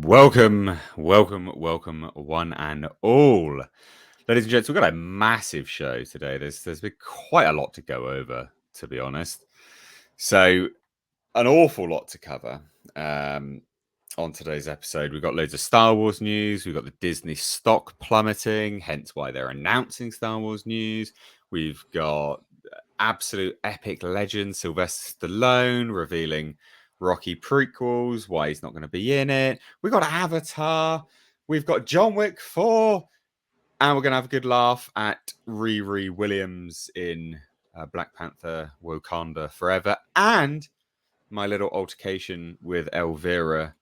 Welcome, one and all. Ladies and gents, we've got a massive show today. There's been quite a lot to go over, to be honest. So, an awful lot to cover on today's episode. We've got loads of Star Wars news. We've got the Disney stock plummeting, hence why they're announcing Star Wars news. We've got absolute epic legend Sylvester Stallone revealing Rocky prequels, why he's not going to be in it. We've got Avatar. We've got John Wick 4. And we're going to have a good laugh at Riri Williams in Black Panther Wakanda Forever. And my little altercation with Elvira,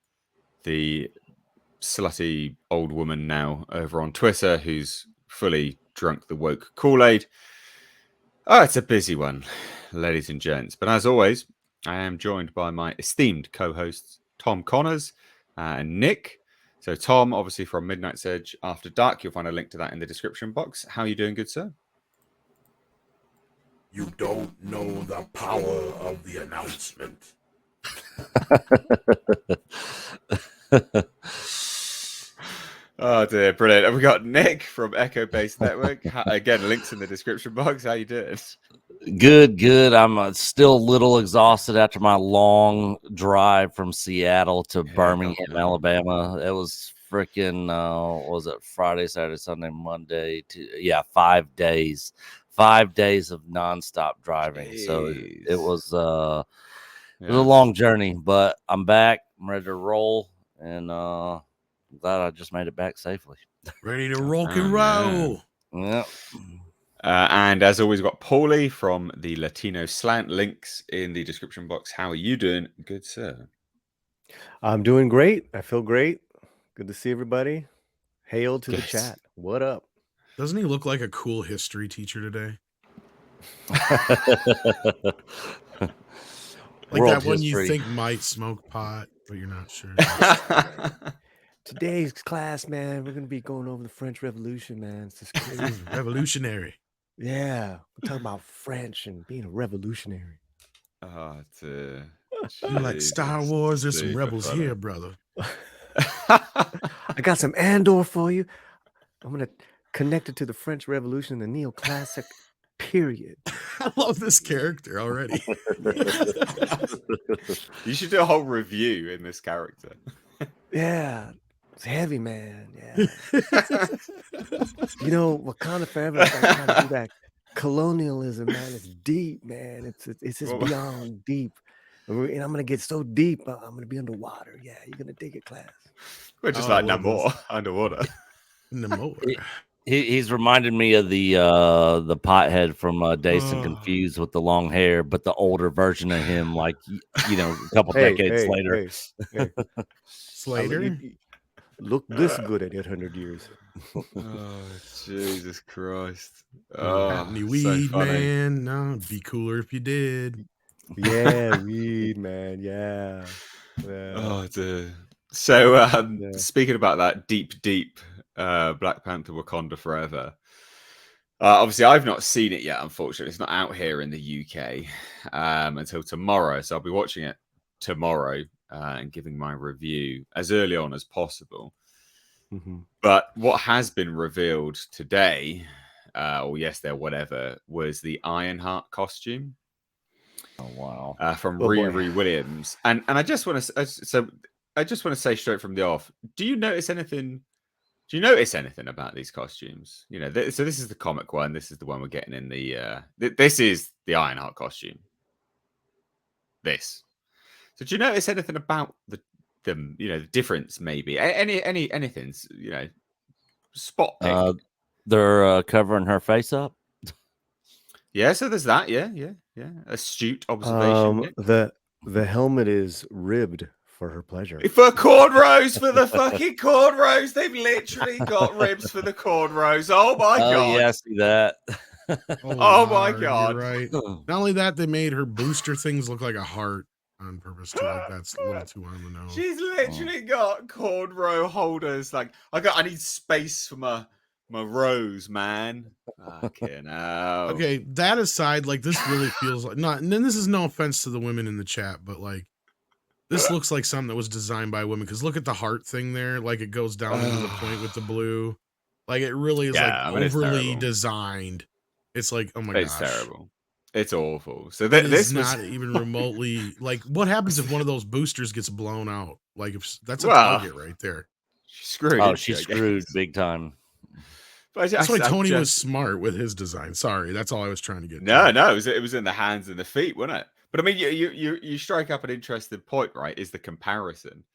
the slutty old woman now over on Twitter who's fully drunk the woke Kool-Aid. Oh, it's a busy one, ladies and gents. But as always, I am joined by my esteemed co-hosts, Tom Connors and Nick. So Tom, obviously from Midnight's Edge After Dark. You'll find a link to that in the description box. How are you doing, good sir? You don't know the power of the announcement. Oh dear, brilliant. And we got Nick from Echo Base Network. Again, links in the description box. How you doing? Good. I'm still a little exhausted after my long drive from Seattle to Birmingham, Alabama. It was freaking, was it Friday, Saturday, Sunday, Monday? 5 days. 5 days of nonstop driving. Jeez. So it was a long journey, but I'm back. I'm ready to roll, and I'm glad I just made it back safely. Ready to rock and roll. Yeah. And as always, we've got Paulie from the Latino Slant. Links in the description box. How are you doing, good sir? I'm doing great. I feel great. Good to see everybody. Hail to the chat. What up? Doesn't he look like a cool history teacher today? Like World that one history. You think might smoke pot, but you're not sure. Today's class, man, we're going to be going over the French Revolution, man. It's just crazy. Revolutionary. Yeah. We're talking about French and being a revolutionary. Oh, you like Star Wars? There's some rebels here, brother. I got some Andor for you. I'm going to connect it to the French Revolution, the neoclassic period. I love this character already. You should do a whole review in this character. Yeah. It's heavy, man. Yeah. Wakanda Forever is trying to do that colonialism, man. It's deep, man. It's just beyond deep. And I'm gonna get so deep, I'm gonna be underwater. Yeah, you're gonna dig it, class. We're just like Namor underwater. Namor. He's reminded me of the pothead from Dazed and Confused with the long hair, but the older version of him, like a couple decades later. Slater. Look this good at 800 years. Oh, Jesus Christ. Any weed, so man. No, it'd be cooler if you did. Yeah, weed, man. Yeah. Oh, dear. So, speaking about that deep Black Panther Wakanda Forever, obviously I've not seen it yet, unfortunately. It's not out here in the UK until tomorrow. So I'll be watching it tomorrow and giving my review as early on as possible. Mm-hmm. But what has been revealed today, or yesterday, or whatever, was the Ironheart costume. Oh wow! From Riri Williams, and I just want to I just want to say straight from the off: do you notice anything about these costumes? So this is the comic one. This is the one we're getting in the. This is the Ironheart costume. This. So do you notice anything about the difference? Maybe anything. Spot pick. They're covering her face up. Yeah, so there's that. Yeah. Astute observation. The helmet is ribbed for her pleasure. For cornrows, for the fucking cornrows. They've literally got ribs for the cornrows. Oh my god. Yeah, I see that. Oh my god. You're right. Not only that, they made her booster things look like a heart on purpose too. Like that's a little too on the nose. She's literally got cornrow holders. Like I need space for my rose, man. Fucking hell. Okay, that aside, like this really feels like not. And then this is no offense to the women in the chat, but like This looks like something that was designed by women because look at the heart thing there. Like it goes down into the point with the blue. Like it really is like I mean, it's overly terrible. designed. It's like, oh my It's gosh. terrible. It's awful. So It is this not was even remotely like what happens if one of those boosters gets blown out? Like if that's a Well, target right there. she's screwed. Oh, isn't she's she, I screwed guess? big time. But That's why I Tony was just- smart with his design. Sorry, that's all I was trying to get. No, to. it was in the hands and the feet, wasn't it? But I mean, you strike up an interesting point, right? Is the comparison,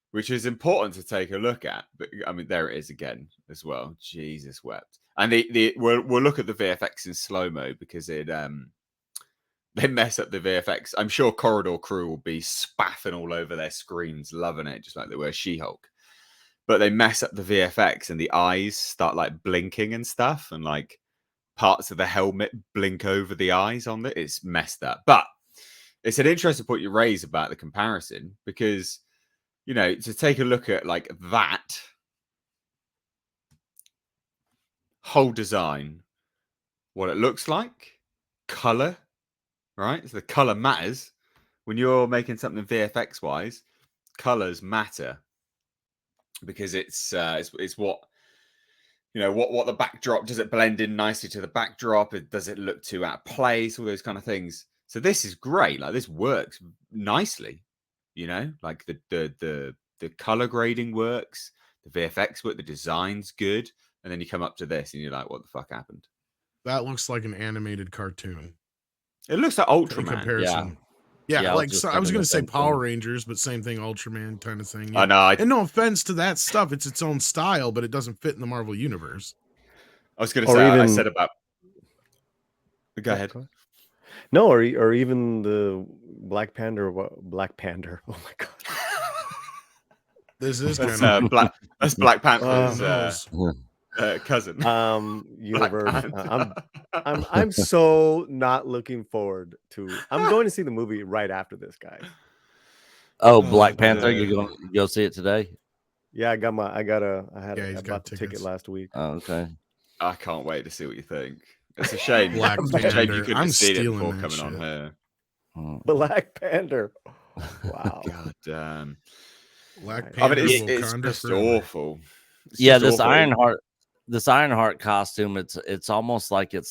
which is important to take a look at. But I mean, there it is again as well. Jesus wept. And we'll look at the VFX in slow mo because it they mess up the VFX. I'm sure Corridor Crew will be spaffing all over their screens, loving it, just like they were She-Hulk. But they mess up the VFX and the eyes start like blinking and stuff, and like parts of the helmet blink over the eyes on it. It's messed up. But it's an interesting point you raise about the comparison because, you know, to take a look at like that whole design, what it looks like, color, right? So the color matters when you're making something VFX wise. Colors matter because it's what, you know, what the backdrop, does it blend in nicely to the backdrop? Does it look too out of place? All those kind of things. So this is great. Like this works nicely, you know, like the color grading works, the VFX work, the design's good, and then you come up to this and you're like, what the fuck happened? That looks like an animated cartoon. It looks like In Ultraman. comparison. Yeah, Yeah, I was like just so I was thinking gonna the say same Power thing. Rangers, but same thing, Ultraman kind of thing. I Yeah. know. And no offense to that stuff, it's its own style, but it doesn't fit in the Marvel universe. I was going to Or say, I even- said about. Go ahead. No, or even the Black Panther. Black Panther. Oh my god. This is That's kind of that's Black Panther's cousin. Universe. Panther. I'm so not looking forward to. I'm going to see the movie right after this, guys. Oh, Black Panther, no. you're going to go see it today? Yeah, I he's got bought the ticket tickets. last week. Oh, okay. I can't wait to see what you think. It's a shame. Black It's a shame Panther. you couldn't I'm have seen it stealing before that coming on shit. here. Black Panther. Wow. God damn. Black I mean, Panther it's Wakanda just forever. awful. It's Yeah, just this awful. Ironheart costume, it's almost like it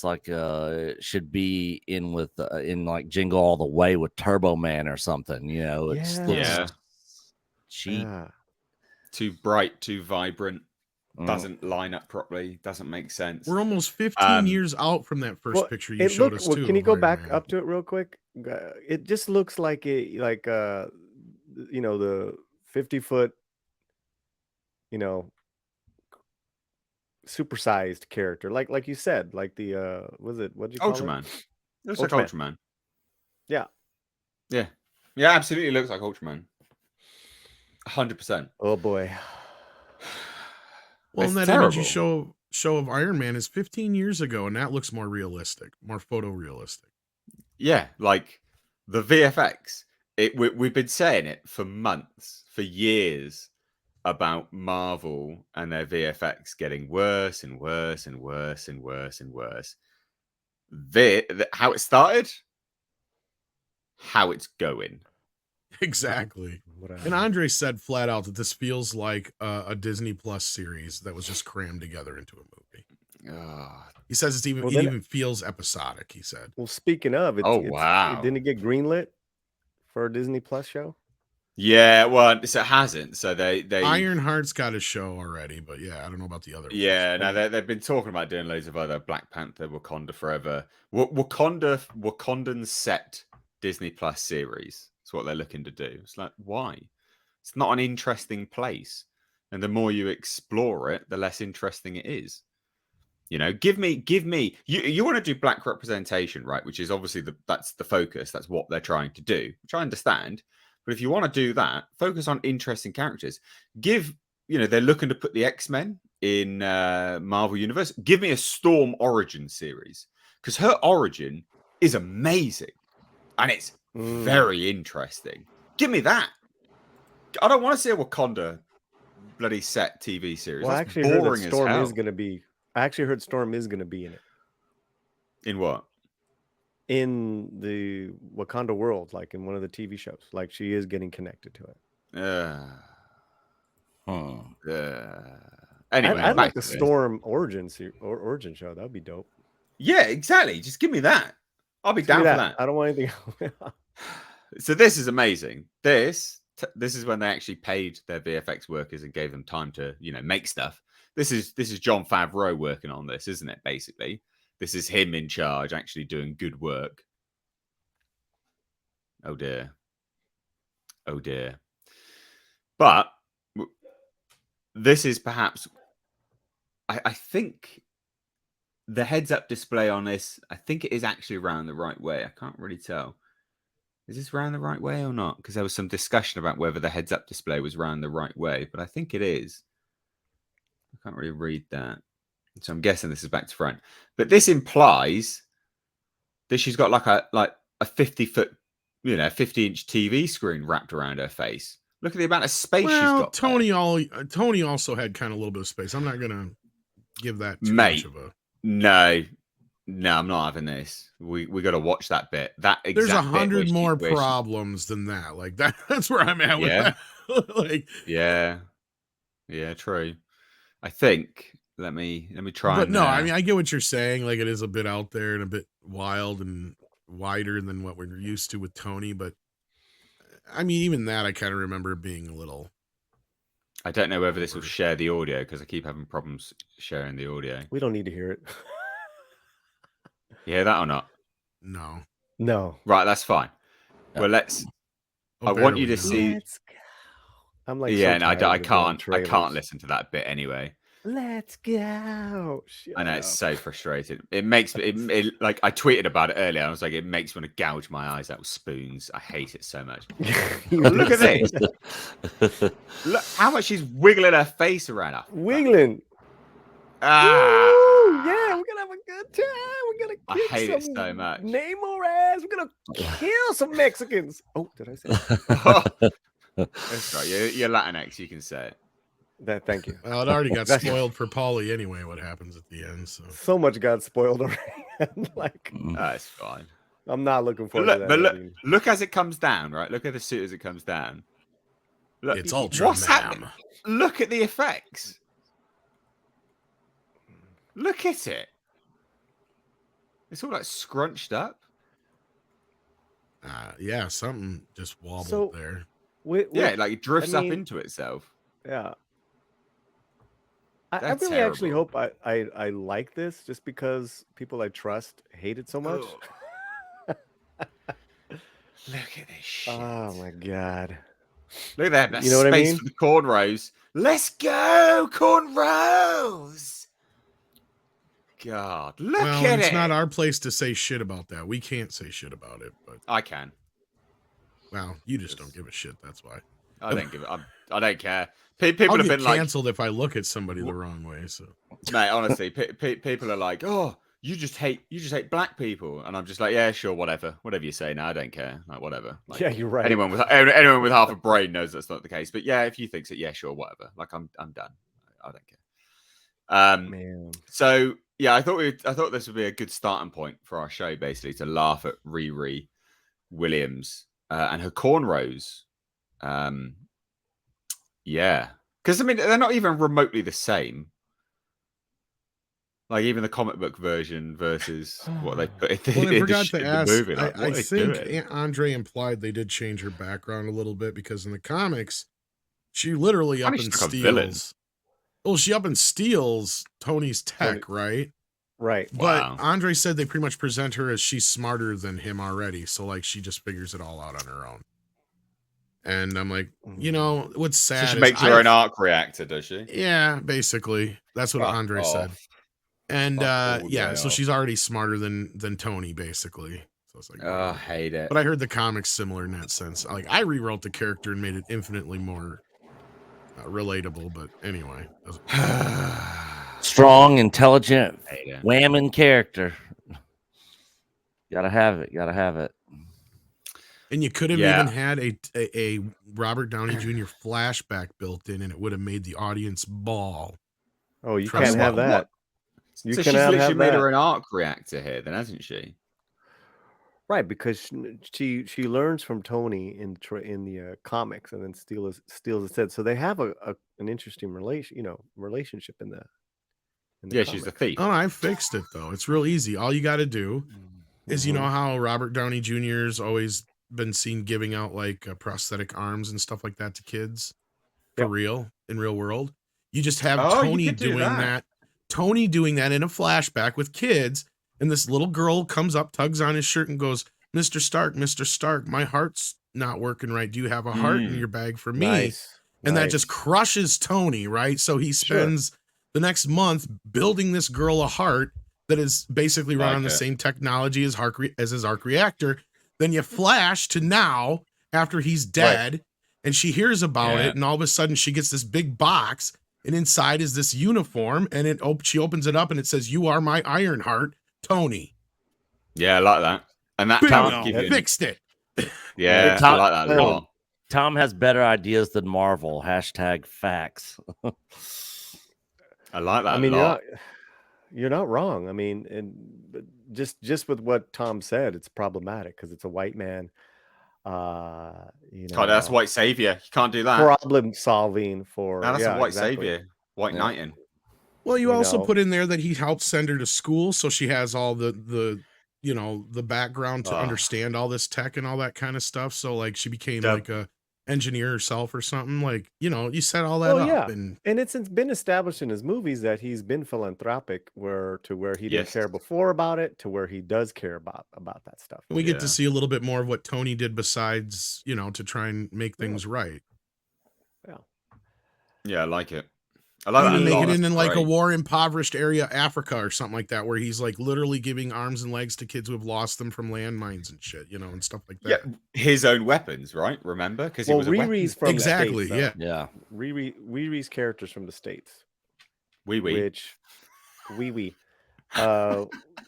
should be in with in like Jingle All the Way with Turbo Man or something, you know. It just looks Yeah. cheap. Yeah. Too bright, too vibrant, Mm. doesn't line up properly, doesn't make sense. We're almost 15 years out from that first picture you showed us too. Can you of go Iron back Man. up to it real quick? It just looks like you know, the 50-foot, you know, supersized character, like you said, like the what'd you call Ultraman. it? It looks like Ultraman. Ultraman. Yeah. Yeah. Yeah, absolutely looks like Ultraman. 100%. Oh boy. Well, It's and that terrible. energy show of Iron Man is 15 years ago, and that looks more realistic, more photorealistic. Yeah, like the VFX. We've been saying it for months, for years, about Marvel and their VFX getting worse and worse and worse and worse and worse. How it started, how it's going. Exactly. And Andre said flat out that this feels like a Disney Plus series that was just crammed together into a movie. Oh, He says it even feels episodic. He said. Well, speaking of, wow. didn't it get greenlit for a Disney Plus show? Yeah, well, so it hasn't. So they Ironheart's got a show already, but yeah, I don't know about the other ones. Yeah, no, they've been talking about doing loads of other Black Panther, Wakanda Forever, Wakandan set Disney Plus series. That's what they're looking to do. It's like, why? It's not an interesting place, and the more you explore it, the less interesting it is. You know, give me. You want to do black representation, right? Which is obviously that's the focus. That's what they're trying to do, which I understand. But if you want to do that, focus on interesting characters. They're looking to put the X-Men in Marvel Universe. Give me a Storm origin series, because her origin is amazing and it's very interesting. Give me that. I don't want to see a Wakanda bloody set TV series. Well, I That's actually heard boring that as Storm hell. is going to be. I actually heard Storm is going to be in it. In what? in the Wakanda world, like in one of the TV shows. Like she is getting connected to it. Anyway, I'd back like the to this. Storm origin show. That'd be dope. Yeah, exactly. Just give me that. I'll be Just give me down for that. I don't want anything else. So this is amazing. This is when they actually paid their VFX workers and gave them time to, make stuff. This is Jon Favreau working on this, isn't it? Basically, this is him in charge, actually doing good work. Oh dear. Oh dear. But this is perhaps, I think, the heads-up display on this, I think it is actually around the right way. I can't really tell. Is this around the right way or not? Because there was some discussion about whether the heads-up display was around the right way, but I think it is. I can't really read that. So I'm guessing this is back to front. But this implies that she's got like a 50-foot, 50-inch TV screen wrapped around her face. Look at the amount of space she's got. Tony also had kind of a little bit of space. I'm not gonna give that too Mate, much of a. No, I'm not having this. We got to watch that bit. There's 100 more problems than that. Like that's where I'm at with that. Like, yeah, true. I think. Let me try. But no, I mean, I get what you're saying. Like, it is a bit out there and a bit wild and wider than what we're used to with Tony. But I mean, even that, I kind of remember being a little. I don't know whether this will share the audio because I keep having problems sharing the audio. We don't need to hear it. You hear that or not? No. Right, that's fine. Well, let's. I want you to see. Let's go. I'm like, yeah, no, I can't listen to that bit anyway. Let's go. I know, it's so frustrating. It makes it like I tweeted about it earlier. I was like, it makes me want to gouge my eyes out with spoons. I hate it so much. Look at this. Look how much she's wiggling her face around. Wiggling. Ah. Yeah, we're gonna have a good time. We're gonna. I hate it so much. Namor ass. We're gonna kill some Mexicans. Oh, did I say that? That's right. You're Latinx. You can say it. Thank you. Well, it already got spoiled for Paulie anyway. What happens at the end? So much got spoiled already. Like, that's fine. I'm not looking forward to that. But look as it comes down, right? Look at the suit as it comes down. Look, it's ultra. What's happening? Look at the effects. Look at it. It's all like scrunched up. Yeah, something just wobbled there. Yeah, like it drifts up into itself. Yeah. I really actually hope I like this just because people I trust hate it so much. Look at this shit. Oh my god. Look at that. That's you know space what I mean? for the cornrows. Let's go, cornrows. God, look at it. It's not our place to say shit about that. We can't say shit about it, but I can. Well, you just don't give a shit. That's why. I don't give it. I don't care. People have been canceled if I look at somebody the wrong way. So, mate, honestly, people are like, "Oh, you just hate black people," and I'm just like, "Yeah, sure, whatever you say." No, I don't care. Like, whatever. Like, yeah, you're right. Anyone with half a brain knows that's not the case. But yeah, if you think so, yeah, sure, whatever. Like, I'm done. I don't care. Man. So yeah, I thought this would be a good starting point for our show, basically, to laugh at Riri Williams and her cornrows. Yeah, because I mean they're not even remotely the same. Like even the comic book version versus what they put in I forgot to ask. Movie. Like, I think Andre implied they did change her background a little bit because in the comics, she literally up and steals. Well, she up and steals Tony's tech, right? Right. But Andre said they pretty much present her as she's smarter than him already. So like she just figures it all out on her own. And I'm like, what's sad so she makes her own arc reactor, does she? Yeah, basically. That's what Andre said. And so she's already smarter than Tony, basically. So it's like, I hate it. But I heard the comics similar in that sense. Like I rewrote the character and made it infinitely more relatable. But anyway, strong, intelligent, whamming character. Gotta have it. And you could have even had a Robert Downey Jr. flashback built in, and it would have made the audience bawl. Oh, you can't have that. So she's literally made her an arc reactor here, then, hasn't she? Right, because she learns from Tony in the comics, and then steals it said. So they have an interesting relationship in the Yeah, she's the comics. thief. Oh, I fixed it though. It's real easy. All you got to do is, you know how Robert Downey Jr.'s always been seen giving out like prosthetic arms and stuff like that to kids for real in real world. You just have Tony doing that. Tony doing that in a flashback with kids, and this little girl comes up, tugs on his shirt, and goes, "Mr. Stark, my heart's not working right. Do you have a heart in your bag for me?" Nice. And that just crushes Tony, right? So he spends the next month building this girl a heart that is basically run on the same technology as his arc reactor. Then you flash to now after he's dead, and she hears about it, and all of a sudden she gets this big box, and inside is this uniform, and she opens it up, and it says, "You are my Ironheart, Tony." Yeah, I like that. And that fixed it. Yeah, I like that a lot. Tom has better ideas than Marvel. #facts. I like that. I mean, you're not wrong. I mean, but just with what Tom said, it's problematic because it's a white man. That's white savior. You can't do that. Problem solving for that's a white savior, white knighting. Well, you also put in there that he helped send her to school, so she has all the background to understand all this tech and all that kind of stuff. So like she became like a engineer herself or something. Like, you set all that up. And it's been established in his movies that he's been philanthropic where he didn't care before about it to where he does care about that stuff. We get to see a little bit more of what Tony did besides, to try and make things right. Yeah, I like it. I like that. Make it in like a war impoverished area, Africa or something like that, where he's like literally giving arms and legs to kids who have lost them from landmines and shit, and stuff like that. Yeah, his own weapons, right? Remember, because he was Riri's from exactly, the States, yeah. Riri's characters from the States, which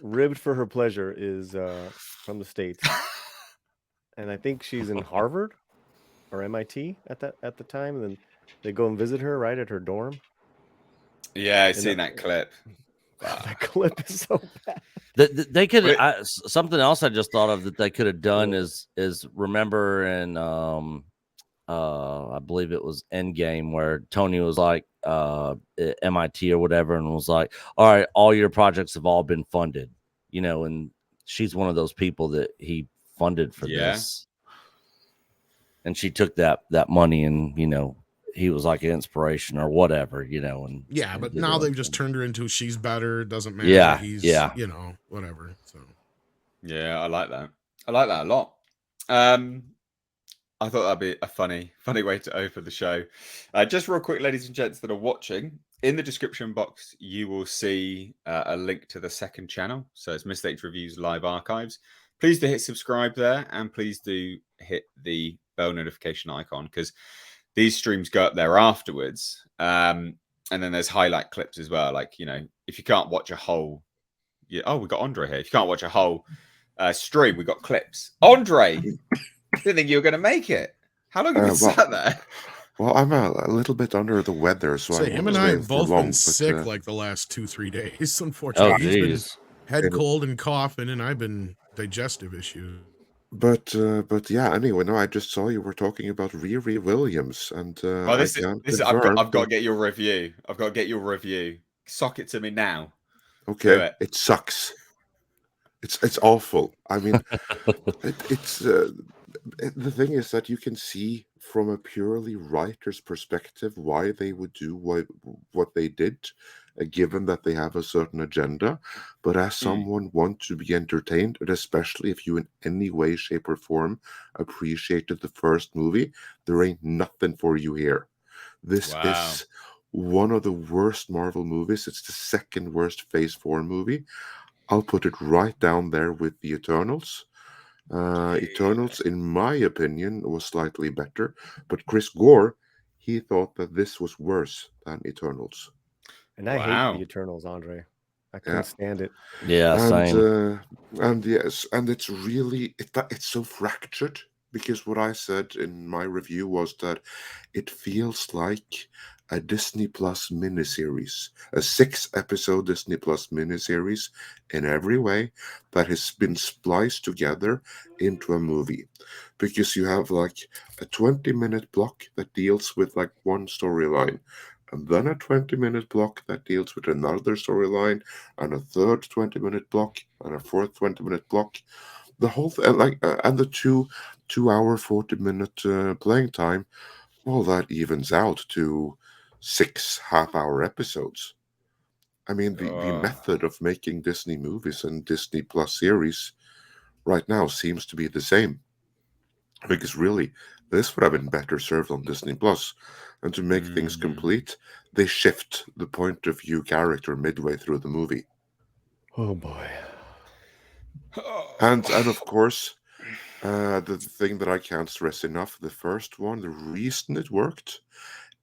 ribbed for her pleasure is from the States, and I think she's in Harvard or MIT at the time, and then they go and visit her right at her dorm. Yeah, I've seen that clip. That clip is so bad. They could something else I just thought of that they could have done is remember in I believe it was Endgame where Tony was like MIT or whatever and was like, all right, all your projects have all been funded, and she's one of those people that he funded for this, and she took that money and he was like an inspiration or whatever, and but now they've just turned her into she's better. It doesn't matter. He's whatever. So I like that. I like that a lot. I thought that'd be a funny way to open the show. Just real quick, ladies and gents that are watching, in the description box you will see a link to the second channel. So it's Mistakes Reviews Live Archives. Please do hit subscribe there, and please do hit the bell notification icon because these streams go up there afterwards. And then there's highlight clips as well. Like, if you can't watch a whole... we got Andre here. If you can't watch a whole stream, we got clips. Andre! Didn't think you were going to make it. How long have you sat there? Well, I'm a little bit under the weather. So him and I have both been sick like the last 2-3 days, unfortunately. He's been head cold and coughing, and I've been digestive issues. But yeah. Anyway, no, I just saw you were talking about Riri Williams, and I've got to get your review. Sock it to me now. Okay, it sucks. It's awful. I mean, it's the thing is that you can see from a purely writer's perspective why they would do what they did, given that they have a certain agenda. But as someone want to be entertained, and especially if you in any way, shape, or form appreciated the first movie, there ain't nothing for you here. This is one of the worst Marvel movies. It's the second worst Phase 4 movie. I'll put it right down there with the Eternals. Eternals, in my opinion, was slightly better. But Chris Gore, he thought that this was worse than Eternals. And I hate the Eternals, Andre. I couldn't stand it. Yeah, and, same. And yes, and it's really it's so fractured. because what I said in my review was that it feels like a Disney Plus miniseries, a 6-episode Disney Plus miniseries in every way that has been spliced together into a movie. Because you have like a 20-minute block that deals with like one storyline, and then a 20-minute block that deals with another storyline, and a third 20-minute block, and a fourth 20-minute block. The whole and the 2 hour 40-minute playing time, well, that evens out to 6 half-hour episodes. I mean, the method of making Disney movies and Disney Plus series right now seems to be the same. Because really, this would have been better served on Disney Plus. And to make things complete, they shift the point of view character midway through the movie. Oh boy. And of course, the thing that I can't stress enough, the first one, the reason it worked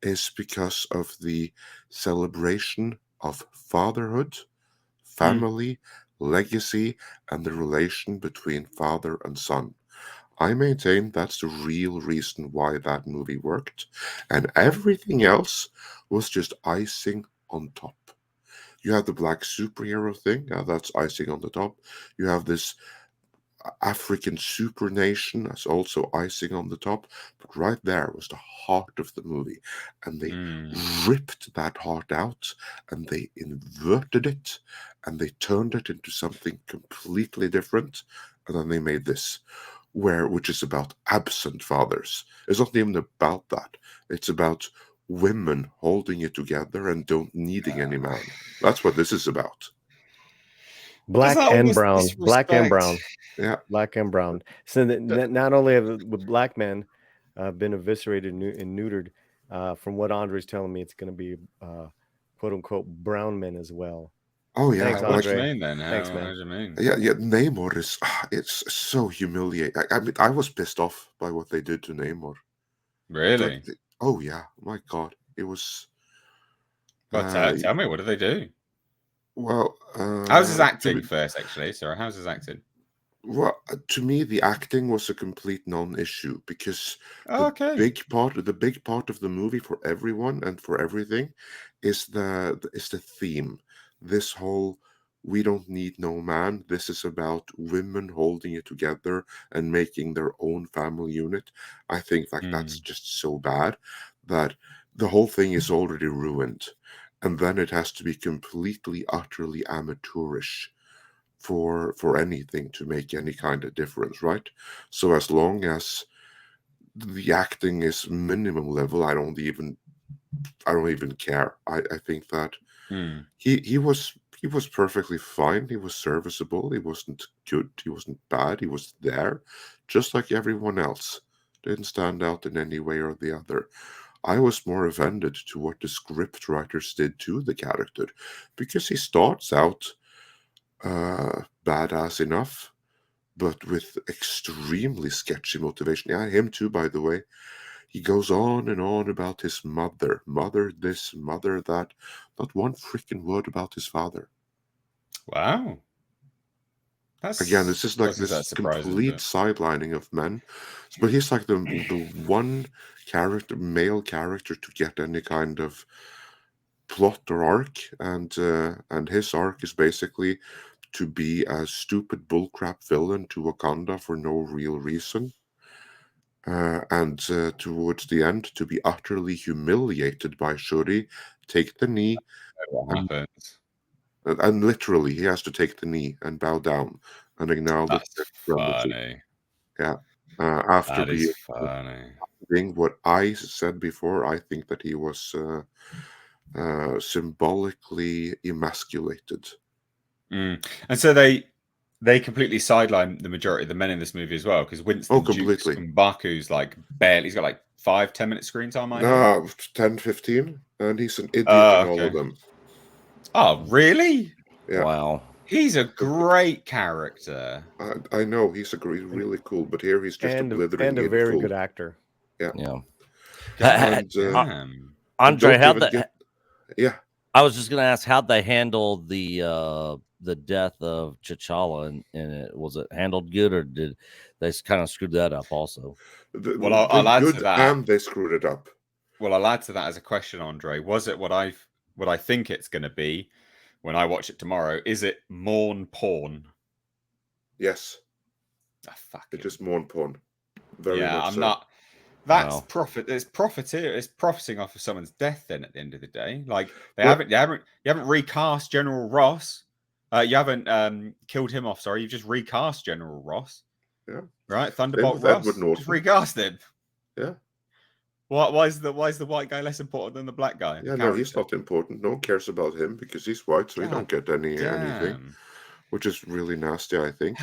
is because of the celebration of fatherhood, family, legacy, and the relation between father and son. I maintain that's the real reason why that movie worked, and everything else was just icing on top. You have the black superhero thing, that's icing on the top. You have this African super nation as also icing on the top, but right there was the heart of the movie, and they ripped that heart out and they inverted it and they turned it into something completely different, and then they made this, which is about absent fathers. It's not even about that. It's about women holding it together and don't needing any man. That's what this is about. Black and brown. Black and brown. Yeah. Black and brown. So not only have with black men been eviscerated and neutered, from what Andre's telling me, it's going to be quote unquote brown men as well. Oh yeah. Thanks, What Andre. do you mean then? Thanks, man. What do you mean? Yeah. Namor is it's so humiliating. I mean, I was pissed off by what they did to Namor. Really? Oh yeah, my God, it was. Well, tell me, what did they do? Well, how's his acting first? Actually, sorry, how's his acting? Well, to me, the acting was a complete non-issue because the big part of the movie for everyone and for everything is the theme. This whole "we don't need no man." This is about women holding it together and making their own family unit. I think that's just so bad that the whole thing is already ruined, and then it has to be completely, utterly amateurish for anything to make any kind of difference, right? So as long as the acting is minimum level, I don't even care. I think that he was perfectly fine. He was serviceable. He wasn't good. He wasn't bad. He was there, just like everyone else. Didn't stand out in any way or the other. I was more offended to what the script writers did to the character, because he starts out badass enough, but with extremely sketchy motivation. Yeah, him too, by the way. He goes on and on about his mother this, mother that. Not one freaking word about his father. Wow. Again, this is like this complete sidelining of men. But he's like the one male character to get any kind of plot or arc, and his arc is basically to be a stupid bullcrap villain to Wakanda for no real reason. And towards the end, to be utterly humiliated by Shuri, take the knee. What happens? And literally, he has to take the knee and bow down and acknowledge That's funny. Yeah. After being funny. What I said before, I think that he was symbolically emasculated. And so they completely sideline the majority of the men in this movie as well, because Winston Dukes from Baku's like barely, he's got like 5-10 minute screen time. 10-15, and he's an idiot in all of them. Oh, really? Yeah. Wow. He's a great character. I know he's really cool, but here he's just a blithering and a very good actor. Yeah. Yeah. And, Andre, how the yeah. I was just gonna ask how'd they handle the death of T'Challa in it? Was it handled good, or did they kind of screwed that up also? Well, I'll They add to good that. and they screwed it up. Well, I'll add to that as a question, Andre. Was it what I think it's going to be when I watch it tomorrow? Is it mourn porn? Yes, Ah, fuck it it. is mourn porn. Very Yeah, much I'm so. not. That's Wow. profit. It's profiteer. It's profiting off of someone's death. Then at the end of the day, like Well- you haven't recast General Ross. You haven't killed him off. Sorry, you've just recast General Ross. Yeah. Right, Same Thunderbolt with Ross. Edward Norton. Just recast him. Yeah. Why is the white guy less important than the black guy? Yeah, no, he's not important. No one cares about him because he's white, so he don't get anything, Damn. which is really nasty, I think.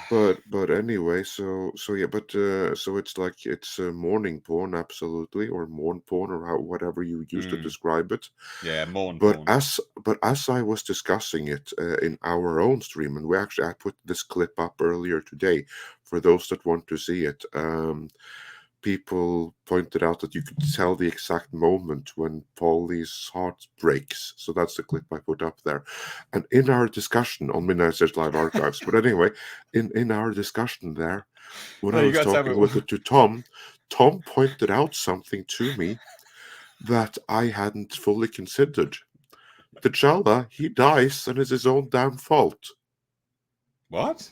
But anyway, so yeah, but so it's like it's mourning porn, absolutely, or mourn porn, or whatever you use to describe it. Yeah, mourn But porn. as I was discussing it in our own stream, and I put this clip up earlier today for those that want to see it. People pointed out that you could tell the exact moment when Paulie's heart breaks. So that's the clip I put up there. And in our discussion on Midnight Search Live Archives, but anyway, in our discussion there, when I was talking with it to Tom pointed out something to me that I hadn't fully considered. T'Challa, he dies and it's his own damn fault. What?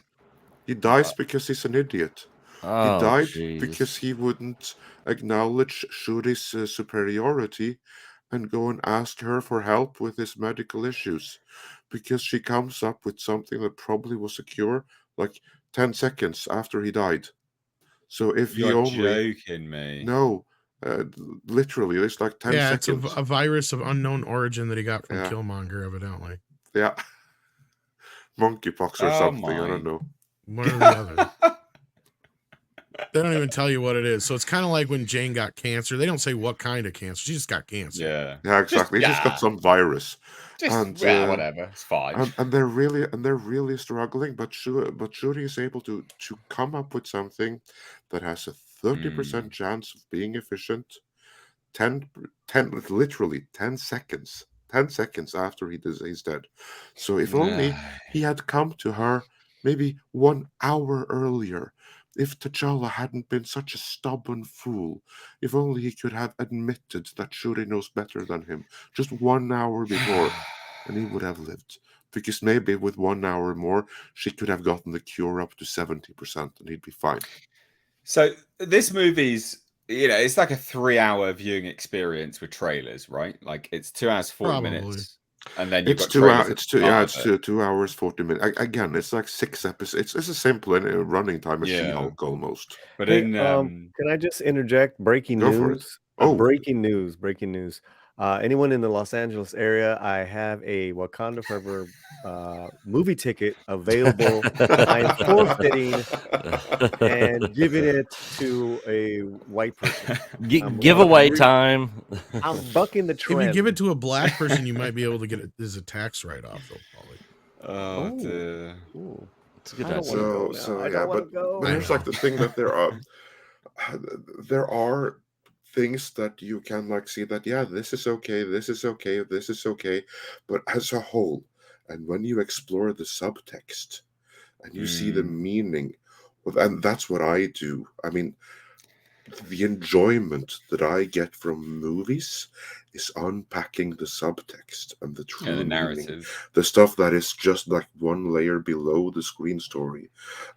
He dies because he's an idiot. Oh, He died geez. because he wouldn't acknowledge Shuri's superiority and go and ask her for help with his medical issues, because she comes up with something that probably was a cure like 10 seconds after he died. So if he You're only joking me. no, literally, it's like 10 Yeah, seconds. it's a virus of unknown origin that he got from Yeah. Killmonger, evidently. Yeah, monkeypox or Oh something. I my. don't know. One or the other. They don't even tell you what it is. So it's kind of like when Jane got cancer. They don't say what kind of cancer. She just got cancer. Yeah. Yeah, exactly. He just got some virus. Yeah, whatever. It's fine. And they're really struggling, but Shuri is able to come up with something that has a 30% chance of being efficient. 10 literally 10 seconds. 10 seconds after he's dead. So if only he had come to her maybe 1 hour earlier, if T'Challa hadn't been such a stubborn fool, if only he could have admitted that Shuri knows better than him just 1 hour before, and he would have lived. Because maybe with 1 hour more, she could have gotten the cure up to 70% and he'd be fine. So this movie's, it's like a 3-hour viewing experience with trailers, right? Like it's 2 hours 40 minutes. And then you've It's got 2 hours. trailers. It's 2 hours 40 minutes. Again, it's like 6 episodes. It's a simple running time as She-Hulk almost. But Hey, in can I just interject? Breaking Go for it. news. Oh. Breaking news. Anyone in the Los Angeles area, I have a Wakanda Forever movie ticket available. I am forfeiting and giving it to a white person. Giveaway time. I'm bucking the trend. If you give it to a black person, you might be able to get it as a tax write-off, though, probably. Oh, dear. It's a good I don't idea. want to go now. So I yeah, don't want but to go. here's like the thing that there are things that you can like see that this is okay, this is okay, this is okay, but as a whole, and when you explore the subtext and you see the meaning, and that's what I do. I mean, the enjoyment that I get from movies is unpacking the subtext and the true the meaning, narrative. the stuff that is just like one layer below the screen story.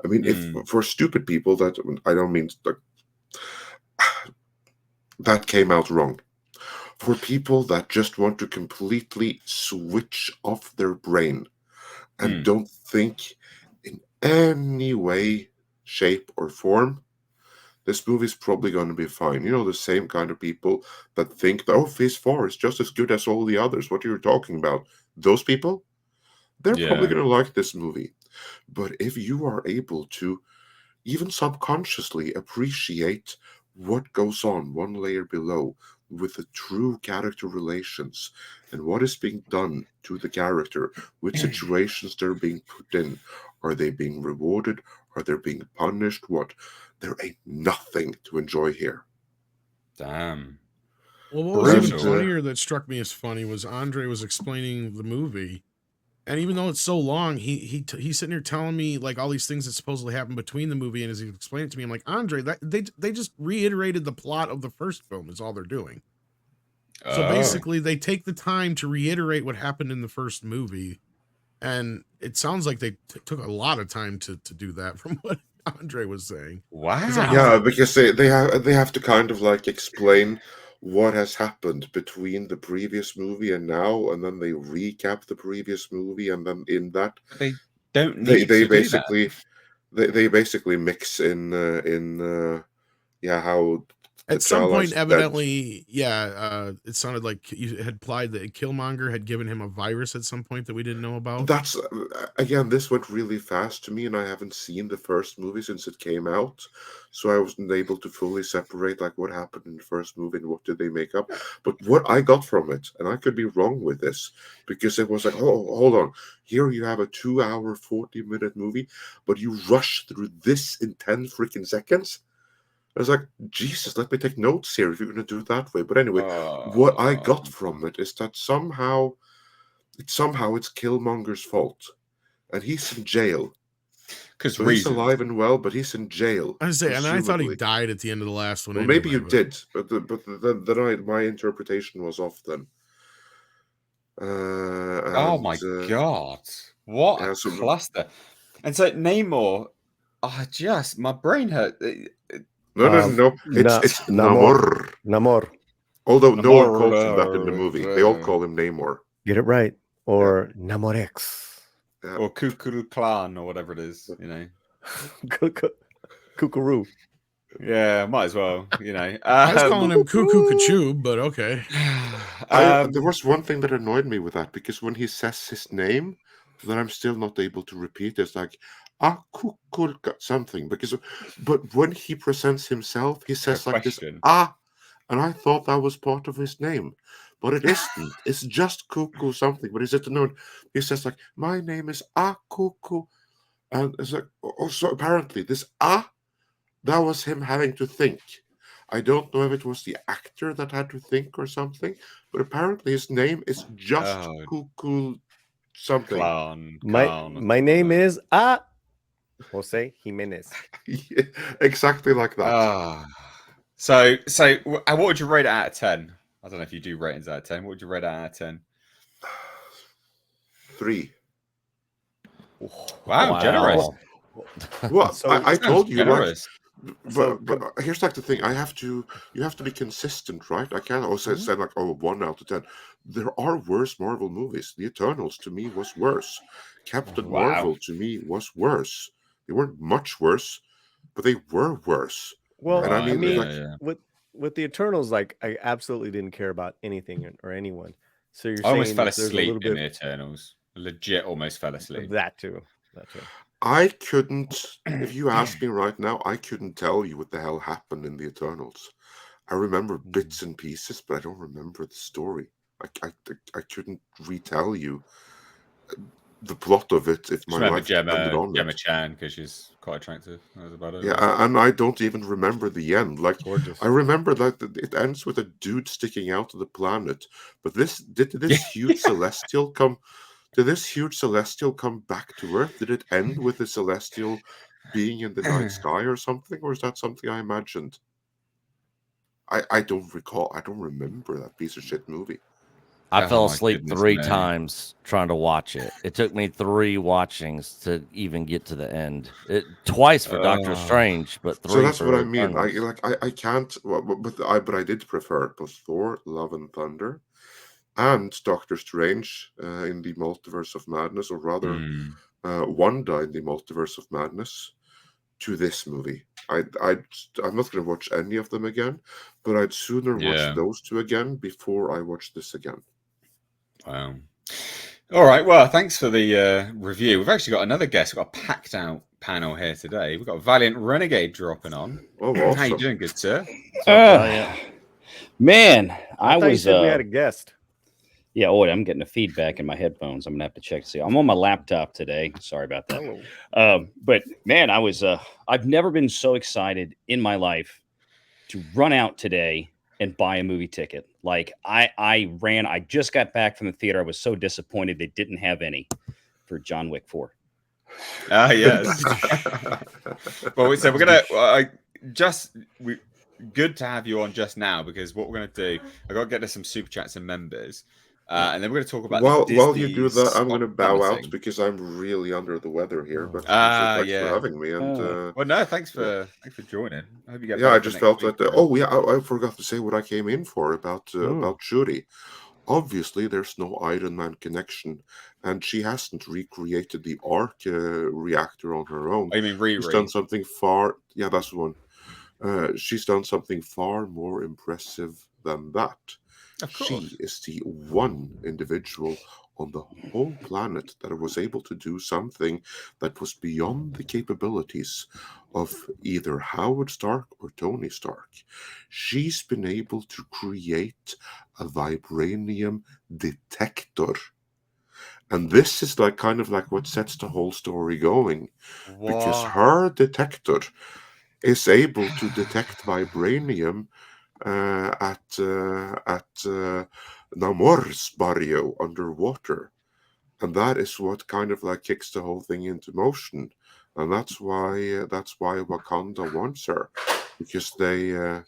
I mean, if for stupid people, that I don't mean that came out wrong. For people that just want to completely switch off their brain and don't think in any way, shape, or form, this movie's probably going to be fine. The same kind of people that think, Phase 4 is just as good as all the others. What you're talking about. Those people, they're probably going to like this movie. But if you are able to, even subconsciously, appreciate what goes on one layer below with the true character relations and what is being done to the character, which situations they're being put in, are they being rewarded, are they being punished, what? There ain't nothing to enjoy here. Damn. Well, what was even Brutal. funnier that struck me as funny was Andre was explaining the movie, and even though it's so long, he's sitting here telling me like all these things that supposedly happened between the movie, and as he explained it to me, I'm like, Andre, that they just reiterated the plot of the first film is all they're doing. So basically, they take the time to reiterate what happened in the first movie, and it sounds like they took a lot of time to do that, from what Andre was saying. Wow. Yeah, because they have to kind of like explain what has happened between the previous movie and now, and then they recap the previous movie, and then in that They don't they need they to do that. basically they basically mix in how the At some child point, is dead. evidently, it sounded like you had implied that Killmonger had given him a virus at some point that we didn't know about. That's again, this went really fast to me, and I haven't seen the first movie since it came out, so I wasn't able to fully separate like what happened in the first movie and what did they make up. But what I got from it, and I could be wrong with this, because it was like, oh, hold on, here you have a 2-hour, 40-minute movie, but you rush through this in 10 freaking seconds. I was like, Jesus, let me take notes here if you're going to do it that way. But anyway, what I got from it is that somehow it's Killmonger's fault, and he's in jail. Because So he's alive and well, but he's in jail. I say, and I thought he presumably. died at the end of the last one. Well, anyway, maybe you did, but my interpretation was off then. oh my god, what yeah, a so- cluster! And so Namor, my brain hurt. No. It's Namor. Namor. Namor. Although no one calls Namor, him that in the movie. They all call him Namor. Get it right. Or Namorex. Yeah. Or Kukuru Clan, or whatever it is, you know. Kookaroo. Yeah, might as well, you know. I was calling him Cuckoo Kachoo, but okay. There was one thing that annoyed me with that, because when he says his name, then I'm still not able to repeat it. It's like, something. But when he presents himself, he says like this, and I thought that was part of his name. But it isn't. It's just Cuckoo something. But he says like, my name is Cuckoo. And it's like, so apparently this that was him having to think. I don't know if it was the actor that had to think or something, but apparently his name is just Cuckoo something. My name is Jose Jimenez. Yeah, exactly like that. So what would you rate it out of 10? I don't know if you do ratings out of 10. What would you rate it out of 10? 3. Wow, generous. Well, I told you, generous. But here's like the thing: you have to be consistent, right? I can't also say like, 1 out of 10. There are worse Marvel movies. The Eternals to me was worse. Captain Marvel to me was worse. They weren't much worse, but they were worse. Well, and I mean, with the Eternals, like I absolutely didn't care about anything or anyone. So you're I saying almost fell there's asleep a little in bit the Eternals. Legit, almost fell asleep. That too. I couldn't. If you ask me right now, I couldn't tell you what the hell happened in the Eternals. I remember bits and pieces, but I don't remember the story. I couldn't retell you the plot of it if my life depended on Gemma it. Chan, because she's quite attractive. That was about it. Yeah, and I don't even remember the end. Like, gorgeous. I remember that it ends with a dude sticking out of the planet. But did this huge celestial come? Did this huge celestial come back to Earth? Did it end with the celestial being in the night sky or something? Or is that something I imagined? I don't recall. I don't remember that piece of shit movie. I fell asleep 3 times trying to watch it. It took me 3 watchings to even get to the end. Twice for Doctor Strange, but 3. So that's for what I mean. Eternals. I can't. But I did prefer it. Plus Thor: Love and Thunder, and Doctor Strange in the Multiverse of Madness, or rather, Wanda in the Multiverse of Madness, to this movie. I'm not going to watch any of them again, but I'd sooner watch those 2 again before I watch this again. Wow. All right. Well, thanks for the review. We've actually got another guest. We've got a packed out panel here today. We've got Valiant Renegade dropping on. Oh, awesome. How you doing, good sir? Man, I thought you said we had a guest. Yeah, I'm getting a feedback in my headphones. I'm gonna have to check to see. I'm on my laptop today. Sorry about that. But man, I've never been so excited in my life to run out today and buy a movie ticket. Like I just got back from the theater. I was so disappointed they didn't have any for John Wick 4. Yes. Well, so we're gonna good to have you on just now, because what we're gonna do, I gotta get to some super chats and members, and then we're gonna talk about While you do that, I'm going to bow out because I'm really under the weather here. But so thanks for having me. And well, no, thanks for joining. I hope you get. Yeah, I just felt that. Oh yeah, I forgot to say what I came in for about Shuri. Obviously, there's no Iron Man connection, and she hasn't recreated the arc reactor on her own. I mean, she's done something far. Yeah, that's the one. She's done something far more impressive than that. She is the one individual on the whole planet that was able to do something that was beyond the capabilities of either Howard Stark or Tony Stark. She's been able to create a vibranium detector. And this is like kind of like what sets the whole story going. Because her detector is able to detect vibranium at Namor's barrio underwater, and that is what kind of like kicks the whole thing into motion, and that's why Wakanda wants her, because they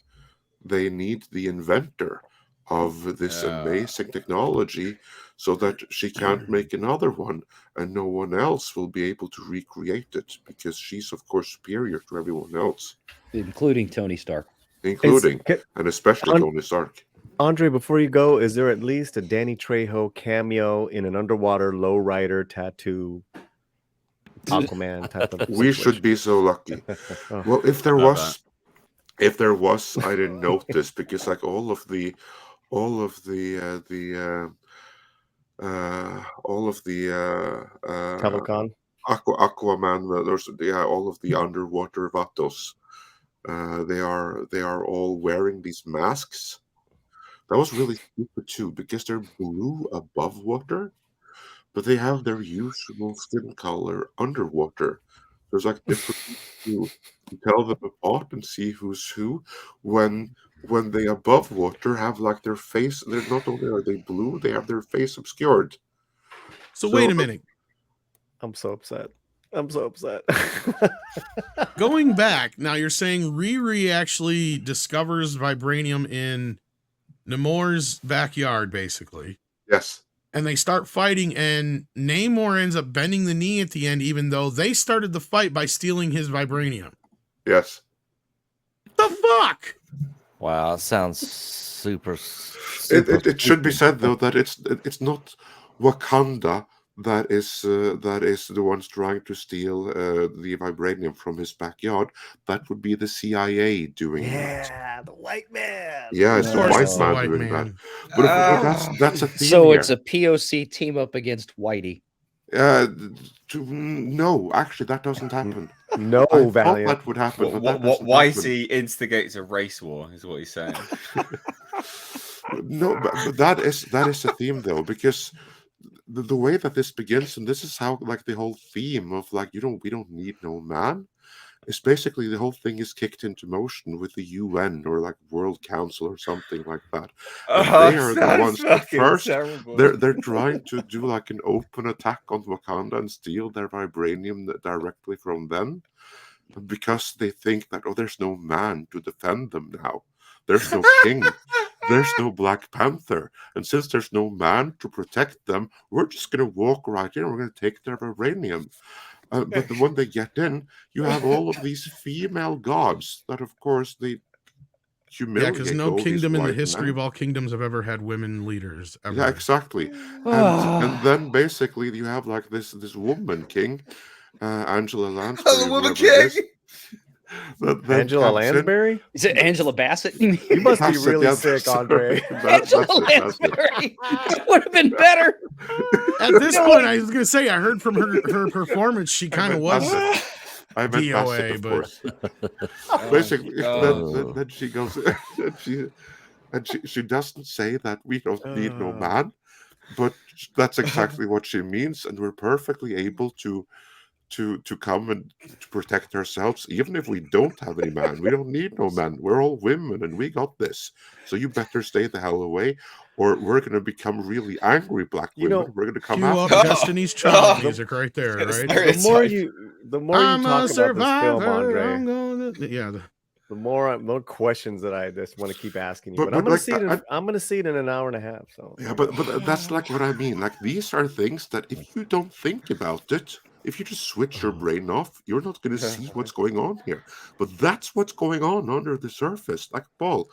need the inventor of this amazing technology, so that she can't make another one, and no one else will be able to recreate it, because she's of course superior to everyone else, including Tony Stark. And especially Tony Stark. Andre, before you go, is there at least a Danny Trejo cameo in an underwater lowrider tattoo Aquaman type of We should be so lucky. Well, if there was, I didn't notice, because like all of the Telecon Aquaman, there's all of the underwater vatos. They are all wearing these masks. That was really stupid too, because they're blue above water, but they have their usual skin color underwater. There's like different to tell them apart and see who's who. When they above water have like their face, they're not only are they blue, they have their face obscured. So wait a minute. I'm so upset. Going back, now you're saying Riri actually discovers vibranium in Namor's backyard, basically. Yes. And they start fighting, and Namor ends up bending the knee at the end, even though they started the fight by stealing his vibranium. Yes. The fuck? Wow, it sounds super. It should be said though that it's not Wakanda that is the ones trying to steal the vibranium from his backyard. That would be the CIA doing that. Yeah, the white man. Yeah, it's the white man doing that. But that's a theme So here. it's a POC team up against Whitey. No, actually, that doesn't happen. No, I thought Valiant. that would happen. YC instigates a race war, is what he's saying. No, but that is a theme though, because the way that this begins, and this is how like the whole theme of like we don't need no man, is basically the whole thing is kicked into motion with the UN or like World Council or something like that. They are the ones that first they're trying to do like an open attack on Wakanda and steal their vibranium directly from them, because they think that there's no man to defend them now. There's no king. There's no Black Panther. And since there's no man to protect them, we're just going to walk right in. We're going to take their vibranium. But when they get in, you have all of these female gods that, of course, they humiliate. Yeah, because no kingdom in the history of all kingdoms have ever had women leaders. Ever. Yeah, exactly. And then basically you have like this woman king, Angela Lansbury. The woman king! Angela Lansbury? Is it Angela Bassett? You must be really sick, Andre. Angela Lansbury would have been better. At this point, I was going to say, I heard from her performance, she kind of was I meant DOA, but basically, then she goes, and she doesn't say that we don't need no man, but that's exactly what she means, and we're perfectly able to to come and to protect ourselves, even if we don't have any man. We don't need no men. We're all women, and we got this. So you better stay the hell away, or we're going to become really angry black You women. know, We're going to come Cue up after you. Destiny's Child Oh. music right there, It's right? very- the more you I'm talk a about this film, survivor. Andre, I'm gonna... Yeah. the more questions that I just want to keep asking you. But But I'm gonna like see it. that- I'm gonna see it in an hour and a half. So Yeah, but that's like what I mean. Like, these are things that if you don't think about it, if you just switch your brain off, you're not going to see what's going on here. But that's what's going on under the surface. Like, Paul,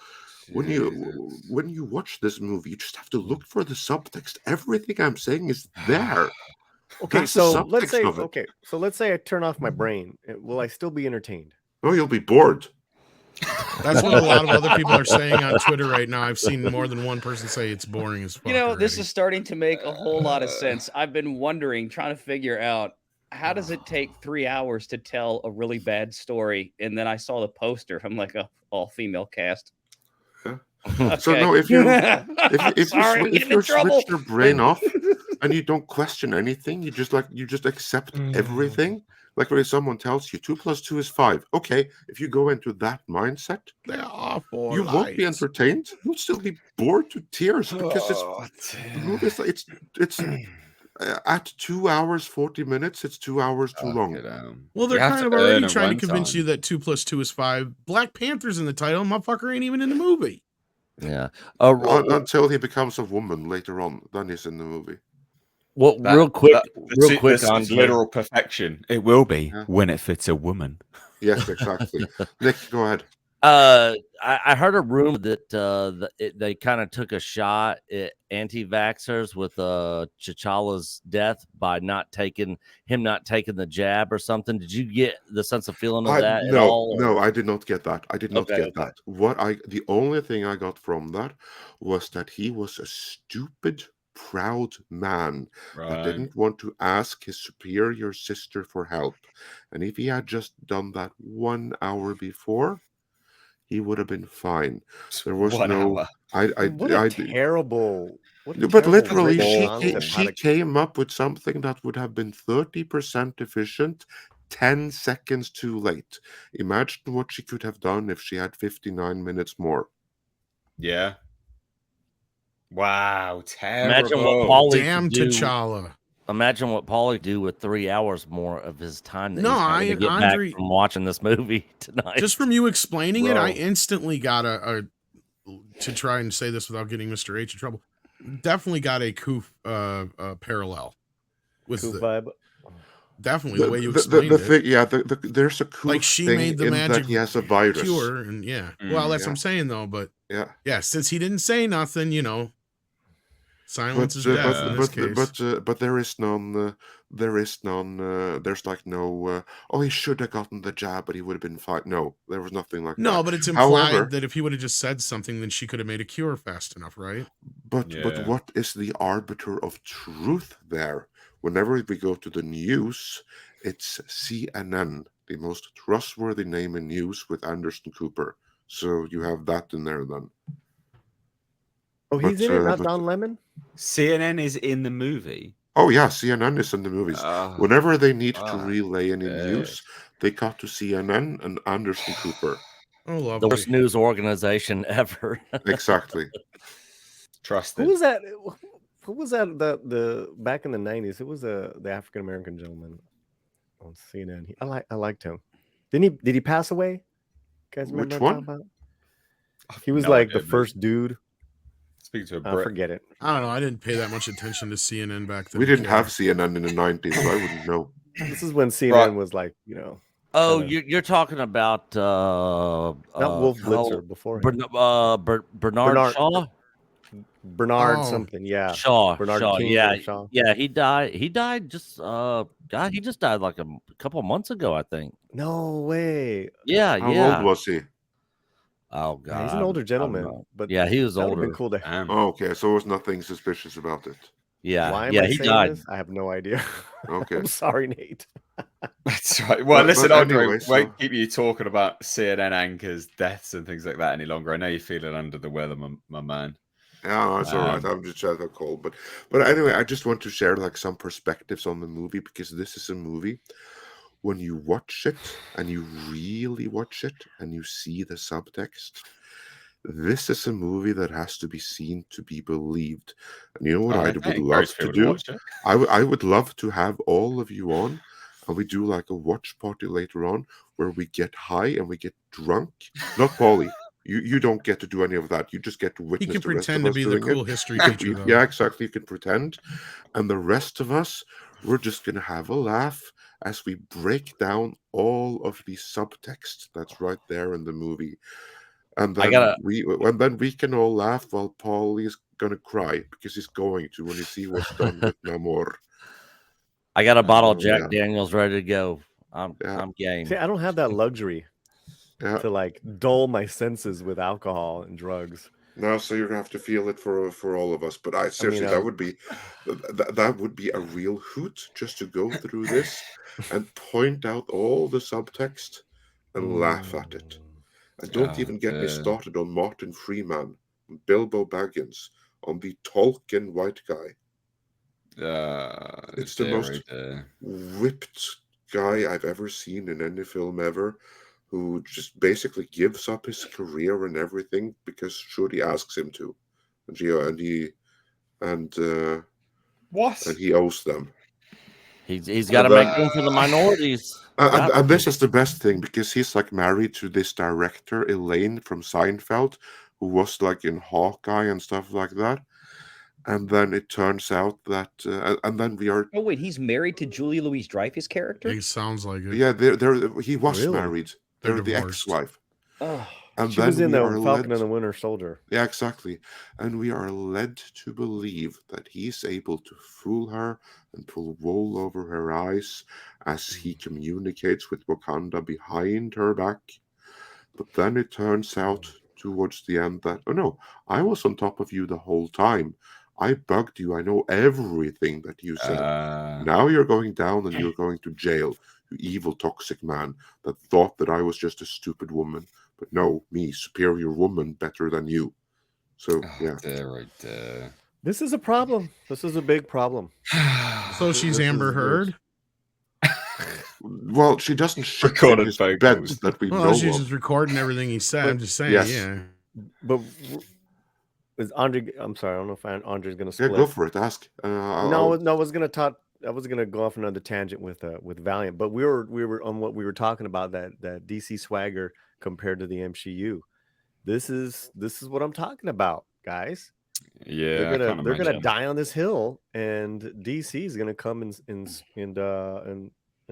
when you watch this movie, you just have to look for the subtext. Everything I'm saying is there. okay, That's the so let's subtext say of it. I turn off my brain. Will I still be entertained? Oh, you'll be bored. That's what a lot of other people are saying on Twitter right now. I've seen more than one person say it's boring as fuck. You know, this already. is starting to make a whole lot of sense. I've been wondering, trying to figure out how does it take 3 hours to tell a really bad story? And then I saw the poster. I'm like, oh, all female cast. Yeah. So Okay. no, if you Sorry, I'm if getting you in trouble. switch your brain off and you don't question anything, you just accept everything. Like when someone tells you 2 + 2 is 5. Okay, if you go into that mindset, They're awful. you won't be entertained. You'll still be bored to tears because the movie is it's at 2 hours 40 minutes. It's 2 hours too long. Well, they're kind of already trying to convince you that 2 + 2 is 5. Black Panther's in the title. Motherfucker ain't even in the movie. Yeah. Until he becomes a woman later on, then he's in the movie. Well, real quick, this on is literal perfection. It will be Yeah. when it fits a woman. Yes, exactly. Nick, go ahead. I heard a rumor that they kind of took a shot at anti-vaxxers with T'Challa's death by not taking the jab or something. Did you get the sense of feeling of that at all? No, I did not get that. I did not Okay, get that. The only thing I got from that was that he was a stupid, proud man that didn't want to ask his superior sister for help. And if he had just done that 1 hour before, he would have been fine. There was What a terrible. But literally, concept she came up with something that would have been 30% efficient, 10 seconds too late. Imagine what she could have done if she had 59 minutes more. Yeah. Wow, terrible. Imagine what Paulie Damn could do. T'Challa. Imagine what Paulie could do with 3 hours more of his time that No, he's not gonna get Andre- back from watching this movie tonight. Just from you explaining it, I Bro. instantly got to try and say this without getting Mr. H in trouble. Definitely got a Koof parallel with Cool the, vibe. definitely the way you explained it. Thing, yeah, there's a cool Like she thing made the in magic that he has a virus. cure, and well, that's what I'm saying though. But Yeah. since he didn't say nothing, silence is death in this case. But there is none. There's like no. Oh, he should have gotten the jab, but he would have been fine. No, there was nothing like that. No, but it's implied However, that if he would have just said something, then she could have made a cure fast enough, right? But Yeah. what is the arbiter of truth there? Whenever we go to the news, it's CNN, the most trustworthy name in news, with Anderson Cooper. So you have that in there then. Oh, he's But, in it, not but- Don Lemon. CNN is in the movie. Oh yeah, CNN is in the movies. Whenever they need to fuck relay any this. news, they cut to CNN and Anderson Cooper. Oh, the lovely. worst news organization ever. Exactly. Trusted. Who was that? Who was that? The back in the 90s? Who was the African American gentleman on CNN? I liked him. Did he pass away? You guys remember Which what I'm one? talking about? He was No like idea, the man. first dude. Speak to a Brit. Forget it. I don't know. I didn't pay that much attention to CNN back then. We didn't have CNN in the 90s, so I wouldn't know. This is when CNN Right. was like, Oh, kinda- you're talking about not Wolf Blitzer before him. Bernard Shaw. Bernard Oh. something. Yeah. Shaw. Bernard Shaw. King Yeah, or Shaw. yeah. He died. He died just God. He just died like a couple months ago, I think. No way. Yeah, How yeah. old was he? Oh God, Yeah, he's an older gentleman, but yeah, he was that would've older. been cool to. Damn. Oh, okay, so there was nothing suspicious about it. Yeah, Why am yeah. I He saying died. this? I have no idea. Okay. I'm sorry, Nate. That's right. Well, But listen, Andre, anyway, won't keep you talking about CNN anchors' deaths and things like that any longer. I know you're feeling under the weather, my man. Yeah, it's all right. I'm just having a cold, but anyway, I just want to share like some perspectives on the movie because this is a movie when you watch it and you really watch it and you see the subtext, this is a movie that has to be seen to be believed. And you know what I would love to do? I would love to have all of you on, and we do like a watch party later on where we get high and we get drunk. Not Paulie. You don't get to do any of that. You just get to witness He can the rest pretend of to us be the doing cool it. history teacher, though. Yeah, exactly. You can pretend. And the rest of us, we're just going to have a laugh as we break down all of the subtext that's right there in the movie. And then we can all laugh while Paul is gonna cry because he's going to when you see what's done with Namor. I got a bottle of Jack Daniels ready to go. I'm game. See, I don't have that luxury to like dull my senses with alcohol and drugs. No, so you're gonna have to feel it for all of us. But seriously, that would be a real hoot just to go through this and point out all the subtext and laugh at it. And don't even get me started on Martin Freeman, Bilbo Baggins, on the Tolkien white guy. It's the most ripped guy I've ever seen in any film ever, who just basically gives up his career and everything because Shuri asks him to, and he owes them. He's got to make room for the minorities. And this is the best thing because he's like married to this director Elaine from Seinfeld, who was like in Hawkeye and stuff like that. And then it turns out that, and then we are. Oh wait, he's married to Julia Louis-Dreyfus' character. It sounds like it. Yeah, he was married. They're the ex-wife. Oh, and she was in the Falcon and the Winter Soldier. Yeah, exactly. And we are led to believe that he's able to fool her and pull wool over her eyes as he communicates with Wakanda behind her back. But then it turns out towards the end that, oh no, I was on top of you the whole time. I bugged you. I know everything that you said. Now you're going down and you're going to jail, you evil toxic man that thought that I was just a stupid woman. But no, me, superior woman, better than you. So, yeah. This is a problem. This is a big problem. So she's Amber Heard? Well, she doesn't shit in his beds that we know she's just recording everything he said. I'm just saying, yeah. But is Andre? I'm sorry, I don't know if Andre's going to split. Yeah, go for it. Ask. No, I was going to go off another tangent with Valiant, but we were on what we were talking about, that DC swagger compared to the MCU. This is what I'm talking about, guys. Yeah, they're gonna die on this hill, and DC is gonna come and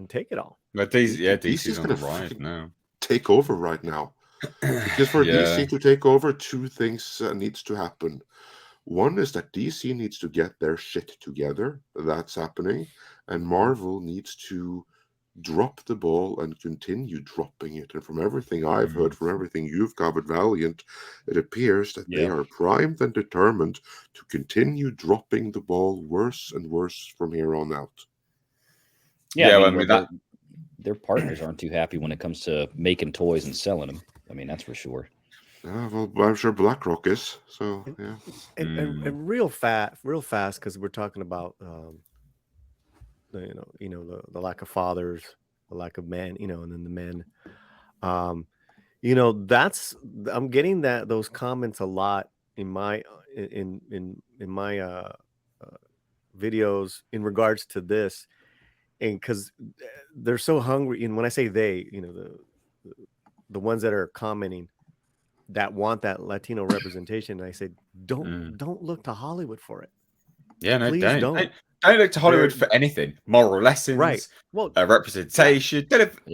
take it all. But DC's on the rise now. Take over right now. Because for DC to take over, two things needs to happen. One is that DC needs to get their shit together. That's happening. And Marvel needs to drop the ball and continue dropping it. And from everything I've heard, from everything you've covered, Valiant, it appears that they are primed and determined to continue dropping the ball worse and worse from here on out. Yeah, I mean, their partners aren't too happy when it comes to making toys and selling them. I mean, that's for sure. Well, I'm sure BlackRock is. So yeah, and real fast, because we're talking about the lack of fathers, the lack of men, and then the men. That's I'm getting those comments a lot in my videos in regards to this, and because they're so hungry. And when I say they, the ones that are commenting that want that Latino representation, and I say don't look to Hollywood for it. Yeah, no, please don't. Don't look to Hollywood for anything. Moral lessons, right? Well, representation.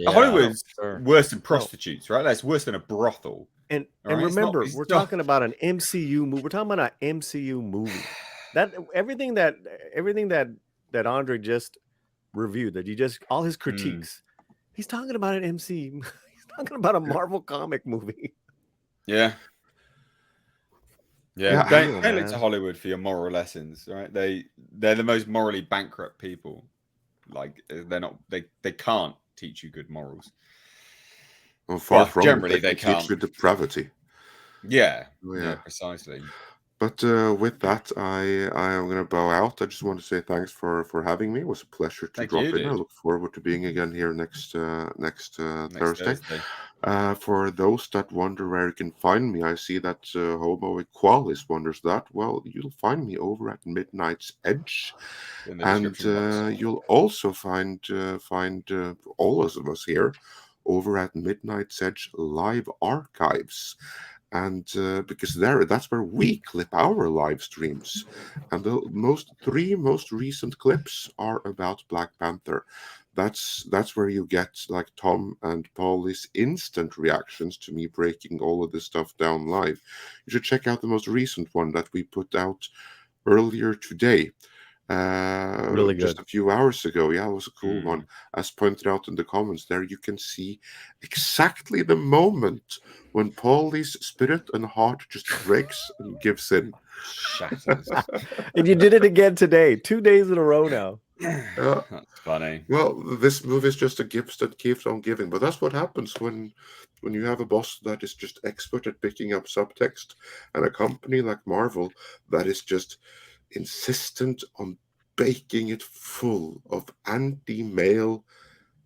Hollywood's worse than prostitutes, right? That's worse than a brothel. And remember, we're talking about an MCU movie. We're talking about an MCU movie. That everything that Andre just reviewed, that he just all his critiques. He's talking about an MCU. He's talking about a Marvel comic movie. Yeah. Yeah, don't look to Hollywood for your moral lessons, right? They're the most morally bankrupt people. Like they can't teach you good morals. Well, far from generally they can't teach you depravity. Yeah, precisely. But with that, I am going to bow out. I just want to say thanks for having me. It was a pleasure to Thank drop you, in. I dude. look forward to being again here next Next Thursday. Thursday. For those that wonder where you can find me, I see that Homo Equalis wonders that. Well, you'll find me over at Midnight's Edge, In the and description box. you'll also find all of us here over at Midnight's Edge Live Archives. And because that's where we clip our live streams, and the three most recent clips are about Black Panther. That's where you get like Tom and Paulie's instant reactions to me breaking all of this stuff down live. You should check out the most recent one that we put out earlier today. Really Just good. a few hours ago. Yeah, it was a cool Mm. one. As pointed out in the comments there, you can see exactly the moment when Paulie's spirit and heart just breaks and gives in. Shatters. And you did it again today, 2 days in a row now. That's funny. Well, this movie is just a gift that keeps on giving. But that's what happens when you have a boss that is just expert at picking up subtext, and a company like Marvel that is just insistent on baking it full of anti-male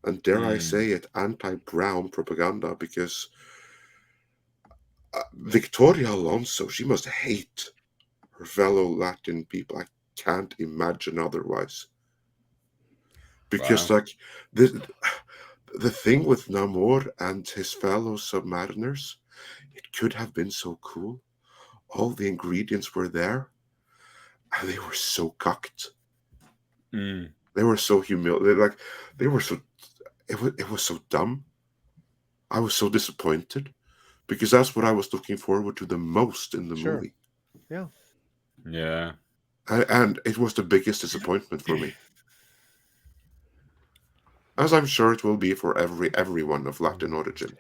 and, dare I say it, anti-brown propaganda, because Victoria Alonso, she must hate her fellow Latin people. I can't imagine otherwise. Because Wow. like the thing with Namor and his fellow submariners, it could have been so cool. All the ingredients were there, and they were so cucked. Mm. They were so humiliated. Like they were so. It was so dumb. I was so disappointed, because that's what I was looking forward to the most in the movie. Yeah. Yeah. And it was the biggest disappointment for me, as I'm sure it will be for everyone of Latin origin.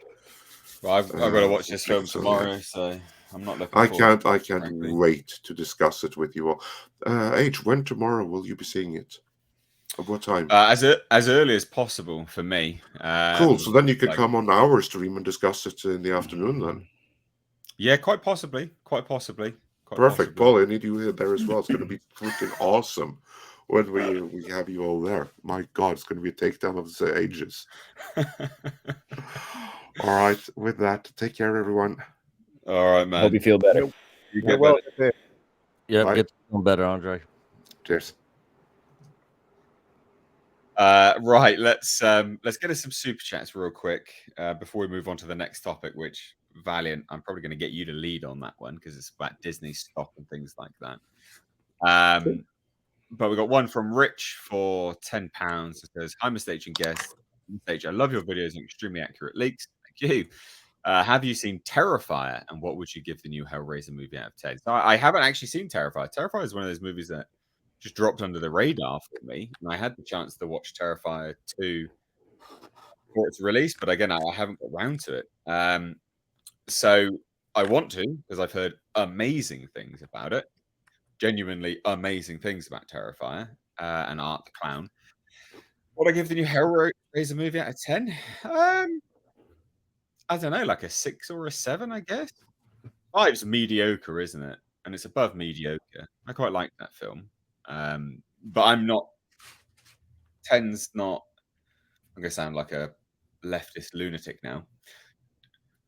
Well, I've got to watch this film So, tomorrow, yeah. so I'm not looking forward. I can't frankly. wait to discuss it with you all. H, when tomorrow will you be seeing it? At what time? As early as possible for me. Cool. So then you can like- come on our stream and discuss it in the afternoon then. Yeah, quite possibly. Quite possibly. Perfect, Paul. I need you there as well. It's going to be freaking awesome when we have you all there. My God, it's going to be a takedown of the ages. All right. With that, take care, everyone. All right, man. Hope you feel better. You Get get well. better. Yep, Bye. get feeling better, Andre. Cheers. Right, let's get us some super chats real quick before we move on to the next topic, which Valiant, I'm probably going to get you to lead on that one because it's about Disney stock and things like that. But we got one from Rich for £10. It says, "Hi, Mr. H and guest. Mr. H, I love your videos and extremely accurate leaks. Thank you. Have you seen Terrifier, and what would you give the new Hellraiser movie out of 10? So I haven't actually seen Terrifier. Terrifier is one of those movies that just dropped under the radar for me, and I had the chance to watch Terrifier 2 before its release, but again, I haven't got around to it. So I want to, because I've heard amazing things about it, genuinely amazing things about Terrifier and Art the Clown. Would I give the new Hellraiser movie out of 10? I don't know, like a 6 or a 7, I guess. 5's mediocre, isn't it? And it's above mediocre. I quite like that film. But I'm not. 10's not. I'm going to sound like a leftist lunatic now.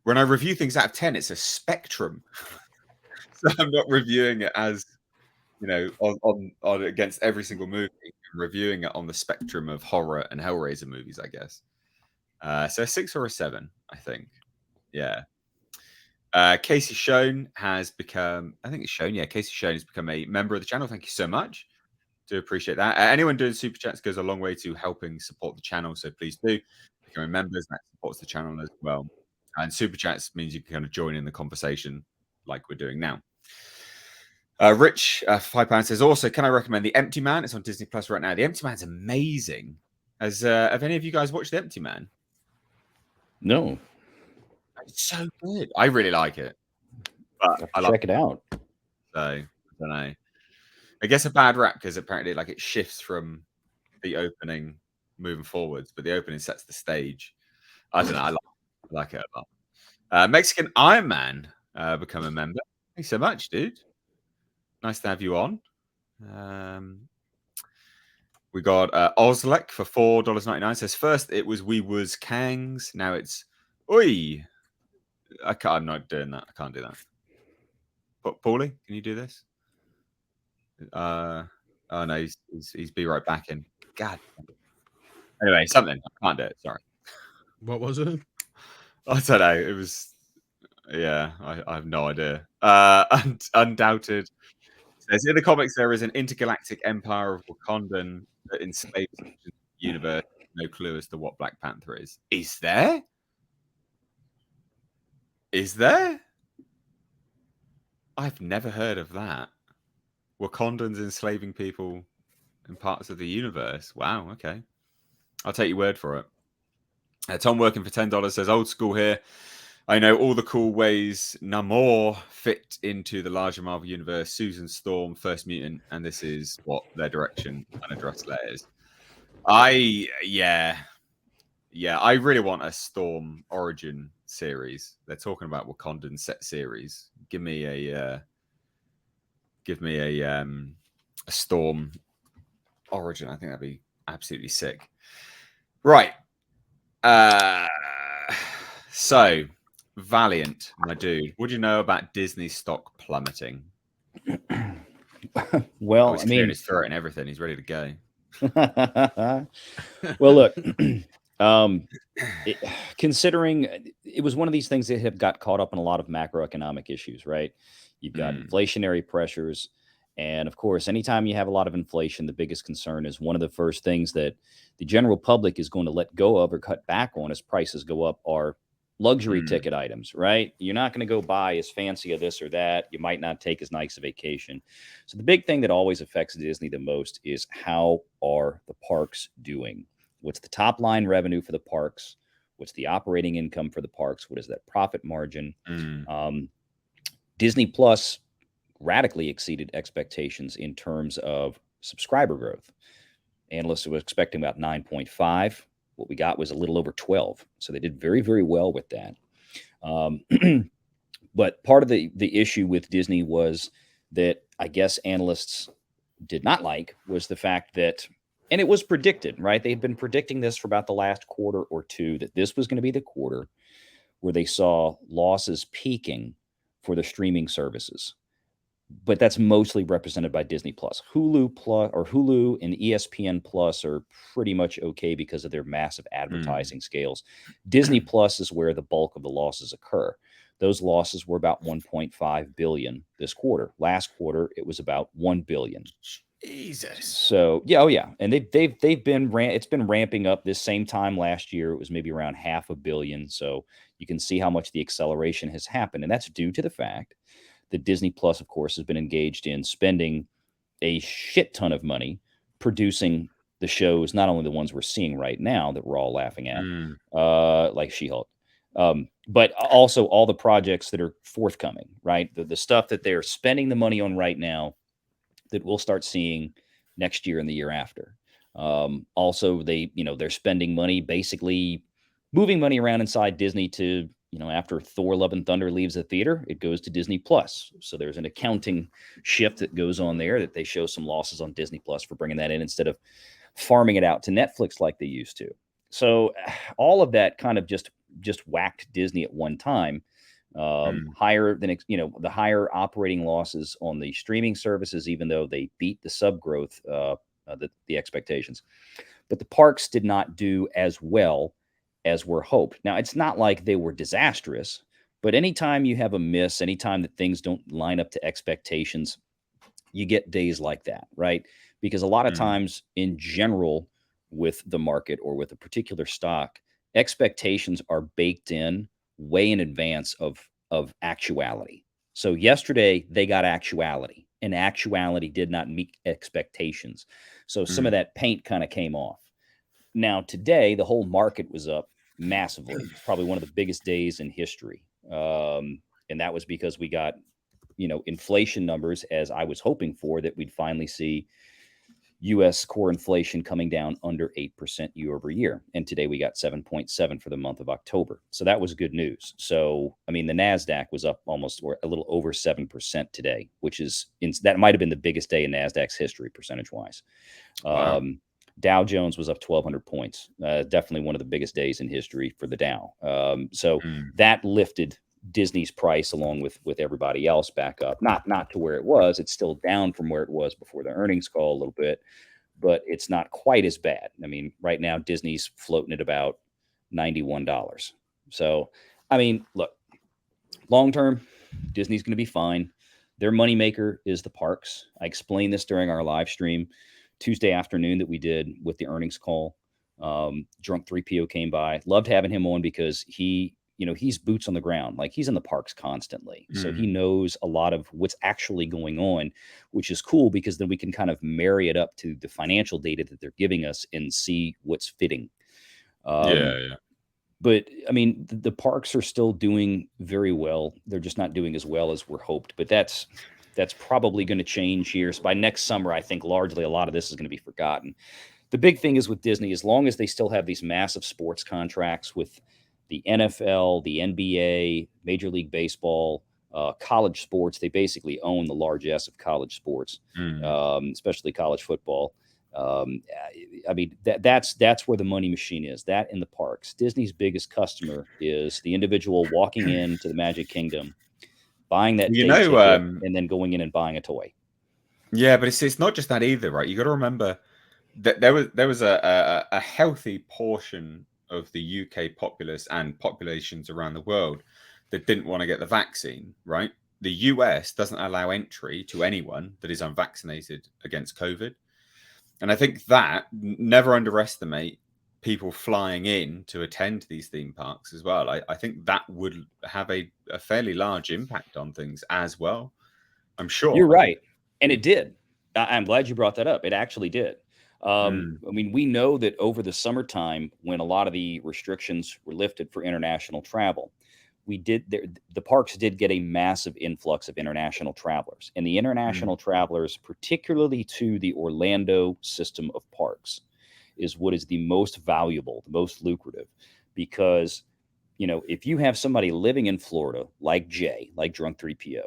When I review things out of 10, it's a spectrum. So I'm not reviewing it as, on against every single movie. I'm reviewing it on the spectrum of horror and Hellraiser movies, I guess. So a 6 or a 7, I think. Yeah. Casey Schoen has become, I think it's Schoen, yeah. Casey Schoen has become a member of the channel. Thank you so much. Do appreciate that. Anyone doing super chats goes a long way to helping support the channel. So please do become members. That supports the channel as well. And super chats means you can kind of join in the conversation like we're doing now. Rich, £5 says, also, can I recommend The Empty Man? It's on Disney Plus right now. The Empty Man's amazing. Have any of you guys watched The Empty Man? No. It's so good. I really like it. But I Check it out. So I don't know. I guess a bad rap because apparently like it shifts from the opening moving forwards, but the opening sets the stage. I don't know. I like it a lot. Mexican Iron Man become a member. Thanks so much, dude. Nice to have you on. We got Ozlek for $4.99. Says first it was We Was Kangs. Now it's Oi. I'm not doing that. I can't do that. But Paulie, can you do this? Oh no, he's be right back in. God. Anyway, something. I can't do it. Sorry. What was it? I don't know. It was. Yeah, I have no idea. Undoubted. Says in the comics there is an intergalactic empire of Wakandan that enslaves the universe. No clue as to what Black Panther is. Is there? Is there? I've never heard of that. Wakandans enslaving people in parts of the universe. Wow. Okay, I'll take your word for it. Tom working for $10 says old school here. I know all the cool ways Namor fit into the larger Marvel universe. Susan Storm, First Mutant, and this is what their direction unaddressed letters. I really want a Storm origin series. They're talking about Wakandan set series. Give me a Storm origin. I think that'd be absolutely sick. Right. So Valiant, my dude. What do you know about Disney stock plummeting? Well, he's clearing his throat and everything. He's ready to go. Well, look, considering it was one of these things that have got caught up in a lot of macroeconomic issues, right? You've got inflationary pressures. And of course, anytime you have a lot of inflation, the biggest concern is one of the first things that the general public is going to let go of or cut back on as prices go up are luxury ticket items, right? You're not going to go buy as fancy of this or that. You might not take as nice a vacation. So the big thing that always affects Disney the most is how are the parks doing? What's the top line revenue for the parks? What's the operating income for the parks? What is that profit margin? Disney Plus radically exceeded expectations in terms of subscriber growth. Analysts were expecting about 9.5. What we got was a little over 12. So they did very, very well with that. But part of the issue with Disney was that I guess analysts did not like was the fact that, and it was predicted, right? They've been predicting this for about the last quarter or two, that this was going to be the quarter where they saw losses peaking for the streaming services. But that's mostly represented by Disney Plus. Hulu and ESPN Plus are pretty much okay because of their massive advertising scales. Disney Plus is where the bulk of the losses occur. Those losses were about 1.5 billion this quarter. Last quarter, it was about 1 billion. Jesus. So yeah, and they've been it's been ramping up. This same time last year, it was maybe around 500 million. So you can see how much the acceleration has happened, and that's due to the fact that Disney Plus, of course, has been engaged in spending a shit ton of money producing the shows, not only the ones we're seeing right now that we're all laughing at, like She-Hulk, but also all the projects that are forthcoming, right? The stuff that they're spending the money on right now that we'll start seeing next year and the year after. Also, they're spending money, basically moving money around inside Disney to, after Thor: Love and Thunder leaves the theater, it goes to Disney Plus. So there's an accounting shift that goes on there, that they show some losses on Disney Plus for bringing that in instead of farming it out to Netflix like they used to. So all of that kind of just whacked Disney at one time. Higher than, the higher operating losses on the streaming services, even though they beat the sub growth, the expectations. But the parks did not do as well as were hoped. Now, it's not like they were disastrous, but anytime you have a miss, anytime that things don't line up to expectations, you get days like that, right? Because a lot of times in general with the market or with a particular stock, expectations are baked in way in advance of actuality. So yesterday they got actuality, and actuality did not meet expectations. So some of that paint kind of came off. Now today the whole market was up massively. It's probably one of the biggest days in history. And that was because we got, inflation numbers, as I was hoping for, that we'd finally see U.S. core inflation coming down under 8% year over year. And today we got 7.7 for the month of October. So that was good news. So, I mean, the NASDAQ was up almost or a little over 7% today, which is that might have been the biggest day in NASDAQ's history, percentage wise. Wow. Dow Jones was up 1,200 points. Definitely one of the biggest days in history for the Dow. So that lifted Disney's price along with everybody else back up. Not to where it was. It's still down from where it was before the earnings call a little bit, but it's not quite as bad. I mean, right now Disney's floating at about $91. So, I mean, look, long term, Disney's going to be fine. Their moneymaker is the parks. I explained this during our live stream Tuesday afternoon that we did with the earnings call. Drunk 3PO came by. Loved having him on because he's boots on the ground. Like, he's in the parks constantly. So he knows a lot of what's actually going on, which is cool because then we can kind of marry it up to the financial data that they're giving us and see what's fitting. Yeah. But I mean, the parks are still doing very well. They're just not doing as well as we're hoped. But that's probably going to change here. So by next summer, I think largely a lot of this is going to be forgotten. The big thing is with Disney, as long as they still have these massive sports contracts with the NFL, the NBA, Major League Baseball, college sports, they basically own the largesse of college sports, especially college football. I mean, that's where the money machine is. That in the parks. Disney's biggest customer is the individual walking into the Magic Kingdom, buying that day ticket, and then going in and buying a toy. Yeah, but it's not just that either, right? You got to remember that there was a healthy portion of the UK populace and populations around the world that didn't want to get the vaccine, right? The US doesn't allow entry to anyone that is unvaccinated against COVID. And I think that never underestimate people flying in to attend these theme parks as well. I think that would have a fairly large impact on things as well. I'm sure. You're right. And it did. I'm glad you brought that up. It actually did. I mean, we know that over the summertime, when a lot of the restrictions were lifted for international travel, the parks did get a massive influx of international travelers, and the international travelers, particularly to the Orlando system of parks, is what is the most valuable, the most lucrative, because, if you have somebody living in Florida, like Jay, like Drunk 3PO,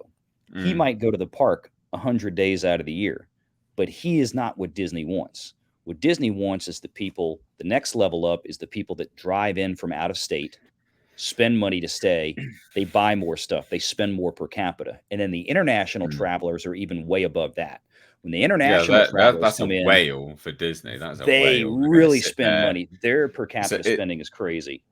he might go to the park 100 days out of the year, but he is not what Disney wants. What Disney wants is the next level up is the people that drive in from out of state, spend money to stay, they buy more stuff, they spend more per capita. And then the international travelers are even way above that. When the international travelers that's come a in, whale for Disney. They really spend money. Their per capita spending is crazy.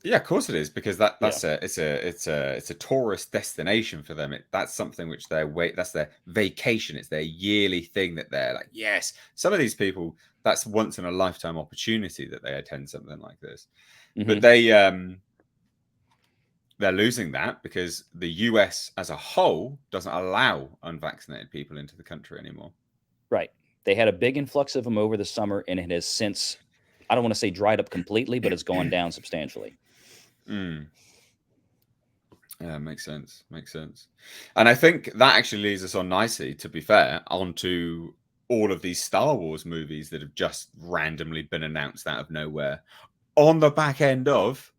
Yeah, of course it is, because it's a tourist destination for them. That's something which that's their vacation. It's their yearly thing that they're like, yes. Some of these people, that's once in a lifetime opportunity that they attend something like this. But they're losing that because the US as a whole doesn't allow unvaccinated people into the country anymore. Right. They had a big influx of them over the summer, and it has since, I don't want to say dried up completely, but it's gone down substantially. Yeah, makes sense. And I think that actually leads us on nicely, to be fair, onto all of these Star Wars movies that have just randomly been announced out of nowhere on the back end of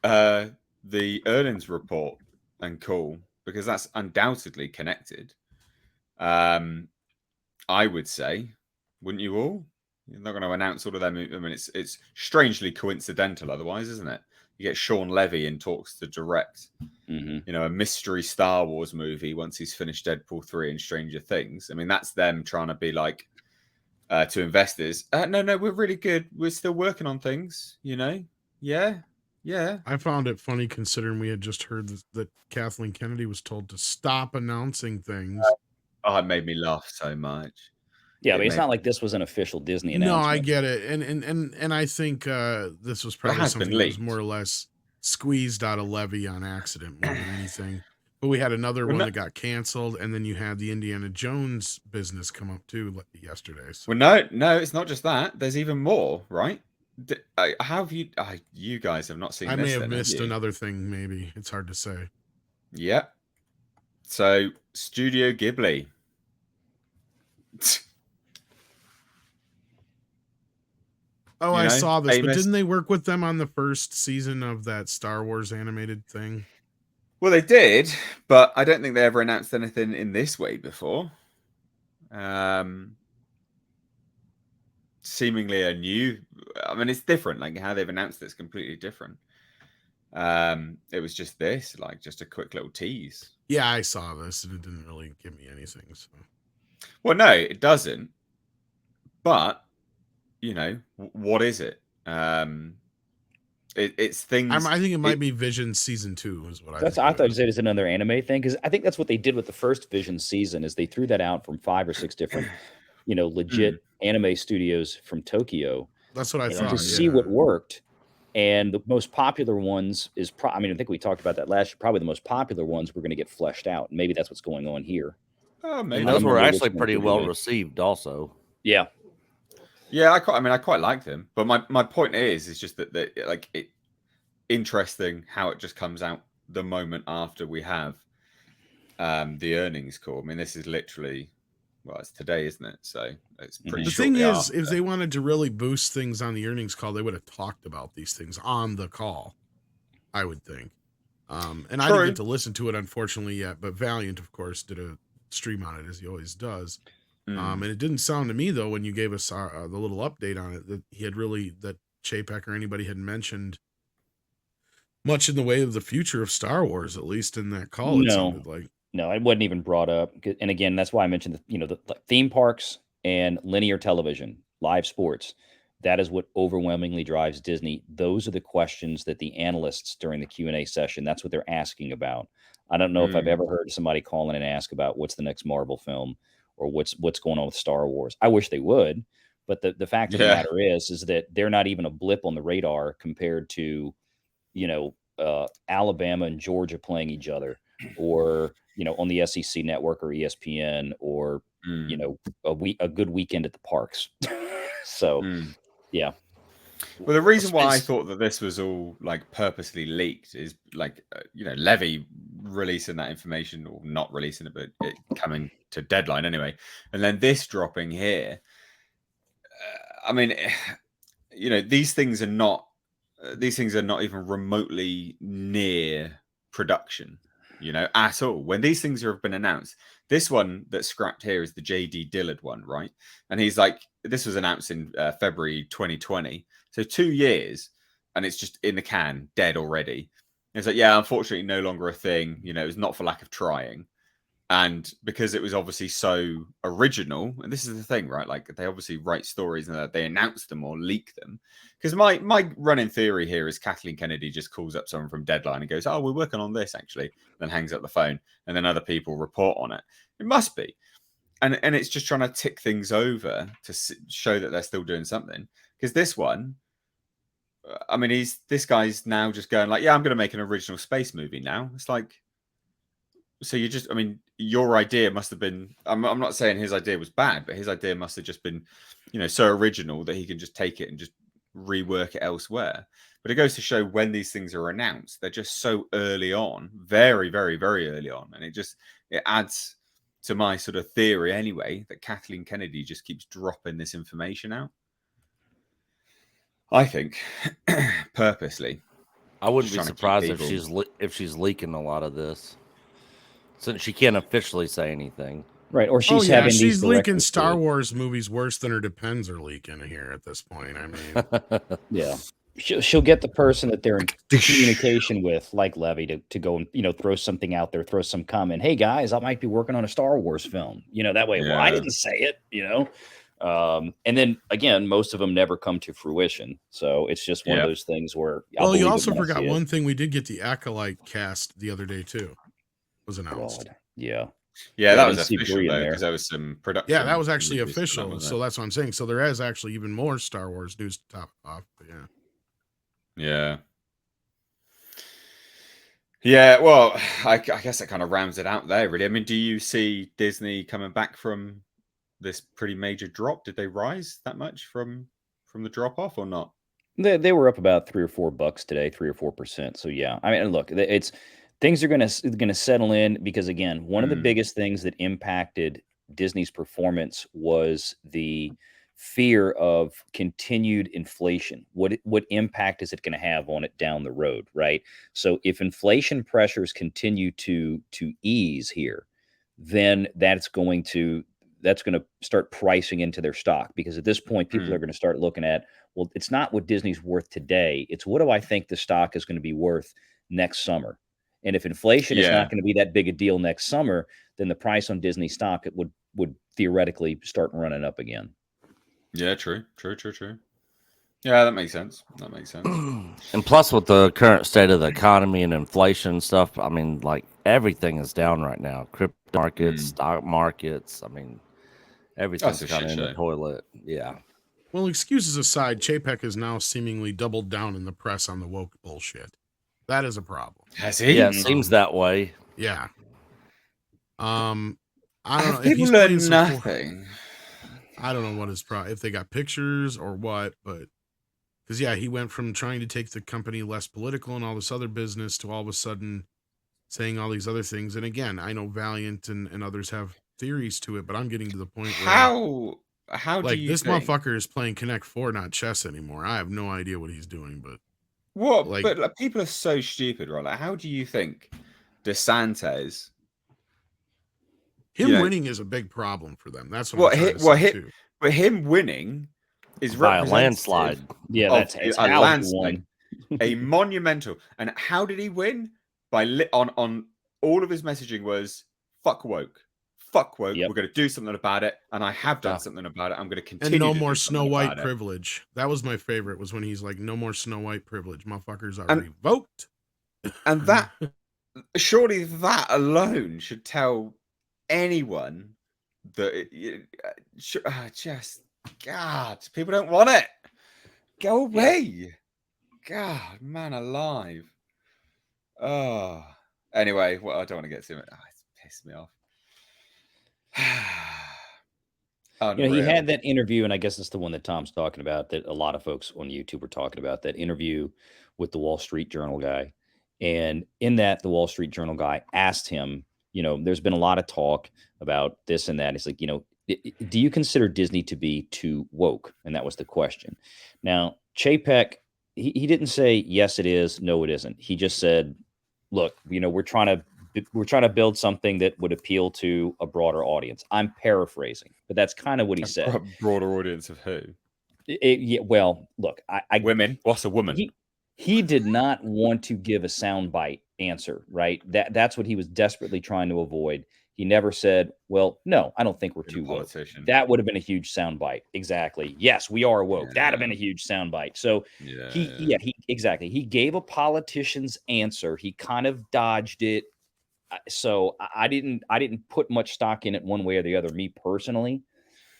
the earnings report and call, because that's undoubtedly connected. I would say, wouldn't you all? You're not going to announce all of them. I mean, it's strangely coincidental otherwise, isn't it? You get Sean Levy in talks to direct, a mystery Star Wars movie once he's finished Deadpool 3 and Stranger Things. I mean, that's them trying to be like, to investors, no, we're really good. We're still working on things, Yeah. I found it funny considering we had just heard that Kathleen Kennedy was told to stop announcing things. Oh, it made me laugh so much. Yeah, but it's not like this was an official Disney announcement. No, I get it, and I think this was probably something that was more or less squeezed out of Levy on accident more than anything. But we had another one that got canceled, and then you had the Indiana Jones business come up too yesterday. So. Well, no, it's not just that. There's even more, right? How have you? You guys have not seen. I may have missed another thing. Maybe it's hard to say. Yeah. So Studio Ghibli. Oh, You I know, saw this, but Amos. didn't they work with them on the first season of that Star Wars animated thing? Well, they did, but I don't think they ever announced anything in this way before. Seemingly a new. I mean, it's different. Like how they've announced it's completely different. It was just this, like just a quick little tease. Yeah, I saw this, and it didn't really give me anything. So. Well, no, it doesn't. But you know, what is it? It's things. I think it might be Vision season 2 is what I think. I thought you said it's another anime thing, because I think that's what they did with the first Vision season is they threw that out from 5 or 6 different, legit anime studios from Tokyo. That's what I and thought. to see what worked. And the most popular ones is I think we talked about that last year. Probably the most popular ones were going to get fleshed out. Maybe that's what's going on here. Oh, maybe. And those were actually pretty well received, also. Yeah. Yeah, I quite like them, but my point is just that like it interesting how it just comes out the moment after we have the earnings call. I mean, this is literally it's today, isn't it? So it's pretty. The thing is, if they wanted to really boost things on the earnings call, they would have talked about these things on the call, I would think. And I didn't get to listen to it, unfortunately, yet. But Valiant, of course, did a stream on it, as he always does. And it didn't sound to me, though, when you gave us the little update on it, that he had that Chapek or anybody had mentioned much in the way of the future of Star Wars, at least in that call. It sounded like. No, it wasn't even brought up. And again, that's why I mentioned the theme parks and linear television, live sports. That is what overwhelmingly drives Disney. Those are the questions that the analysts during the Q&A session, that's what they're asking about. I don't know if I've ever heard somebody call in and ask about what's the next Marvel film or what's going on with Star Wars. I wish they would, but the fact of the matter is that they're not even a blip on the radar compared to, Alabama and Georgia playing each other, or on the SEC network or ESPN, or a good weekend at the parks. So yeah. Well, the reason why I thought that this was all like purposely leaked is like Levy releasing that information, or not releasing it, but it coming to deadline anyway, and then this dropping here. I mean, these things are not even remotely near production, at all. When these things have been announced, this one that's scrapped here is the J.D. Dillard one, right? And he's like, this was announced in February 2020, so 2 years, and it's just in the can, dead already. It's like, yeah, unfortunately, no longer a thing. It was not for lack of trying. And because it was obviously so original, and this is the thing, right? Like they obviously write stories and they announce them or leak them. Because my running theory here is Kathleen Kennedy just calls up someone from Deadline and goes, "Oh, we're working on this actually," then hangs up the phone, and then other people report on it. It must be, and it's just trying to tick things over to show that they're still doing something. Because this one, I mean, this guy's now just going like, "Yeah, I'm going to make an original space movie now." It's like. So your idea must have been, I'm not saying his idea was bad, but his idea must have just been, so original that he can just take it and just rework it elsewhere. But it goes to show when these things are announced, they're just so early on, very, very, very early on. And it adds to my sort of theory anyway, that Kathleen Kennedy just keeps dropping this information out. I think purposely. I wouldn't be surprised if she's leaking a lot of this, since she can't officially say anything. Right, or she's leaking Star Wars movies worse than her Depends are leaking here at this point. I mean, yeah, she'll get the person that they're in communication with, like Levy, to go and throw something out there, throw some comment. Hey guys, I might be working on a Star Wars film. That way. Yeah. Well, I didn't say it. And then again, most of them never come to fruition. So it's just one of those things where. Well, you also forgot one thing. We did get the Acolyte cast the other day too. Was announced. God. Yeah, that was official though, because there was some production. Yeah, that was actually official. So that's what I'm saying. So there is actually even more Star Wars news to top off. But yeah. Well, I guess that kind of rounds it out there, really. I mean, do you see Disney coming back from this pretty major drop? Did they rise that much from the drop off or not? They were up about $3 or $4 today, 3 or 4%. So yeah, I mean, look, it's. Things are going to settle in because, again, one of the biggest things that impacted Disney's performance was the fear of continued inflation. What impact is it going to have on it down the road, right? So if inflation pressures continue to ease here, then that's going to start pricing into their stock, because at this point people are going to start looking at, well, it's not what Disney's worth today, it's what do I think the stock is going to be worth next summer. And if inflation is not going to be that big a deal next summer, then the price on Disney stock it would theoretically start running up again. Yeah, true. Yeah, that makes sense. And plus, with the current state of the economy and inflation and stuff, I mean, like everything is down right now. Crypto markets, stock markets. I mean, everything's kind of in the toilet. Yeah. Well, excuses aside, Chapek has now seemingly doubled down in the press on the woke bullshit. That is a problem. Has he? Yeah, it seems that way. Yeah. I don't know if he's playing nothing. I don't know what his problem, if they got pictures or what, but because he went from trying to take the company less political and all this other business to all of a sudden saying all these other things. And again, I know Valiant and others have theories to it, but I'm getting to the point where how like do you this think... motherfucker is playing Connect 4, not chess anymore. I have no idea what he's doing, but what? Like, but people are so stupid, right? Like, how do you think DeSantis? Winning is a big problem for them. That's what I'm trying to say too. But him winning is by a landslide. Yeah, that's a landslide, a monumental. And how did he win? By on all of his messaging was fuck woke. Fuck woke. We're going to do something about it, and I have done something about it. I'm going to continue. And no more Snow White privilege. That was my favorite. Was when he's like, "No more Snow White privilege. Motherfuckers are revoked." And that surely that alone should tell anyone that just God, people don't want it. Go away. God, man alive. Oh, anyway, well, I don't want to get to it. It's pissed me off. He had that interview, and I guess it's the one that Tom's talking about, that a lot of folks on YouTube were talking about, that interview with the Wall Street Journal guy. And in that, the Wall Street Journal guy asked him, there's been a lot of talk about this and that. He's like, do you consider Disney to be too woke? And that was the question. Now, Chapek, he didn't say, yes, it is. No, it isn't. He just said, look, we're trying to build something that would appeal to a broader audience. I'm paraphrasing, but that's kind of what he said. A broader audience of who? Well, look, women. What's a woman? He did not want to give a soundbite answer, right? That's what he was desperately trying to avoid. He never said, well, no, I don't think we're too woke. That would have been a huge soundbite. Exactly. Yes, we are woke. That'd have been a huge soundbite. So exactly. He gave a politician's answer. He kind of dodged it. So I didn't put much stock in it one way or the other, me personally.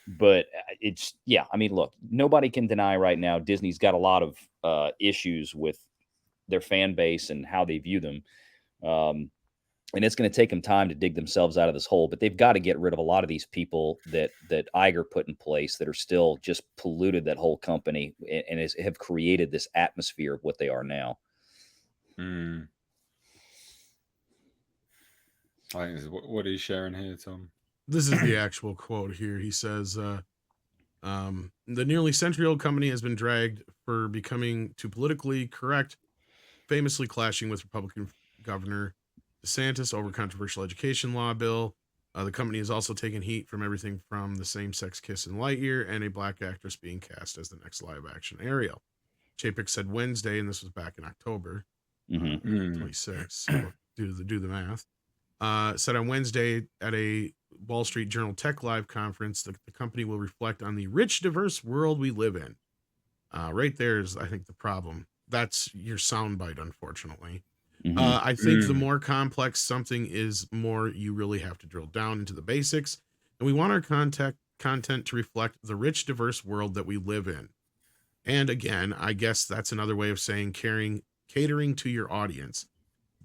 But it's, I mean, look, nobody can deny right now Disney's got a lot of issues with their fan base and how they view them. And it's going to take them time to dig themselves out of this hole. But they've got to get rid of a lot of these people that Iger put in place that are still just polluted that whole company and have created this atmosphere of what they are now. What are you sharing here, Tom? This is the actual quote here. He says, the nearly century-old company has been dragged for becoming too politically correct, famously clashing with Republican Governor DeSantis over controversial education law bill. The company has also taken heat from everything from the same-sex kiss in Lightyear and a black actress being cast as the next live-action Ariel. Chapek said Wednesday, and this was back in October 26th, so do the math. Said on Wednesday at a Wall Street Journal Tech Live conference that the company will reflect on the rich, diverse world we live in. Right there is, I think, the problem. That's your soundbite, unfortunately. I think the more complex something is, more you really have to drill down into the basics. And we want our content to reflect the rich, diverse world that we live in. And again, I guess that's another way of saying catering to your audience.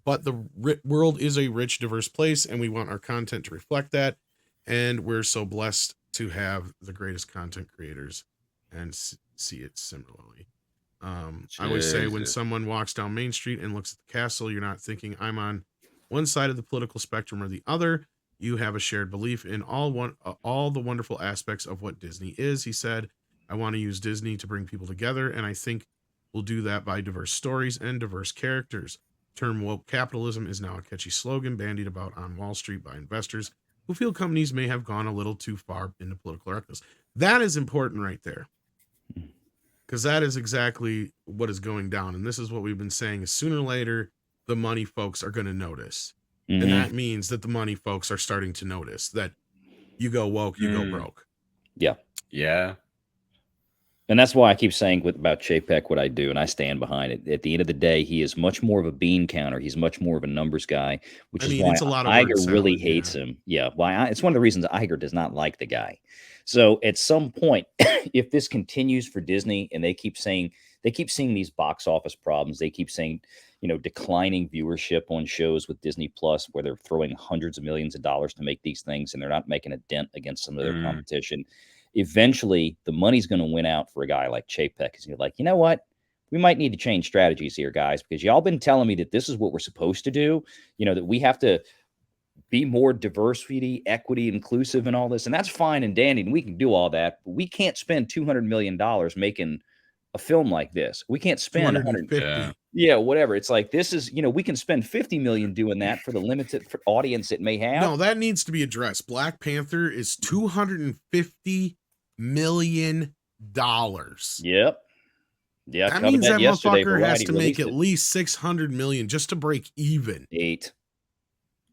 But the world is a rich, diverse place, and we want our content to reflect that. And we're so blessed to have the greatest content creators and see it similarly. I always say when someone walks down Main Street and looks at the castle, you're not thinking I'm on one side of the political spectrum or the other. You have a shared belief in all the wonderful aspects of what Disney is, he said. I want to use Disney to bring people together, and I think we'll do that by diverse stories and diverse characters. Term woke capitalism is now a catchy slogan bandied about on Wall Street by investors who feel companies may have gone a little too far into political correctness. That is important right there, because that is exactly what is going down. And this is what we've been saying is sooner or later, the money folks are going to notice. And that means that the money folks are starting to notice that you go woke, you go broke. Yeah. Yeah. And that's why I keep saying about Chapek what I do, and I stand behind it. At the end of the day, he is much more of a bean counter. He's much more of a numbers guy, which is why it's a lot of Iger word really salad, hates him. Yeah, it's one of the reasons Iger does not like the guy. So at some point, if this continues for Disney and they keep seeing these box office problems, they keep saying, declining viewership on shows with Disney Plus, where they're throwing hundreds of millions of dollars to make these things and they're not making a dent against some of their competition. Eventually, the money's going to win out for a guy like Chapek, because you're like, you know what? We might need to change strategies here, guys, because y'all been telling me that this is what we're supposed to do. That we have to be more diversity, equity, inclusive, and all this, and that's fine and dandy, and we can do all that. But we can't spend $200 million making a film like this. We can't spend 150. Yeah, whatever. It's like, this is, we can spend $50 million doing that for the limited audience it may have. No, that needs to be addressed. Black Panther is $250 million. Yep. Yeah, that means that motherfucker has to make at it. least 600 million just to break even. 8.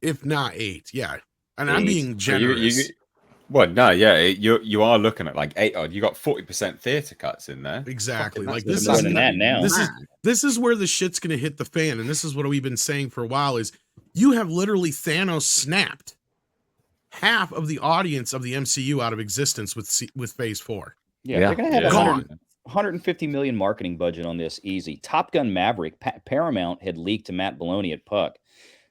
If not 8, yeah. And 8. I'm being generous. You are looking at like 8. You got 40% theater cuts in there. Exactly. Like this is more than that now. This is where the shit's gonna hit the fan, and this is what we've been saying for a while: is you have literally Thanos snapped half of the audience of the MCU out of existence with Phase 4. Yeah. They're gonna have $150 million marketing budget on this, easy. Top Gun Maverick, Paramount had leaked to Matt Maloney at Puck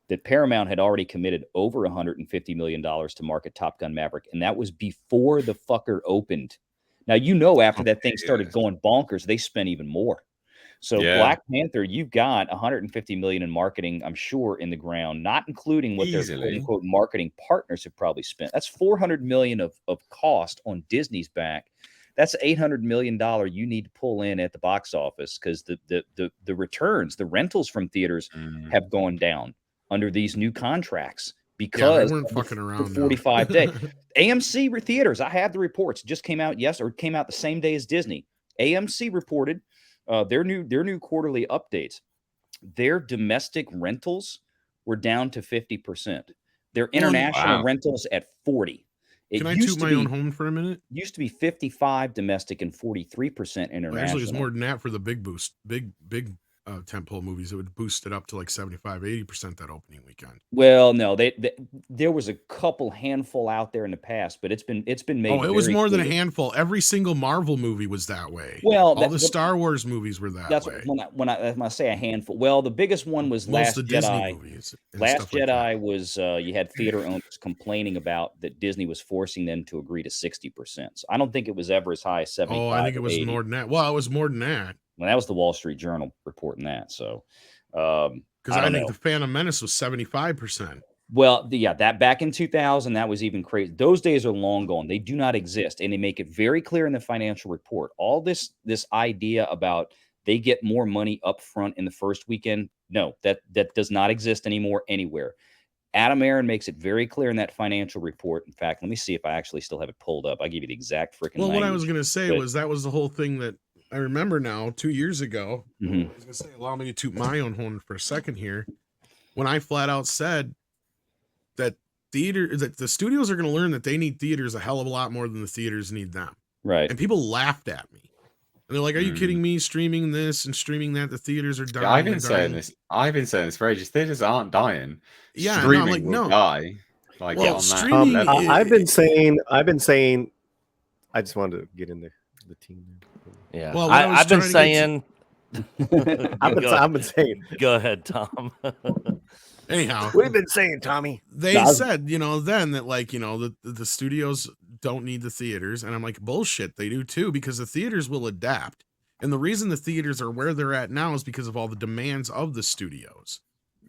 that Paramount had already committed over $150 million to market Top Gun Maverick, and that was before the fucker opened. Now, after that thing started going bonkers, they spent even more. So Black Panther, you've got $150 million in marketing, I'm sure, in the ground, not including what their quote-unquote marketing partners have probably spent. That's $400 million of cost on Disney's back. That's $800 million you need to pull in at the box office, because the returns, the rentals from theaters have gone down under these new contracts because they weren't fucking around. 45 day AMC theaters. I have the reports. It just came out came out the same day as Disney. AMC reported their new quarterly updates. Their domestic rentals were down to 50%. Their international rentals at 40%. Can I toot my own home for a minute? Used to be 55 domestic and 43% international. Actually, it's more than that for the big tentpole movies. It would boost it up to like 75-80% that opening weekend. Well, no, there was a couple handful out there in the past, but it's been made. Oh, it was more than a handful. Every single Marvel movie was that way. Well, all the Star Wars movies were that way. When I say a handful. Well, the biggest one was Last Jedi. Last Jedi was you had theater owners complaining about that Disney was forcing them to agree to 60%. So I don't think it was ever as high as 75%. Oh, I think it was more than that. Well, it was more than that. Well, that was the Wall Street Journal reporting that. So, because I think the Phantom Menace was 75%. Well, that back in 2000, that was even crazy. Those days are long gone. They do not exist, and they make it very clear in the financial report. All this idea about they get more money up front in the first weekend, no, that does not exist anymore anywhere. Adam Aaron makes it very clear in that financial report. In fact, let me see if I actually still have it pulled up. I'll give you the exact freaking language. What I was going to say was that was the whole thing that I remember now 2 years ago. I was going to say, allow me to toot my own horn for a second here. When I flat out said that the studios are going to learn that they need theaters a hell of a lot more than the theaters need them. Right. And people laughed at me. And they're like, are you kidding me? Streaming this and streaming that, the theaters are dying. I've been saying this for ages. Theaters aren't dying. Yeah, streaming will die. Like, well, streaming I've been saying I just wanted to get in the team. Yeah. Well, I've been saying I've been saying. Go ahead, Tom. Anyhow, we've been saying, Tommy. They said, then that the studios don't need the theaters, and I'm like, bullshit, they do too, because the theaters will adapt. And the reason the theaters are where they're at now is because of all the demands of the studios.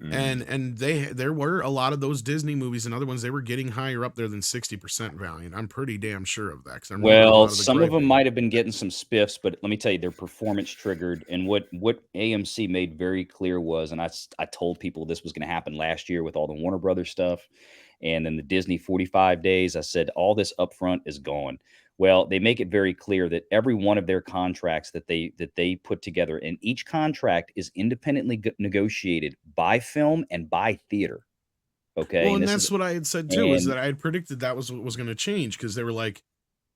And there were a lot of those Disney movies and other ones, they were getting higher up there than 60% Valiant. I'm pretty damn sure of that. Well, some of them might have been getting some spiffs, but let me tell you, they're performance triggered. And what AMC made very clear was, and I told people this was going to happen last year with all the Warner Brothers stuff, and then the Disney 45 days, I said, all this upfront is gone. Well, they make it very clear that every one of their contracts that they put together, and each contract is independently negotiated by film and by theater. Okay. Well, and that's what I had said too, is that I had predicted that was what was going to change, because they were like,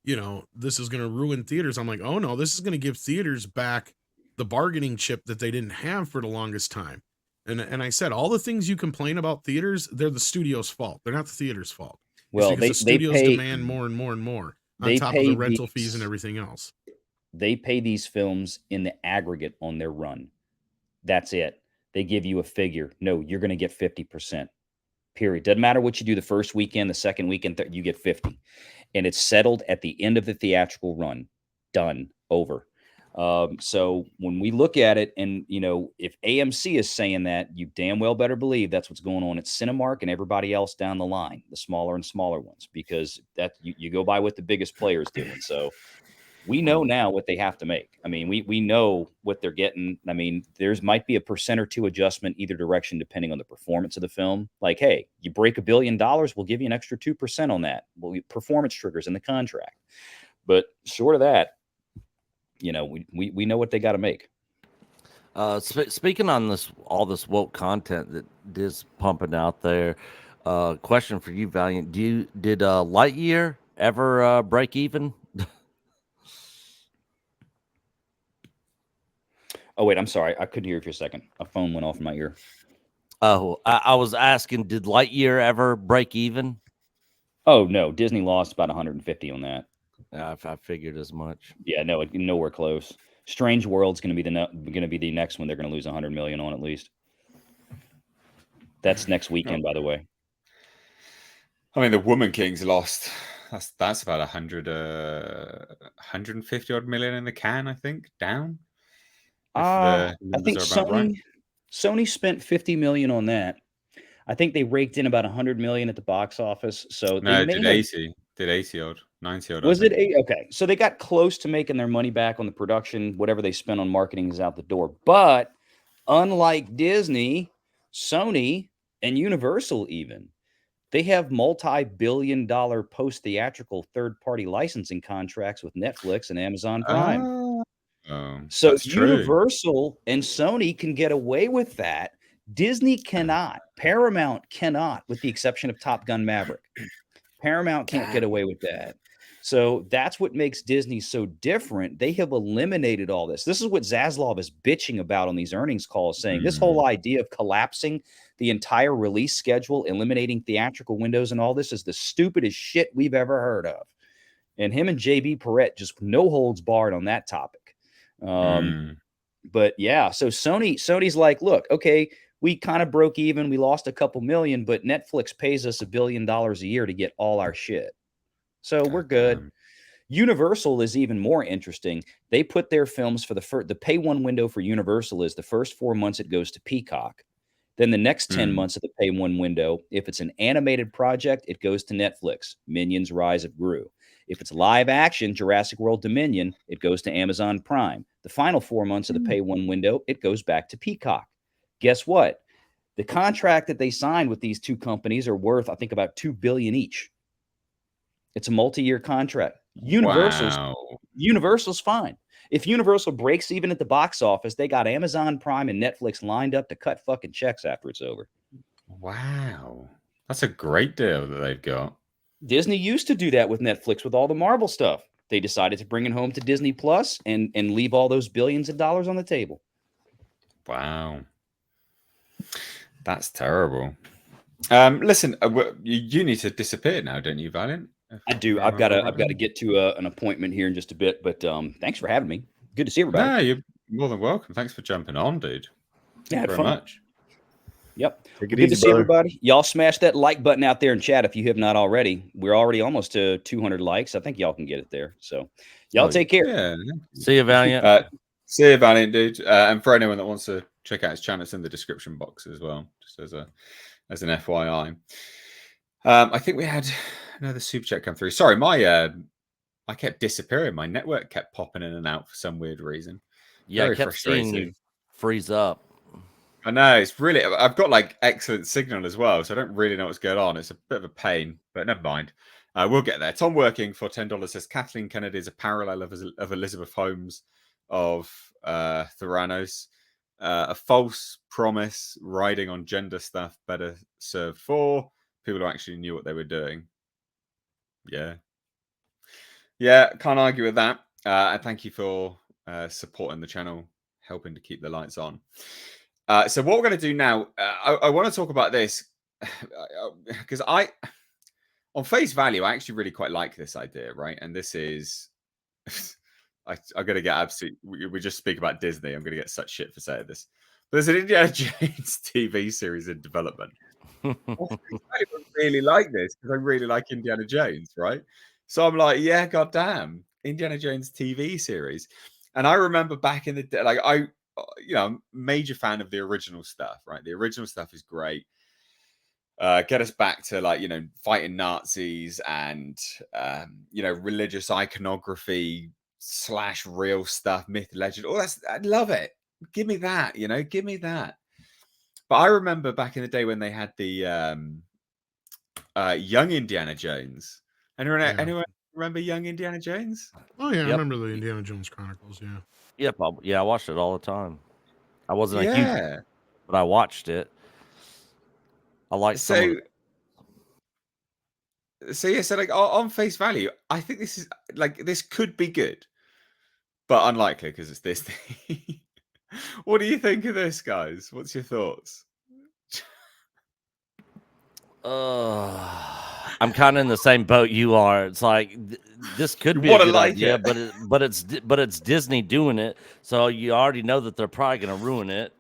this is going to ruin theaters. I'm like, oh no, this is going to give theaters back the bargaining chip that they didn't have for the longest time. And I said, all the things you complain about theaters, they're the studio's fault. They're not the theater's fault. Well, the studios demand more and more and more on top of the rental fees and everything else. They pay these films in the aggregate on their run. That's it. They give you a figure. No, you're going to get 50%. Period. Doesn't matter what you do the first weekend, the second weekend, you get 50. And it's settled at the end of the theatrical run. Done. Over. So when we look at it, and if AMC is saying that, you damn well better believe that's what's going on at Cinemark and everybody else down the line, the smaller and smaller ones, because that you go by what the biggest players doing. So we know now what they have to make. I mean, we know what they're getting. I mean, there's might be a % or 2 adjustment either direction, depending on the performance of the film. Like, hey, you break $1 billion, we'll give you an extra 2% on that. Well, performance triggers in the contract. But short of that, we know what they got to make. Speaking on all this woke content that is pumping out there, question for you, Valiant. Did Lightyear ever break even? Oh, wait, I'm sorry. I couldn't hear you for a second. A phone went off in my ear. Oh, I was asking, did Lightyear ever break even? Oh, no. Disney lost about 150 on that. I figured as much. Yeah, no, nowhere close. Strange World's going to be the next one they're going to lose 100 million on at least. That's next weekend, by the way. I mean, the Woman Kings lost. That's about 150 odd million in the can, I think, down. I think Sony spent 50 million on that. I think they raked in about 100 million at the box office. So no, did 80 odd, 90 odd. Was it 8? Okay, so they got close to making their money back on the production. Whatever they spent on marketing is out the door. But unlike Disney, Sony, and Universal, even, they have multi-billion-dollar post-theatrical third-party licensing contracts with Netflix and Amazon Prime. So Universal and Sony can get away with that. Disney cannot. Paramount cannot, with the exception of Top Gun Maverick. Paramount can't get away with that. So that's what makes Disney so different. They have eliminated all this. This is what Zaslav is bitching about on these earnings calls, saying this whole idea of collapsing the entire release schedule, eliminating theatrical windows and all this is the stupidest shit we've ever heard of. And him and JB Perrette just no holds barred on that topic. But yeah, so Sony's like, look, okay, we kind of broke even. We lost a couple million, but Netflix pays us $1 billion a year to get all our shit. So we're good. Universal is even more interesting. They put their films for the pay one window for Universal is the first 4 months it goes to Peacock. Then the next 10 months of the pay one window, if it's an animated project, it goes to Netflix, Minions Rise of Gru. If it's live action, Jurassic World Dominion, it goes to Amazon Prime. The final 4 months of the pay one window, it goes back to Peacock. Guess what? The contract that they signed with these two companies are worth, I think, about $2 billion each. It's a multi-year contract. Universal's fine. If Universal breaks even at the box office, they got Amazon Prime and Netflix lined up to cut fucking checks after it's over. Wow. That's a great deal that they've got. Disney used to do that with Netflix with all the Marvel stuff. They decided to bring it home to Disney Plus and leave all those billions of dollars on the table. Wow. That's terrible. Listen, you need to disappear now, don't you, Valiant? I do. I've got to get to an appointment here in just a bit, but thanks for having me. Good to see everybody. No, you're more than welcome. Thanks for jumping on, dude. Thank you very much. Yep. Good to see everybody. Y'all smash that like button out there in chat if you have not already. We're already almost to 200 likes. I think y'all can get it there. So y'all take care. Yeah. See you, Valiant. See you, Valiant, dude. And for anyone that wants to check out his channel. It's in the description box as well, just as an FYI. I think we had another super chat come through. Sorry, I kept disappearing. My network kept popping in and out for some weird reason. Yeah, Very I kept seeing frustrating. you freeze up. I know, it's really. I've got like excellent signal as well, so I don't really know what's going on. It's a bit of a pain, but never mind. We'll get there. Tom Working for $10 says Kathleen Kennedy is a parallel of Elizabeth Holmes of Theranos. A false promise riding on gender stuff better served for people who actually knew what they were doing. Yeah, can't argue with that. And thank you for supporting the channel, helping to keep the lights on. So what we're going to do now, I want to talk about this because on face value, I actually really quite like this idea, right? And this is, I'm going to get absolute. We just speak about Disney. I'm going to get such shit for saying this. But there's an Indiana Jones TV series in development. I really like this because I really like Indiana Jones, right? So I'm like, yeah, goddamn, Indiana Jones TV series. And I remember back in the day, like I'm a major fan of the original stuff, right? The original stuff is great. Get us back to like, fighting Nazis and, religious iconography / real stuff, myth, legend. Oh, I love it. Give me that, give me that. But I remember back in the day when they had the young Indiana Jones. Anyone remember young Indiana Jones? Oh yeah, Yep. I remember the Indiana Jones Chronicles. Yeah. Yep. I watched it all the time. I wasn't a huge, Yeah. but I watched it. I liked some of it. So like on face value, I think this is like this could be good, but unlikely because it's Disney. What do you think of this, guys? What's your thoughts? I'm kind of in the same boat you are. It's like this could be a wanna good like idea, it. but it's Disney doing it, so you already know that they're probably going to ruin it.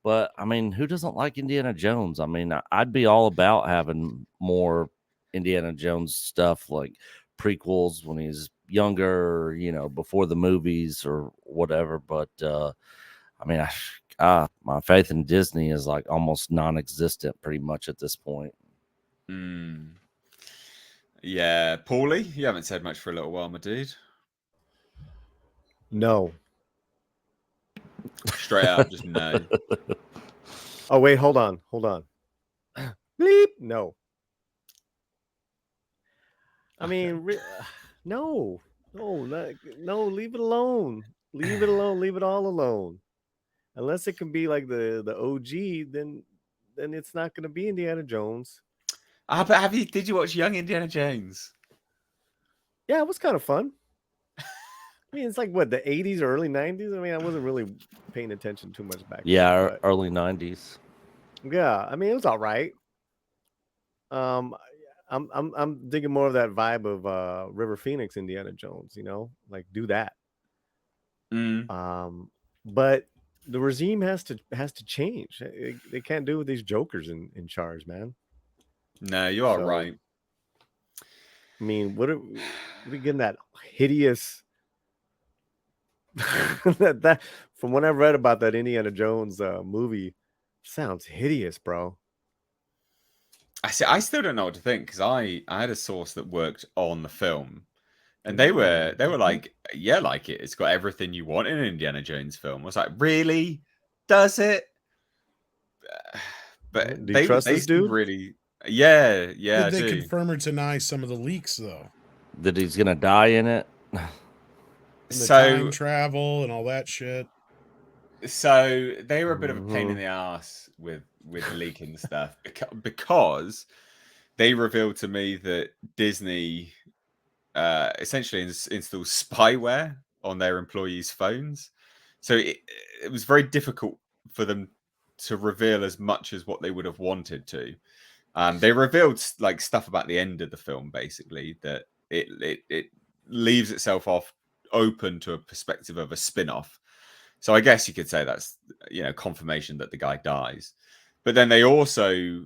But I mean, who doesn't like Indiana Jones? I mean, I'd be all about having more Indiana Jones stuff, like prequels when he's younger, before the movies or whatever. But I mean, my faith in Disney is like almost non-existent pretty much at this point. Yeah, Paulie, you haven't said much for a little while, my dude. No. Straight up, just no. Oh wait, hold on. Bleep. No. I mean, no. Leave it alone. Leave it alone. Leave it all alone. Unless it can be like the OG, then it's not going to be Indiana Jones. But did you watch Young Indiana Jones? Yeah, it was kind of fun. I mean, it's like what, the 80s or early 90s? I mean, I wasn't really paying attention too much back then. But Early 90s. yeah, I mean, it was all right. I'm digging more of that vibe of River Phoenix Indiana Jones, like do that. But the regime has to change. They can't do with these jokers in charge, man. No, you are right. I mean, what are we getting that hideous that from what I've read about that Indiana Jones movie, sounds hideous, bro. I still don't know what to think because I had a source that worked on the film, and they were like, yeah, like it's got everything you want in an Indiana Jones film. I was like, really? Does it? But do you trust this dude? Really, yeah. Did they confirm or deny some of the leaks though? That he's gonna die in it. The time travel and all that shit. So they were a bit of a pain in the ass with leaking stuff because they revealed to me that Disney essentially installs spyware on their employees' phones. So it was very difficult for them to reveal as much as what they would have wanted to. They revealed like stuff about the end of the film, basically, that it leaves itself open to a perspective of a spin-off. So I guess you could say that's confirmation that the guy dies. But then they also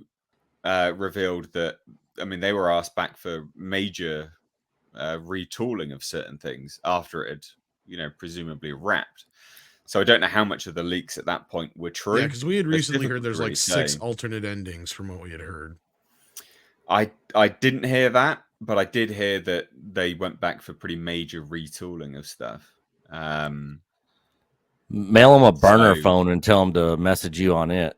revealed that, I mean, they were asked back for major retooling of certain things after it had presumably wrapped. So I don't know how much of the leaks at that point were true. Yeah, because we had It's recently heard difficult there's to like really 6 say. alternate endings from what we had heard. I didn't hear that, but I did hear that they went back for pretty major retooling of stuff. Mail him a burner So- phone and tell him to message you on it.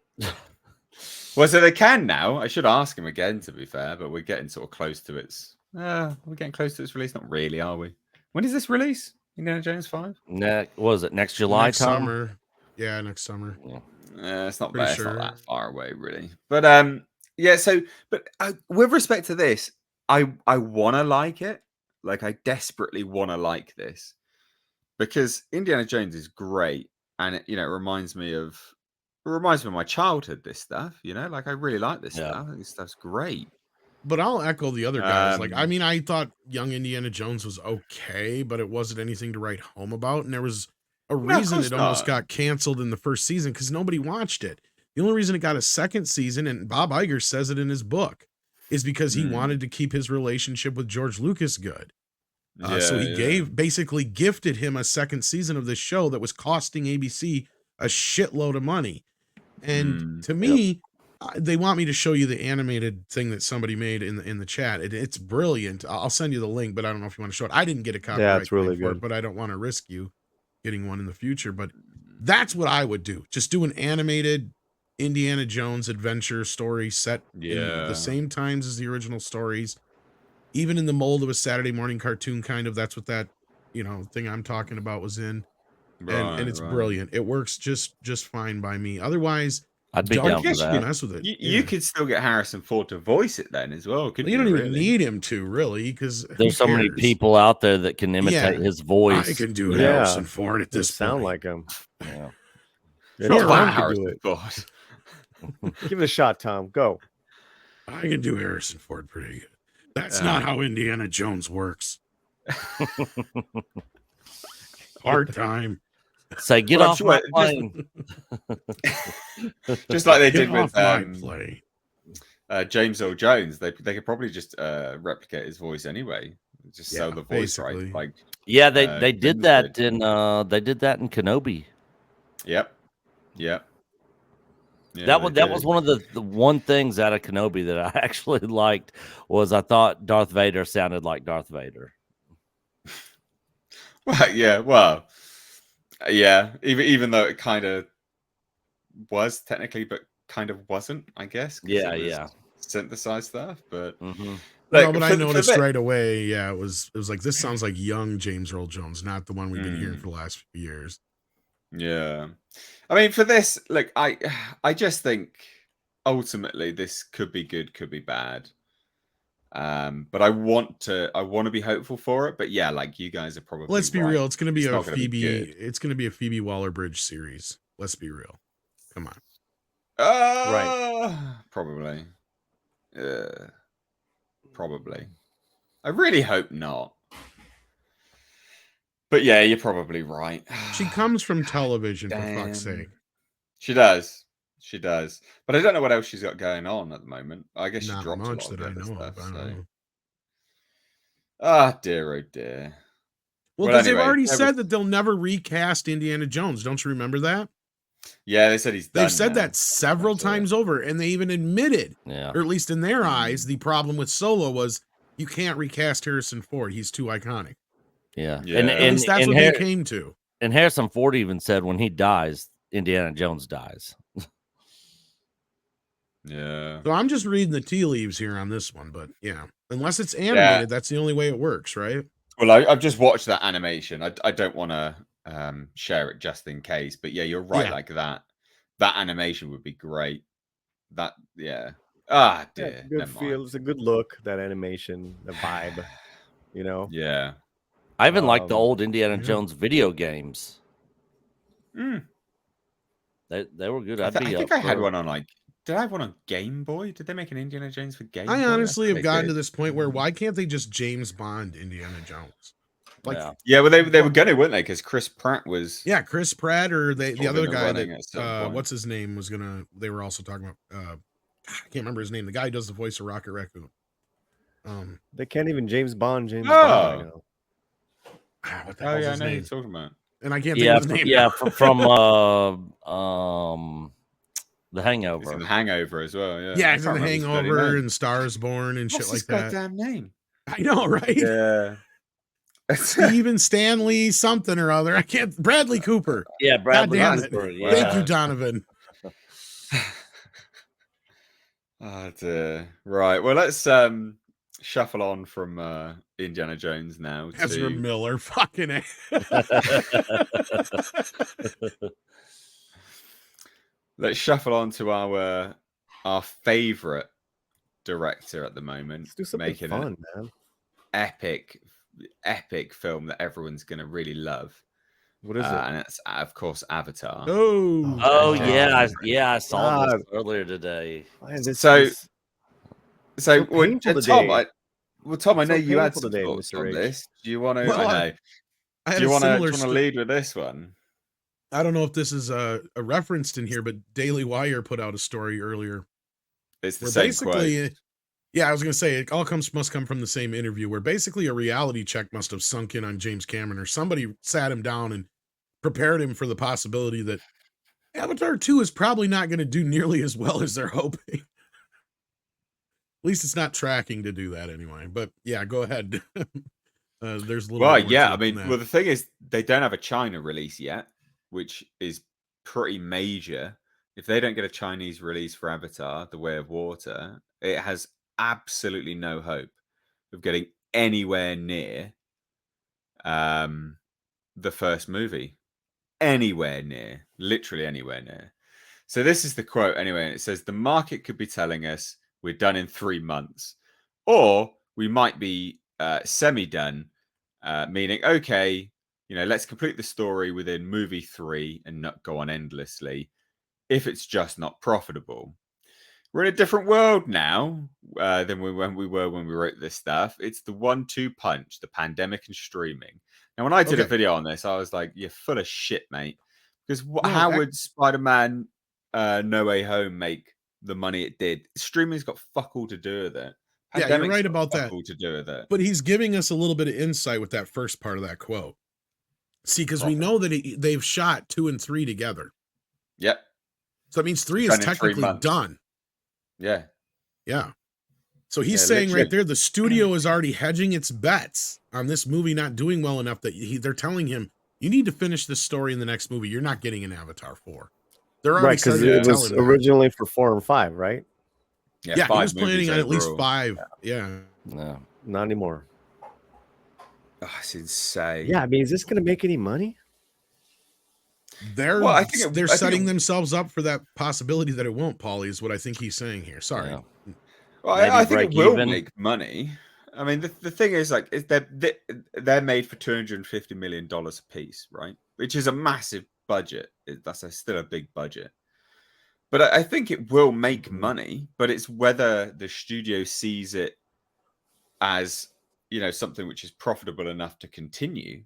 Well, so they can now. I should ask him again, to be fair, but we're getting sort of close to its. We're getting close to its release. Not really, are we? When does this release? Indiana Jones 5? What was it, next July, Next Tom? summer. Yeah, next summer. It's not Pretty bad. It's not sure. that far away, really. But yeah. So, but with respect to this, I want to like it. Like, I desperately want to like this because Indiana Jones is great, and it reminds me of my childhood. This stuff, like I really like this stuff. I think this stuff's great. But I'll echo the other guys. Like, I mean, I thought Young Indiana Jones was okay, but it wasn't anything to write home about. And there was a reason it almost got canceled in the first season because nobody watched it. The only reason it got a second season, and Bob Iger says it in his book, is because he wanted to keep his relationship with George Lucas good. So he basically gifted him a second season of this show that was costing ABC a shitload of money. And to me, they want me to show you the animated thing that somebody made in the chat. It's brilliant. I'll send you the link, but I don't know if you want to show it. I didn't get a copyright it's really claim for good. it, but I don't want to risk you getting one in the future. But that's what I would do. Just do an animated Indiana Jones adventure story set in the same times as the original stories, even in the mold of a Saturday morning cartoon kind of. That's what that thing I'm talking about was in. And it's brilliant. It works just fine by me. Otherwise, I'd be down for that. Mess with it. You could still get Harrison Ford to voice it then as well. You don't even need him to, really, because there's so many people out there that can imitate his voice. I can do Harrison Ford at this sound point. like him. Yeah. Tom can do it. Give it a shot, Tom. Go. I can do Harrison Ford pretty good. That's not how Indiana Jones works. Hard time. Say, get off my plane. Just like they did with plane. James Earl Jones. They could probably just replicate his voice anyway. Just sell the voice right. Like they did that in Kenobi. Yep. That was one of the one things out of Kenobi that I actually liked was I thought Darth Vader sounded like Darth Vader. Even though it kind of was technically, but kind of wasn't, I guess. Synthesized stuff, but but I noticed right away. Yeah, it was like, this sounds like young James Earl Jones, not the one we've been hearing for the last few years. Yeah, I mean, for this, like, I just think ultimately this could be good, could be bad. But I want to be hopeful for it. But yeah, like you guys are probably. Let's be real. It's going to be a Phoebe. It's going to be a Phoebe Waller-Bridge series. Let's be real. Come on. Right. Probably. Probably. I really hope not. But yeah, you're probably right. She comes from television, for fuck's sake. She does. But I don't know what else she's got going on at the moment. I guess she dropped much a lot that I of know stuff. of. I don't know. Ah, dear, oh dear. Well, because they've already said that they'll never recast Indiana Jones. Don't you remember that? Yeah, they said he's done. They've said that several times over, and they even admitted, or at least in their eyes, the problem with Solo was you can't recast Harrison Ford. He's too iconic. Yeah. And at least that's what they came to. And Harrison Ford even said when he dies, Indiana Jones dies. Yeah. So I'm just reading the tea leaves here on this one, but unless it's animated, that's the only way it works, right? Well, I've just watched that animation. I don't want to share it just in case, but yeah, you're right. Like that animation would be great. Ah, dear. It's a good feel. It's a good look. That animation, the vibe. Yeah. I even like the old Indiana Jones video games. They were good. I think I had one on did I have one on Game Boy? Did they make an Indiana Jones for Game Boy? I honestly have gotten to this point where why can't they just James Bond Indiana Jones? Well, they were gonna, weren't they? Because Chris Pratt was. Yeah, Chris Pratt or the other guy that what's his name was gonna. They were also talking about. I can't remember his name. The guy who does the voice of Rocket Raccoon. They can't even James Bond. Bond. What the hell's his name? I know who you're talking about. and I can't think Yeah, of his name. yeah, now. from The He's Hangover. in The Hangover as well. Yeah, Yeah, I he's in can't The remember his bloody Hangover name. and Stars Born and What's shit his like that. goddamn name? I know, right? Yeah. Steven Stanley something or other. I can't. Bradley Cooper. Yeah, Bradley damn it. Cooper. Yeah. Thank you, Donovan. Oh dear. Right. Well, let's shuffle on from Indiana Jones now Ezra to Miller. Fucking A. let's shuffle on to our favorite director at the moment, Let's do something making fun, an man. epic film that everyone's gonna really love. What is it? And it's of course Avatar. Oh. Oh God. yeah, I saw God. this earlier today. Why is this So so well, painful Tom, today? Tom, I So know you had painful some today, thoughts Mr. on H. this. Do you want to? Well, I know. I had Do you a want similar to lead with this one? I don't know if this is referenced in here, but Daily Wire put out a story earlier. It's the Where same basically, quote. yeah, I was gonna say it all must come from the same interview where basically a reality check must have sunk in on James Cameron, or somebody sat him down and prepared him for the possibility that Avatar 2 is probably not going to do nearly as well as they're hoping. At least it's not tracking to do that anyway. But yeah, go ahead. There's a little bit more Yeah. to I it mean, than that. well, the thing is, they don't have a China release yet, which is pretty major. If they don't get a Chinese release for Avatar: The Way of Water, it has absolutely no hope of getting anywhere near the first movie. Anywhere near, literally anywhere near. So this is the quote anyway, and it says the market could be telling us we're done in 3 months, or we might be semi-done, meaning okay, let's complete the story within movie 3 and not go on endlessly if it's just not profitable. We're in a different world now than when we wrote this stuff. It's the 1-2 punch, the pandemic and streaming. Now, when I did a video on this, I was like, "You're full of shit, mate." Because how would Spider-Man No Way Home make the money it did? Streaming's got fuck all to do with it. Yeah, you're right about that. All to do with it. But he's giving us a little bit of insight with that first part of that quote. See, because we know that they've shot 2 and 3 together. Yep. So that means 3 is technically done. Yeah. Yeah. So he's saying right there, the studio is already hedging its bets on this movie not doing well enough that they're telling him, you need to finish this story in the next movie. You're not getting an Avatar 4. They're already Right, because it was originally for 4 and 5, right? Yeah, he was planning on at least 5. Yeah. No. Not anymore. Oh, it's insane. Yeah, I mean, is this going to make any money? They're setting themselves up for that possibility that it won't, Paulie, is what I think he's saying here. Sorry. Yeah. Well, I think it will make money. I mean, the thing is, like, they're made for $250 million a piece, right? Which is a massive budget. That's still a big budget. But I think it will make money. But it's whether the studio sees it as, something which is profitable enough to continue.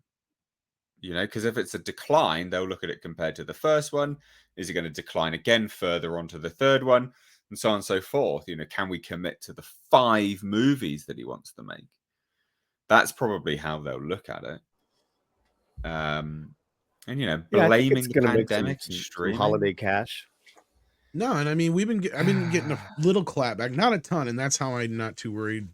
Because if it's a decline, they'll look at it compared to the first one. Is it going to decline again further onto the third one? And so on and so forth. Can we commit to the 5 movies that he wants to make? That's probably how they'll look at it. And blaming the pandemic, some holiday cash. No, and I mean I've been getting a little clapback, not a ton, and that's how I'm not too worried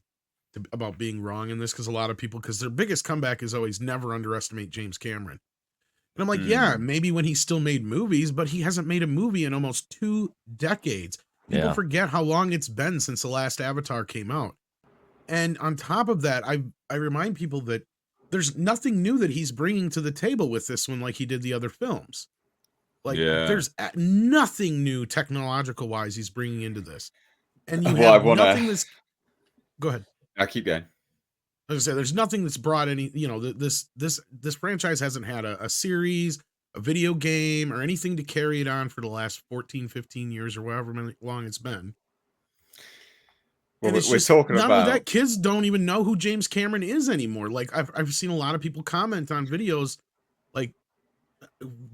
about being wrong in this, because a lot of people, because their biggest comeback is always never underestimate James Cameron. And I'm like, yeah, maybe when he still made movies, but he hasn't made a movie in almost 2 decades. People forget how long it's been since the last Avatar came out. And on top of that, I remind people that there's nothing new that he's bringing to the table with this one like he did the other films. Like, there's nothing new technological wise he's bringing into this. And you have nothing that's... Go ahead. I keep going. I was gonna say, there's nothing that's brought any, this franchise hasn't had a series, a video game, or anything to carry it on for the last 14, 15 years or however long it's been. Well, and it's we're talking not about only that, kids don't even know who James Cameron is anymore. Like, I've seen a lot of people comment on videos like,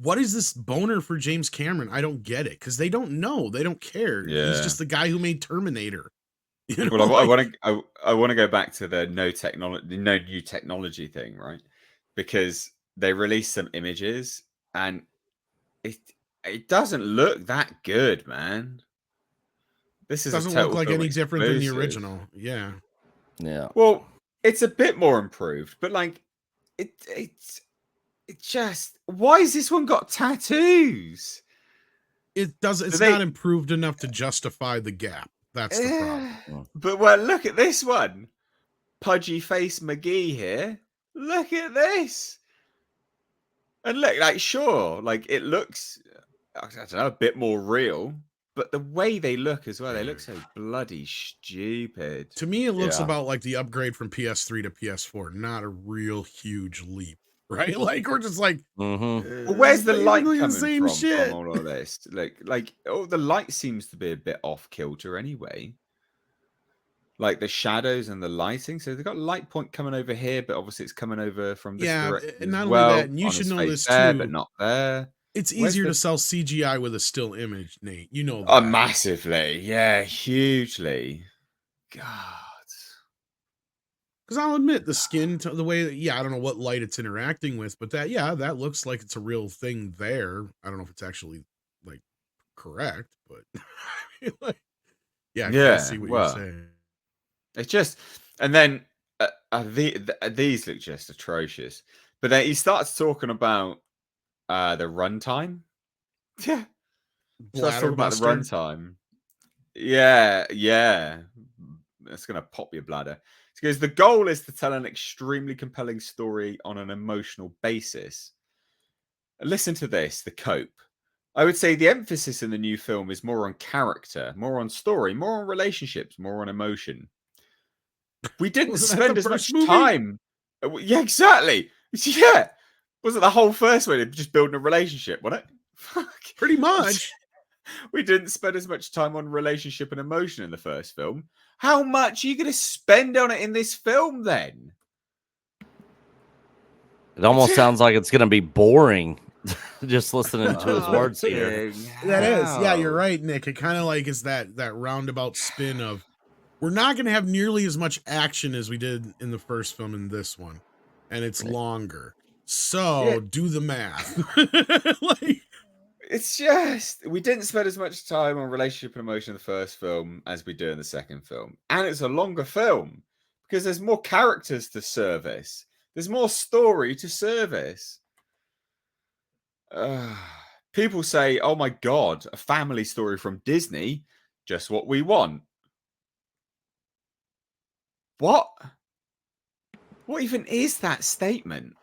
what is this boner for James Cameron? I don't get it, because they don't know. They don't care. Yeah. He's just the guy who made Terminator. Well, I want to go back to the no new technology thing, right? Because they released some images, and it doesn't look that good, man. This is Doesn't a total look like film any different than the exclusive. original. Yeah. Yeah. Well, it's a bit more improved, but like it just, why has this one got tattoos? It does. It's they- not improved enough to justify the gap. That's the problem. But well, look at this one. Pudgy face McGee here. Look at this. And look, like, sure, like it looks, I don't know, a bit more real, but the way they look as well, they look so bloody stupid. To me, it looks Yeah. about like the upgrade from PS3 to PS4, not a real huge leap, right? Like we're just like, Mm-hmm. Well, where's the basically light the coming same shit. from all of this? Like, oh, the light seems to be a bit off kilter anyway. Like the shadows and the lighting. So they've got light point coming over here, but obviously it's coming over from this direction and as not well, only that, and you on should his know face this there, too. but not there. It's Where's easier the- to sell CGI with a still image, Nate. You know that. Oh, massively. Yeah, hugely. God. Because I'll admit the skin, the way that, I don't know what light it's interacting with, but that looks like it's a real thing there. I don't know if it's actually like correct, but like, I Yeah, see what well, you're saying. it's just, and then these look just atrocious. But then he starts talking about the runtime. Yeah. Starts talking about the Bladderbuster. runtime. Yeah. That's going to pop your bladder. Because the goal is to tell an extremely compelling story on an emotional basis. Listen to this, the cope. I would say the emphasis in the new film is more on character, more on story, more on relationships, more on emotion. We didn't Wasn't that spend the as much first movie? time. Yeah, exactly. Yeah. Was it the whole first one? Just building a relationship, wasn't it? Fuck. Pretty much. We didn't spend as much time on relationship and emotion in the first film. How much are you going to spend on it in this film then? It almost sounds like it's going to be boring just listening to his words here. That is. Yeah, you're right, Nick. It kind of like is that roundabout spin of we're not going to have nearly as much action as we did in the first film in this one. And it's longer. So do the math. Like, it's just, we didn't spend as much time on relationship and emotion in the first film as we do in the second film. And it's a longer film because there's more characters to service. There's more story to service. People say, oh my God, a family story from Disney, just what we want. What? What even is that statement?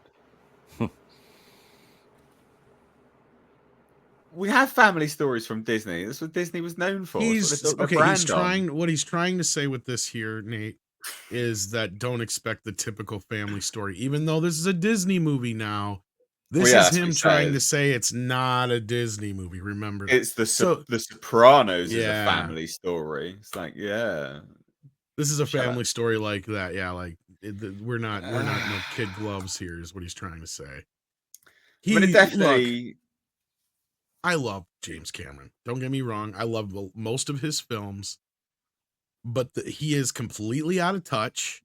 We have family stories from Disney. That's what Disney was known for. What he's trying to say with this here, Nate, is that don't expect the typical family story. Even though this is a Disney movie now, this is him trying to say it's not a Disney movie. Remember, it's the Sopranos is a family story. It's like, this is a family story like that. Yeah, like we're not no kid gloves here. Is what he's trying to say. But it definitely. I love James Cameron. Don't get me wrong. I love most of his films, but he is completely out of touch.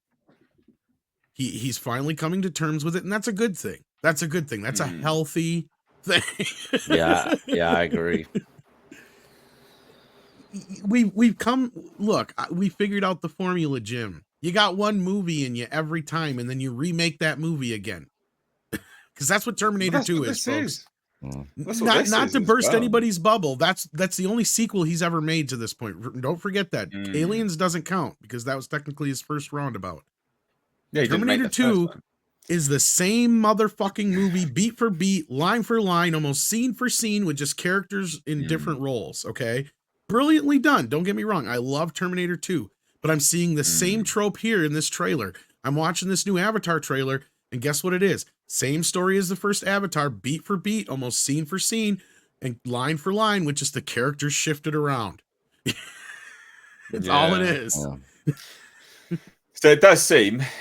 He's finally coming to terms with it, and that's a good thing. That's a good thing. That's a healthy thing. Yeah, I agree. We've come. Look, we figured out the formula, Jim. You got one movie in you every time, and then you remake that movie again. Because that's what Terminator 2 is, folks. Not to burst anybody's bubble. That's the only sequel he's ever made to this point. Don't forget that. Aliens doesn't count because that was technically his first roundabout. Yeah, Terminator 2 is the same motherfucking movie, beat for beat, line for line, almost scene for scene, with just characters in different roles. Okay, brilliantly done. Don't get me wrong. I love Terminator 2, but I'm seeing the same trope here in this trailer. I'm watching this new Avatar trailer, and guess what it is? Same story as the first Avatar, beat for beat, almost scene for scene, and line for line, with just the characters shifted around. It's all it is. Yeah. So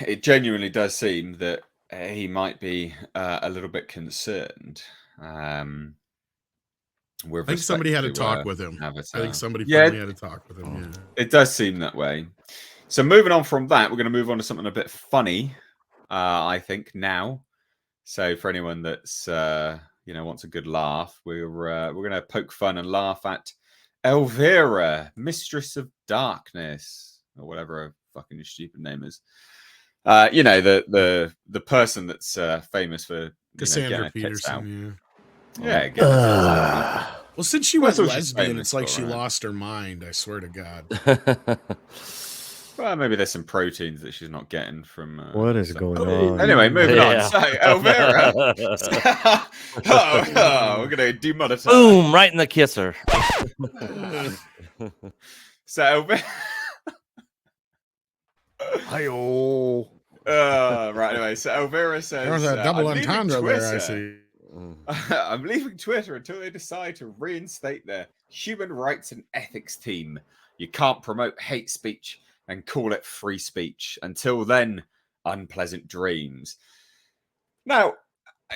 it genuinely does seem that he might be a little bit concerned. I think somebody had a talk with him. Avatar. I think somebody finally had a talk with him. Yeah. It does seem that way. So moving on from that, we're going to move on to something a bit funny, I think, now. So for anyone that's wants a good laugh, we're gonna poke fun and laugh at Elvira, Mistress of Darkness, or whatever her fucking stupid name is. The person that's famous for Cassandra getting her tits out. Peterson. Yeah, getting her tits out. Well, since she That's went all she's lesbian, famous it's like for, she right? lost her mind. I swear to God. Well, maybe there's some proteins that she's not getting from. What is stuff. going on? Anyway, moving on. Yeah. So, Elvira. We're gonna demonetize. Boom! Right in the kisser. So, Elvira. Hi-oh. Right. Anyway, so Elvira says, There's a double I'm leaving entendre there, I Twitter. see. I'm leaving Twitter until they decide to reinstate their human rights and ethics team. You can't promote hate speech and call it free speech. Until then, unpleasant dreams. Now,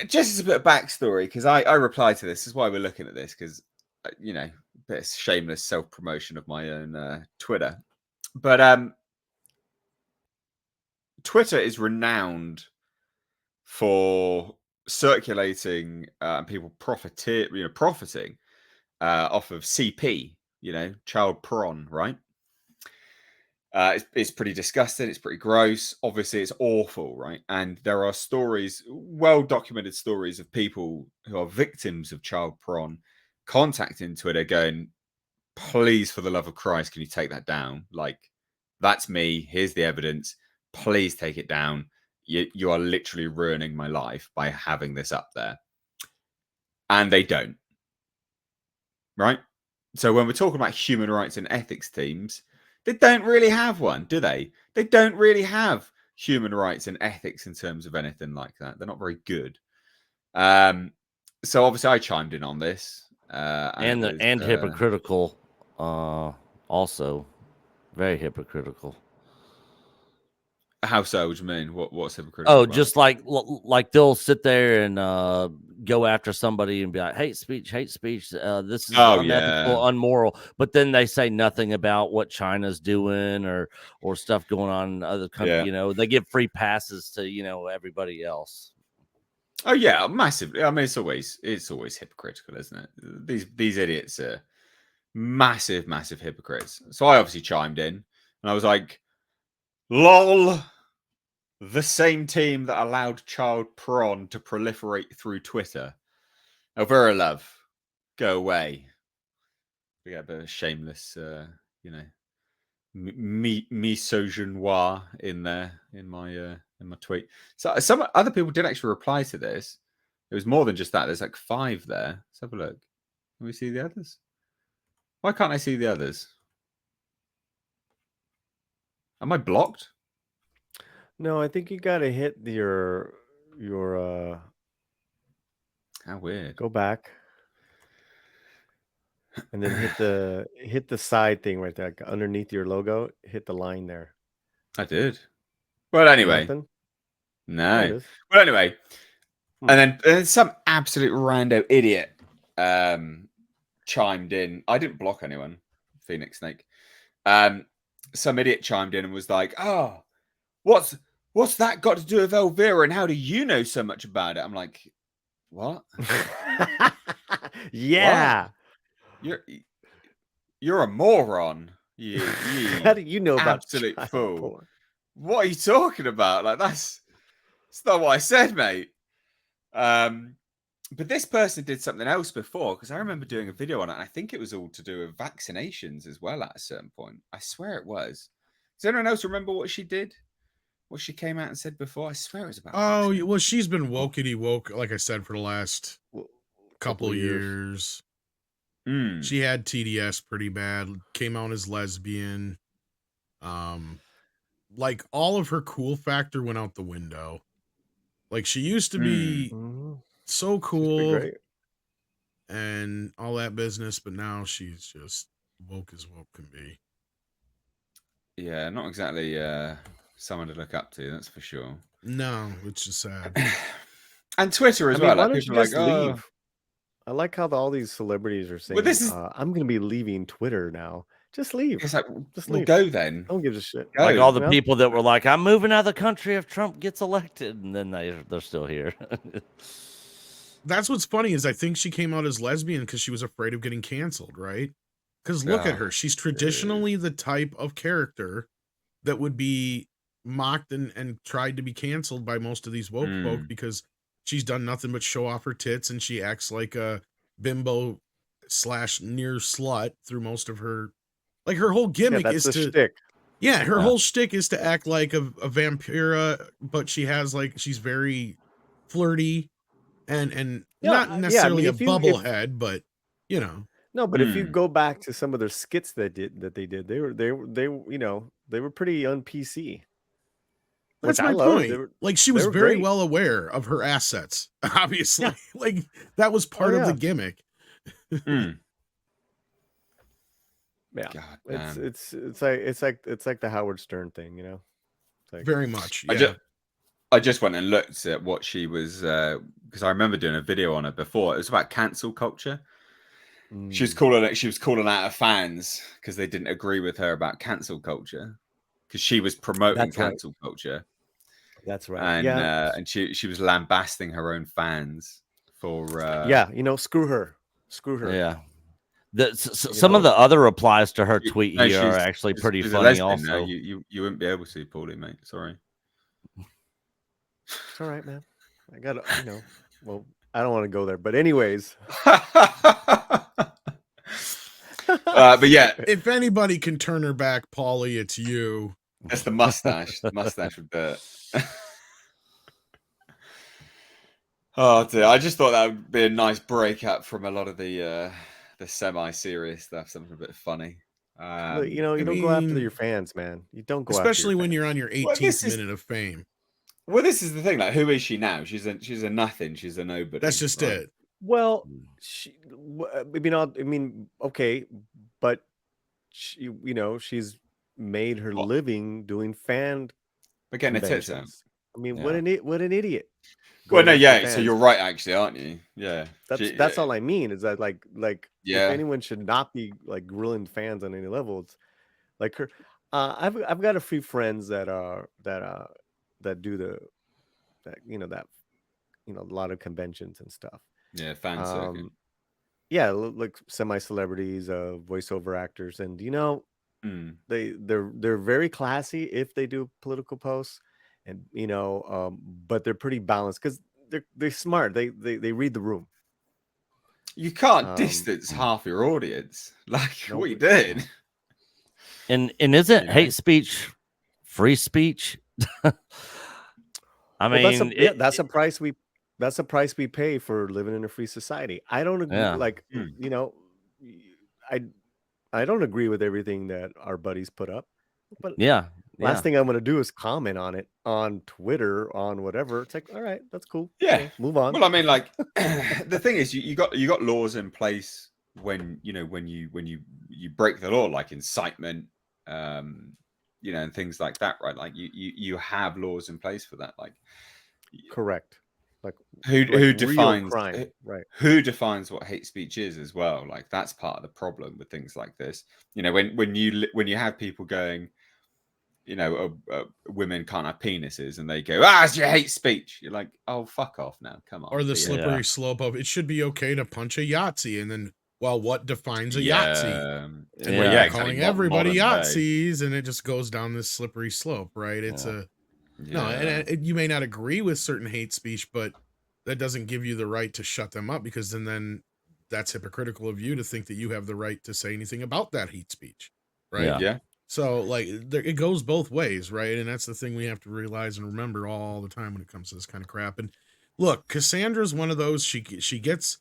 just as a bit of backstory, because I replied to this is why we're looking at this, because, a bit of shameless self-promotion of my own Twitter. But Twitter is renowned for circulating and people profiting off of CP, child prawn, right? It's pretty disgusting. It's pretty gross. Obviously, it's awful, right? And there are stories, well-documented stories of people who are victims of child prawn contacting Twitter going, please, for the love of Christ, can you take that down? Like, that's me. Here's the evidence. Please take it down. You are literally ruining my life by having this up there. And they don't. Right? So when we're talking about human rights and ethics teams, they don't really have one, do they? They don't really have human rights and ethics in terms of anything like that. They're not very good. So obviously I chimed in on this. And hypocritical, also. Very hypocritical. How so? What do you mean? What's hypocritical? Oh, about? just like they'll sit there and go after somebody and be like, hate speech. This is unethical, unmoral. But then they say nothing about what China's doing or stuff going on in other countries. Yeah. They give free passes to everybody else. Oh yeah, massively. I mean, it's always hypocritical, isn't it? These idiots are massive hypocrites. So I obviously chimed in and I was like, lol, the same team that allowed child prawn to proliferate through Twitter. Elvira love, go away. We get a bit of shameless, misogynoir in there in my tweet. So some other people did actually reply to this. It was more than just that. There's like 5 there. Let's have a look. Can we see the others? Why can't I see the others? Am I blocked? No, I think you gotta hit your How weird. go back and then hit the side thing right there, like underneath your logo. Hit the line there. I did. Well, anyway. Nothing? No. There it is. Well, anyway. And then some absolute rando idiot chimed in. I didn't block anyone, Phoenix Snake. Some idiot chimed in and was like, oh, what's that got to do with Elvira and how do you know so much about it? I'm like, what? Yeah. What? You're a moron. You How do you know about absolute child fool? porn? What are you talking about? Like that's not what I said, mate. But this person did something else before because I remember doing a video on it. And I think it was all to do with vaccinations as well at a certain point. I swear it was. Does anyone else remember what she did? What she came out and said before? I swear it was about. Oh, well, she's been wokety woke, like I said, for the last couple years. She had TDS pretty bad. Came out as lesbian. Like all of her cool factor went out the window. Like she used to be so cool and all that business, but now she's just woke as woke can be. Yeah, not exactly someone to look up to, that's for sure. No, it's just sad. And Twitter as well. Why like don't people you are just like, leave? I like how all these celebrities are saying, Well, this is... I'm going to be leaving Twitter now. Just leave. It's like, Just we'll leave. go then. No one gives a shit. Go. Like all the you know? people that were like, "I'm moving out of the country if Trump gets elected," and then they're still here. That's what's funny is I think she came out as lesbian because she was afraid of getting canceled, right? Because look at Oh, her. She's traditionally the type of character that would be mocked and tried to be canceled by most of these woke folk because she's done nothing but show off her tits and she acts like a bimbo / near slut through most of her. Like her whole Yeah, gimmick that's is the to shtick. yeah, her Yeah. whole shtick is to act like a vampira, but she has like she's very flirty and Yeah, not yeah. I necessarily mean, a if bubblehead, but you know, no, but if you Mm. go back to some of their skits that they did, they were you know, they were pretty un-PC, that's which I my loved. point. Like she they was were very great. well aware of her assets, obviously. Yeah. Like that was Oh part of the yeah, gimmick. Mm. yeah. God It's damn. it's like the Howard Stern thing, you know. It's like Very much, I yeah. just I just went and looked at what she was because I remember doing a video on her before. It was about cancel culture. She was calling out her fans because they didn't agree with her about cancel culture because she was promoting That's right. cancel culture That's right. Yeah. and she was lambasting her own fans for Yeah, you know, screw her. Screw her. Yeah. You Some of know, the other replies to her she- tweet no, here are actually pretty she's a funny. lesbian now. Also, You wouldn't be able to, Paulie, mate. Sorry. it's all right, man. I gotta, you know, well, I don't want to go there, but anyways. But yeah, If anybody can turn her back, Paulie, it's you. that's the mustache. The mustache with dirt. Oh dear! I just thought that would be a nice breakup from a lot of the semi-serious stuff. Something a bit funny. Look, you know, you I don't go after mean, your fans, man. You don't go especially after when your you're fans. on your Well, 18th minute of fame. Well, this is the thing. Like, who is she now? She's a nothing. She's a nobody. That's just right? it. Well, I mean, okay, but she, you know, she's made her What? living doing fan We're getting her tits out. conventions. I mean, Yeah. what an idiot. Well, going no, after yeah. So fans. you're right, actually, aren't you? Yeah. That's all I mean is that like Yeah. if anyone should not be like grilling fans on any level, it's like her. I've got a few friends that do a lot of conventions and stuff. Yeah, fan circuit. Yeah, like semi-celebrities, voiceover actors, and you know, Mm. they're very classy if they do political posts, and you know, but they're pretty balanced because they're smart. They read the room. You can't distance half your audience. Like, Nope. what you doing? and isn't You know? hate speech free speech? I mean, that's a price we pay for living in a free society. I don't agree. Yeah. Like, you know, I don't agree with everything that our buddies put up, but yeah. last thing I'm going to do is comment on it on Twitter, on whatever. It's like, all right, that's cool. Yeah. You know, move on. Well, I mean, like, the thing is, you got laws in place when you break the law, like incitement, you know, and things like that, right? Like you have laws in place for that. Like, correct. Like who real defines crime, right? Who defines what hate speech is as well? Like, that's part of the problem with things like this. You know, when you have people going, you know, women can't have penises, and they go, it's your hate speech. You're like, oh, fuck off now, come on. Or the But yeah. slippery slope of it should be okay to punch a Yahtzee, and then, well, what defines a Yahtzee? And Yeah. then Yeah, calling exactly. everybody Modern day. Yahtzees, and it just goes down this slippery slope, right? It's no, and you may not agree with certain hate speech, but that doesn't give you the right to shut them up, because then that's hypocritical of you to think that you have the right to say anything about that hate speech, right? Yeah. So like it goes both ways, right? And that's the thing we have to realize and remember all the time when it comes to this kind of crap. And look, Cassandra's one of those. She gets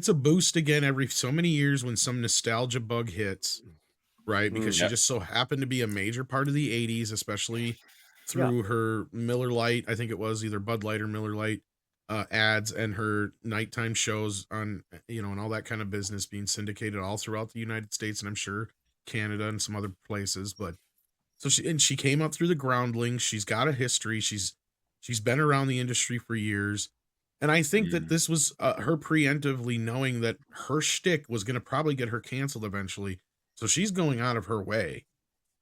a boost again every so many years when some nostalgia bug hits, right? Because she just so happened to be a major part of the 80s, especially through her Miller Lite, I think it was either Bud Light or Miller Lite ads, and her nighttime shows on, you know, and all that kind of business being syndicated all throughout the United States, and I'm sure Canada and some other places. But so she came up through the groundlings. She's got a history. She's been around the industry for years. And I think that this was her preemptively knowing that her shtick was going to probably get her canceled eventually. So she's going out of her way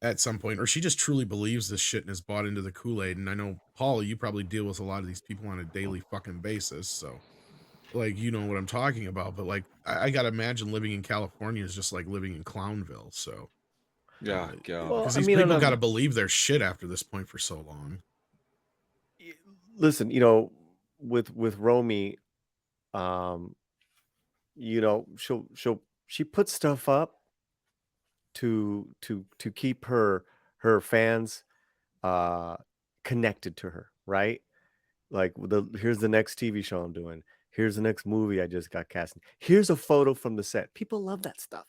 at some point, or she just truly believes this shit and is bought into the Kool-Aid. And I know, Paul, you probably deal with a lot of these people on a daily fucking basis. So, like, you know what I'm talking about. But, like, I got to imagine living in California is just like living in Clownville. So, Yeah, God. Well, because I these mean, people got to believe their shit after this point for so long. listen, you know, with Romy, you know, she puts stuff up to keep her fans connected to her, right? Like here's the next TV show I'm doing. Here's the next movie I just got cast in. Here's a photo from the set. People love that stuff.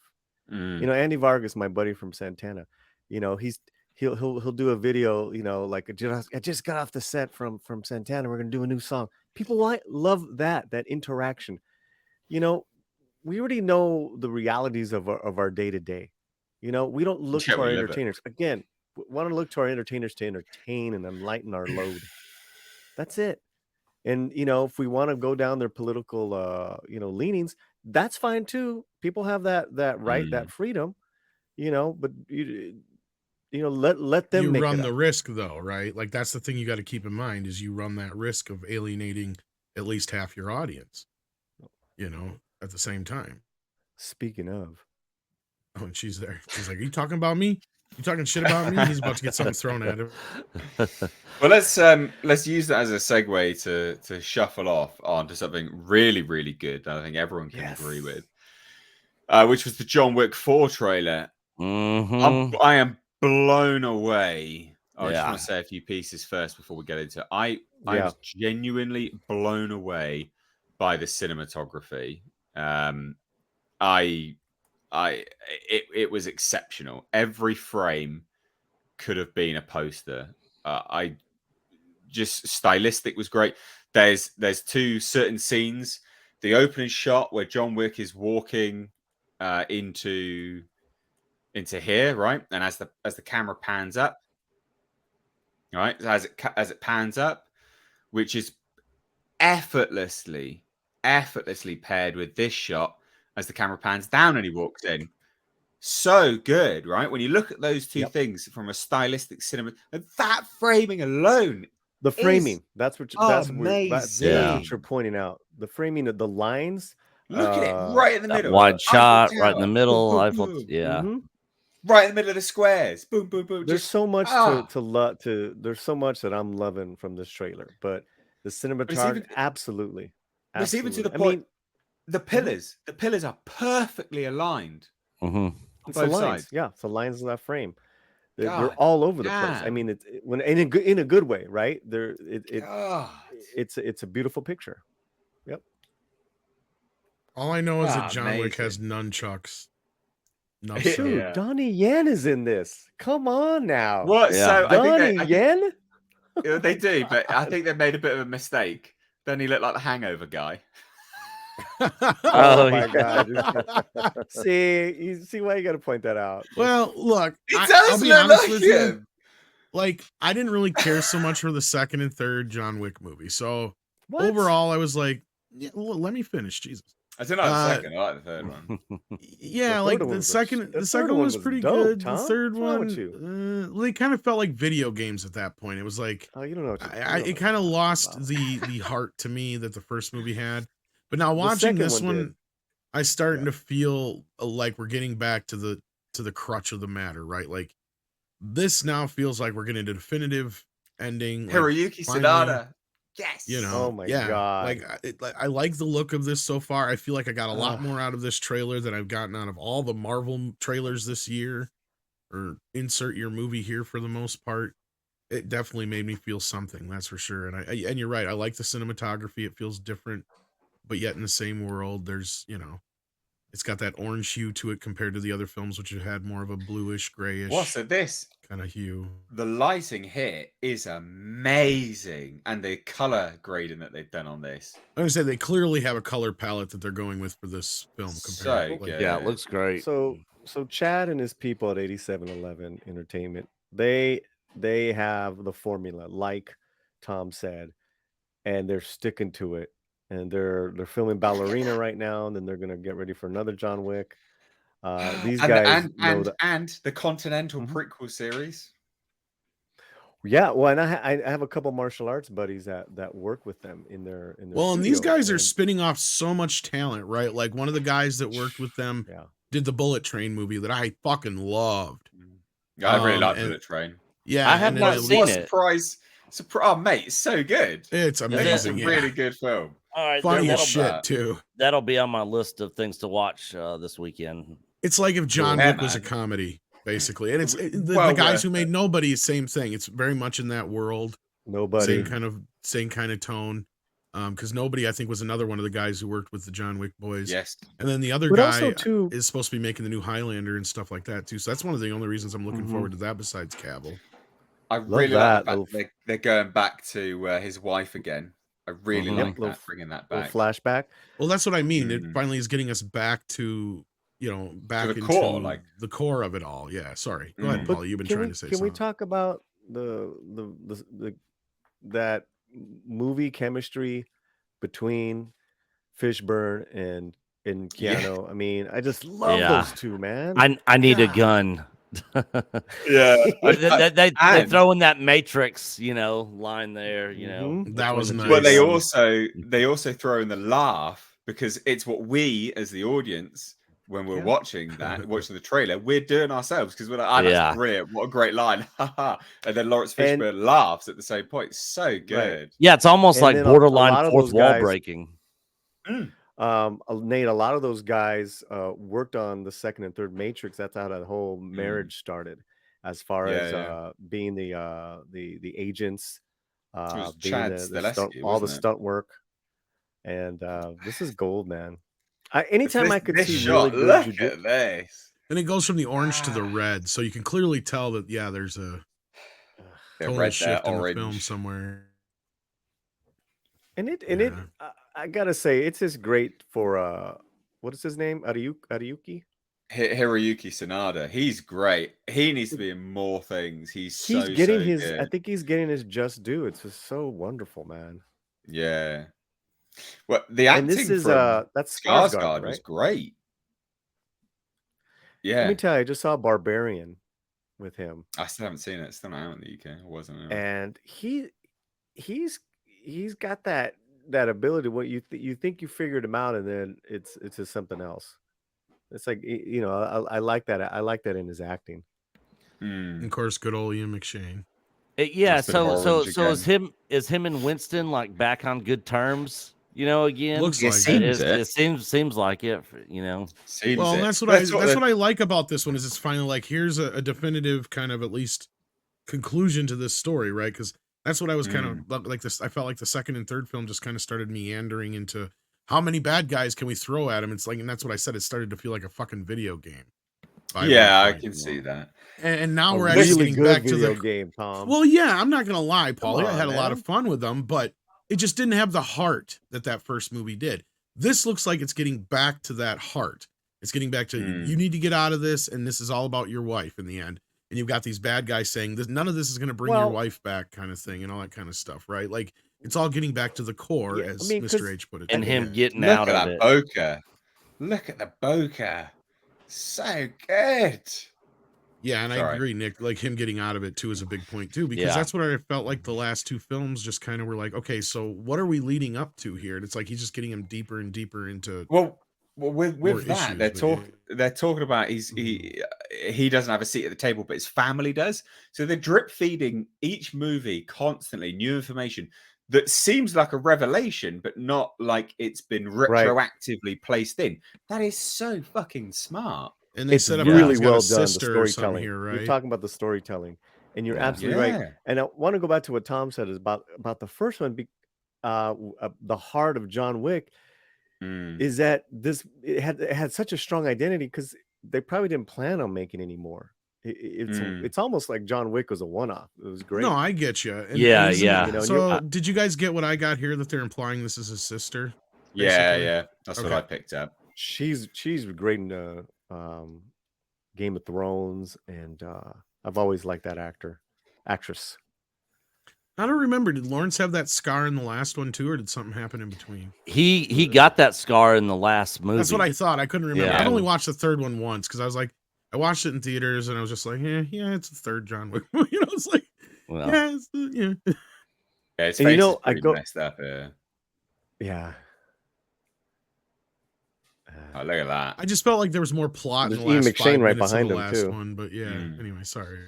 Mm. You know, Andy Vargas, my buddy from Santana, you know, he'll do a video, you know, like I just got off the set from Santana. We're gonna do a new song. People love that interaction. You know, we already know the realities of our day to day. You know, we don't look Yeah, to we our live it. entertainers. Again, we want to look to our entertainers to entertain and enlighten our load. That's it. And you know, if we want to go down their political you know, leanings, that's fine too. People have that right, that freedom, you know, but you know, let them You make run it the up. risk, though, right? Like, that's the thing you got to keep in mind is you run that risk of alienating at least half your audience, you know, at the same time. Speaking of, Oh, and she's there. She's like, "Are you talking about me? You talking shit about me?" He's about to get something thrown at him. Well, let's use that as a segue to shuffle off onto something really, really good that I think everyone can agree with, which was the John Wick 4 trailer. Mm-hmm. I am blown away. I just Yeah. want to say a few pieces first before we get into it. I Yeah. was genuinely blown away by the cinematography. It was exceptional. Every frame could have been a poster. I just stylistic was great. There's two certain scenes. The opening shot where John Wick is walking into here, right? And as the camera pans up, right, as it pans up, which is effortlessly paired with this shot as the camera pans down and he walks in. So good, right? When you look at those two things from a stylistic cinema, that framing alone, the framing, that's what amazing. you're pointing out. The framing of the lines. Look at it right in the That middle. wide shot Eiffel right in the Tower. middle. Boom, boom, Eiffel, boom. yeah. Mhm. Right in the middle of the squares. Boom, boom, boom. There's Just so much to love. There's so much that I'm loving from this trailer, but the cinematography, absolutely. But it's even to the I point. mean, The pillars are perfectly aligned Mm-hmm. on it's the both lines. sides. Yeah, it's the lines of that frame. They're God all over the place. I damn. mean, it's when in a good way, right? God. It's a beautiful picture. Yep. All I know is that John Wick has Amazing. nunchucks. No, Yeah. Dude, Donnie Yen is in this. Come on now. What? Yeah. So Donnie Yen? they do, but I think they made a bit of a mistake. Then he looked like the Hangover guy. Oh my yeah. god. You see why you got to point that out. Well, look, It I'll does be look honest like with you. him. Like, I didn't really care so much for the second and third John Wick movie. So What? overall, I was like, yeah, let me finish. Jesus. I don't know the second. I like the third one. Yeah, The like third one the was second third one one was was pretty dope, good. Tom. The third What's wrong one, with they kind of felt like video games at that point. It was like, Oh, you don't know what you don't know it what kind you're of talking lost about. the heart to me that the first movie had. But now The watching second this one did. one, I starting to feel like we're getting back to the crutch of the matter, right? Like this now feels like we're getting a definitive ending. Like, Hiroyuki finally, Sanada. Yes. you know, Oh my yeah, god. like I like the look of this so far. I feel like I got a lot more out of this trailer than I've gotten out of all the Marvel trailers this year, or insert your movie here for the most part. It definitely made me feel something, that's for sure. And and you're right, I like the cinematography. It feels different, but yet in the same world. There's, you know, it's got that orange hue to it compared to the other films, which have had more of a bluish, grayish What's this? kind of hue. The lighting here is amazing, and the color grading that they've done on this. I'm gonna say they clearly have a color palette that they're going with for this film. So Compared, good. Yeah, it looks great. So Chad and his people at 8711 Entertainment, they have the formula, like Tom said, and they're sticking to it. And they're filming Ballerina right now, and then they're gonna get ready for another John Wick. These guys know that. and the Continental Mhm. prequel series. Yeah, well, and I have a couple martial arts buddies that work with them in their Well, and these studio, guys are and spinning off so much talent, right? Like one of the guys that worked with them yeah, did the Bullet Train movie that I fucking loved. Yeah, I really like and- Bullet Train. Yeah, I have and not then seen What it. surprise! Oh, mate, it's so good. It's It's a amazing. Yeah, really good film. All right, funny as watch shit that. too. that'll be on my list of things to watch this weekend. It's like if John Yeah, Wick was a man. comedy, basically, and the Well guys who worth made Nobody, same thing. It's very much in that world, nobody. same kind of tone. Because Nobody, I think, was another one of the guys who worked with the John Wick boys. Yes. And then the other But guy also, too, is supposed to be making the new Highlander and stuff like that too. So that's one of the only reasons I'm looking Mhm. forward to that. Besides Cavill, I Love really like that the little fact they're going back to his wife again. I really Mhm. like Yep, little that, bringing that little back. flashback. well, that's what I mean. It Mm. finally is getting us back to back the into core, like- the core of it all. Yeah. Sorry. Go ahead, Mm. But Paul. You've been can trying we to say can we something. talk about that movie chemistry between Fishburne and Yeah. Keanu? I mean, I just love Yeah. those two, man. I need a God. gun. Yeah. they And- throw in that Matrix, line there, Mhm. That was between the two nice. But they guns. also throw in the laugh, because it's what we as the audience, when we're Yeah. watching the trailer, we're doing ourselves, because we're like, Yeah. that's brilliant, what a great line. And then Lawrence And- Fishburne laughs at the same point. So good. Yeah, it's almost And like then a borderline lot of fourth those wall guys- breaking. Nate, a lot of those guys worked on the second and third Matrix. That's how that whole marriage started, as far Yeah, as yeah. being the agents, was being Chad the stunt, Stahelski, all the wasn't it? stunt work. And this is gold, man. Anytime I could This see shot, really good look jiu-jitsu. at this. And it goes from the orange to the Ah. red, so you can clearly tell that there's a Yeah, tonal red there, shift in the orange. film somewhere. And it Yeah. I gotta say, it's just great for what is his name? Ariuki? Hiroyuki Sanada, he's great. He needs to be in more things. He's He's so getting so his good. I think he's getting his just due. It's just so wonderful, man. Yeah. Well, the And acting this is from that's Skarsgård Skarsgård, was right? great. Let Yeah, me tell you, I just saw Barbarian with him, I still haven't seen it. It's still not out in the UK. It wasn't out. and he's got that ability. What you think you figured him out, and then it's just something else. It's like I like that. I like that in his acting. And Mm. of course, good old Ian McShane. Yeah, That's a bit of so orange is him and Winston like back on good terms? Again, Looks It like seems it. it. seems like it. Seems Well, it. that's what That's that's what I like about this one is it's finally like here's a definitive kind of at least conclusion to this story, right? Because that's what I was kind of like this. I felt like the second and third film just kind of started meandering into how many bad guys can we throw at him? It's like, and that's what I said. It started to feel like a fucking video game. by Yeah, one I point. can see that. And now A we're actually really getting good back to video the game, Tom. Well, yeah, I'm not gonna lie, Paulie. I on, had a lot of man. fun with them, but it just didn't have the heart that first movie did. This looks like it's getting back to that heart. It's getting back to you need to get out of this, and this is all about your wife in the end. And you've got these bad guys saying this, none of this is going to bring your Well- wife back, kind of thing, and all that kind of stuff, right? Like it's all getting back to the core, Yeah, I as mean, Mr. 'cause- H put it. and to him me. getting Look out at of that it. bokeh. Look at the bokeh. So good. Yeah, and I Sorry. agree, Nick. Like him getting out of it too is a big point too, because Yeah. that's what I felt like the last two films just kind of were like, okay, so what are we leading up to here? And it's like he's just getting him deeper and deeper into. Well, with More that, issues, but they're talking about he doesn't have a seat at the table, but his family does. So they're drip feeding each movie constantly new information that seems like a revelation, but not like it's been Right. retroactively placed in. That is so fucking smart. And they It's set up really he's got a well done, the sister or something storytelling. here, right? You're talking about the storytelling, and you're Yeah. absolutely right. Yeah. And I want to go back to what Tom said is about the first one. The heart of John Wick Mm. is that it had such a strong identity because they probably didn't plan on making any more. It's almost like John Wick was a one-off. It was great. No, I get you. Yeah, isn't it- yeah. You know, and So, did you guys get what I got here? That they're implying this is his sister. Yeah, basically? yeah. That's what Okay. I picked up. she's great in Game of Thrones, and I've always liked that actress. I don't remember. Did Lawrence have that scar in the last one too, or did something happen in between? He got that scar in the last movie. That's what I thought. I couldn't remember. Yeah. I've only watched the third one once because I was like, I watched it in theaters and I was just like, yeah, it's the third John Wick. You know, it's like, Well, yeah, it's the, yeah. Yeah, his And face you know, is I pretty go- messed up here. Yeah. Oh, look at that. I just felt like there was more plot in There's the last Ian 5 McShane right minutes of behind the him, last too. one. But yeah, Mm. anyway, sorry.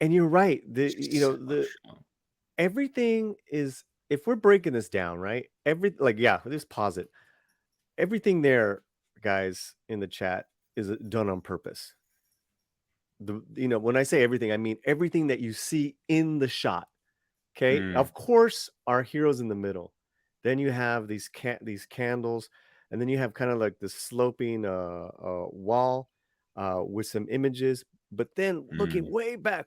And you're right. Everything is, if we're breaking this down, right? Just pause it. Everything there, guys, in the chat is done on purpose. When I say everything, I mean everything that you see in the shot. Okay. Mm. Of course, our heroes in the middle. Then you have these candles, and then you have kind of like this sloping wall with some images. But then looking way back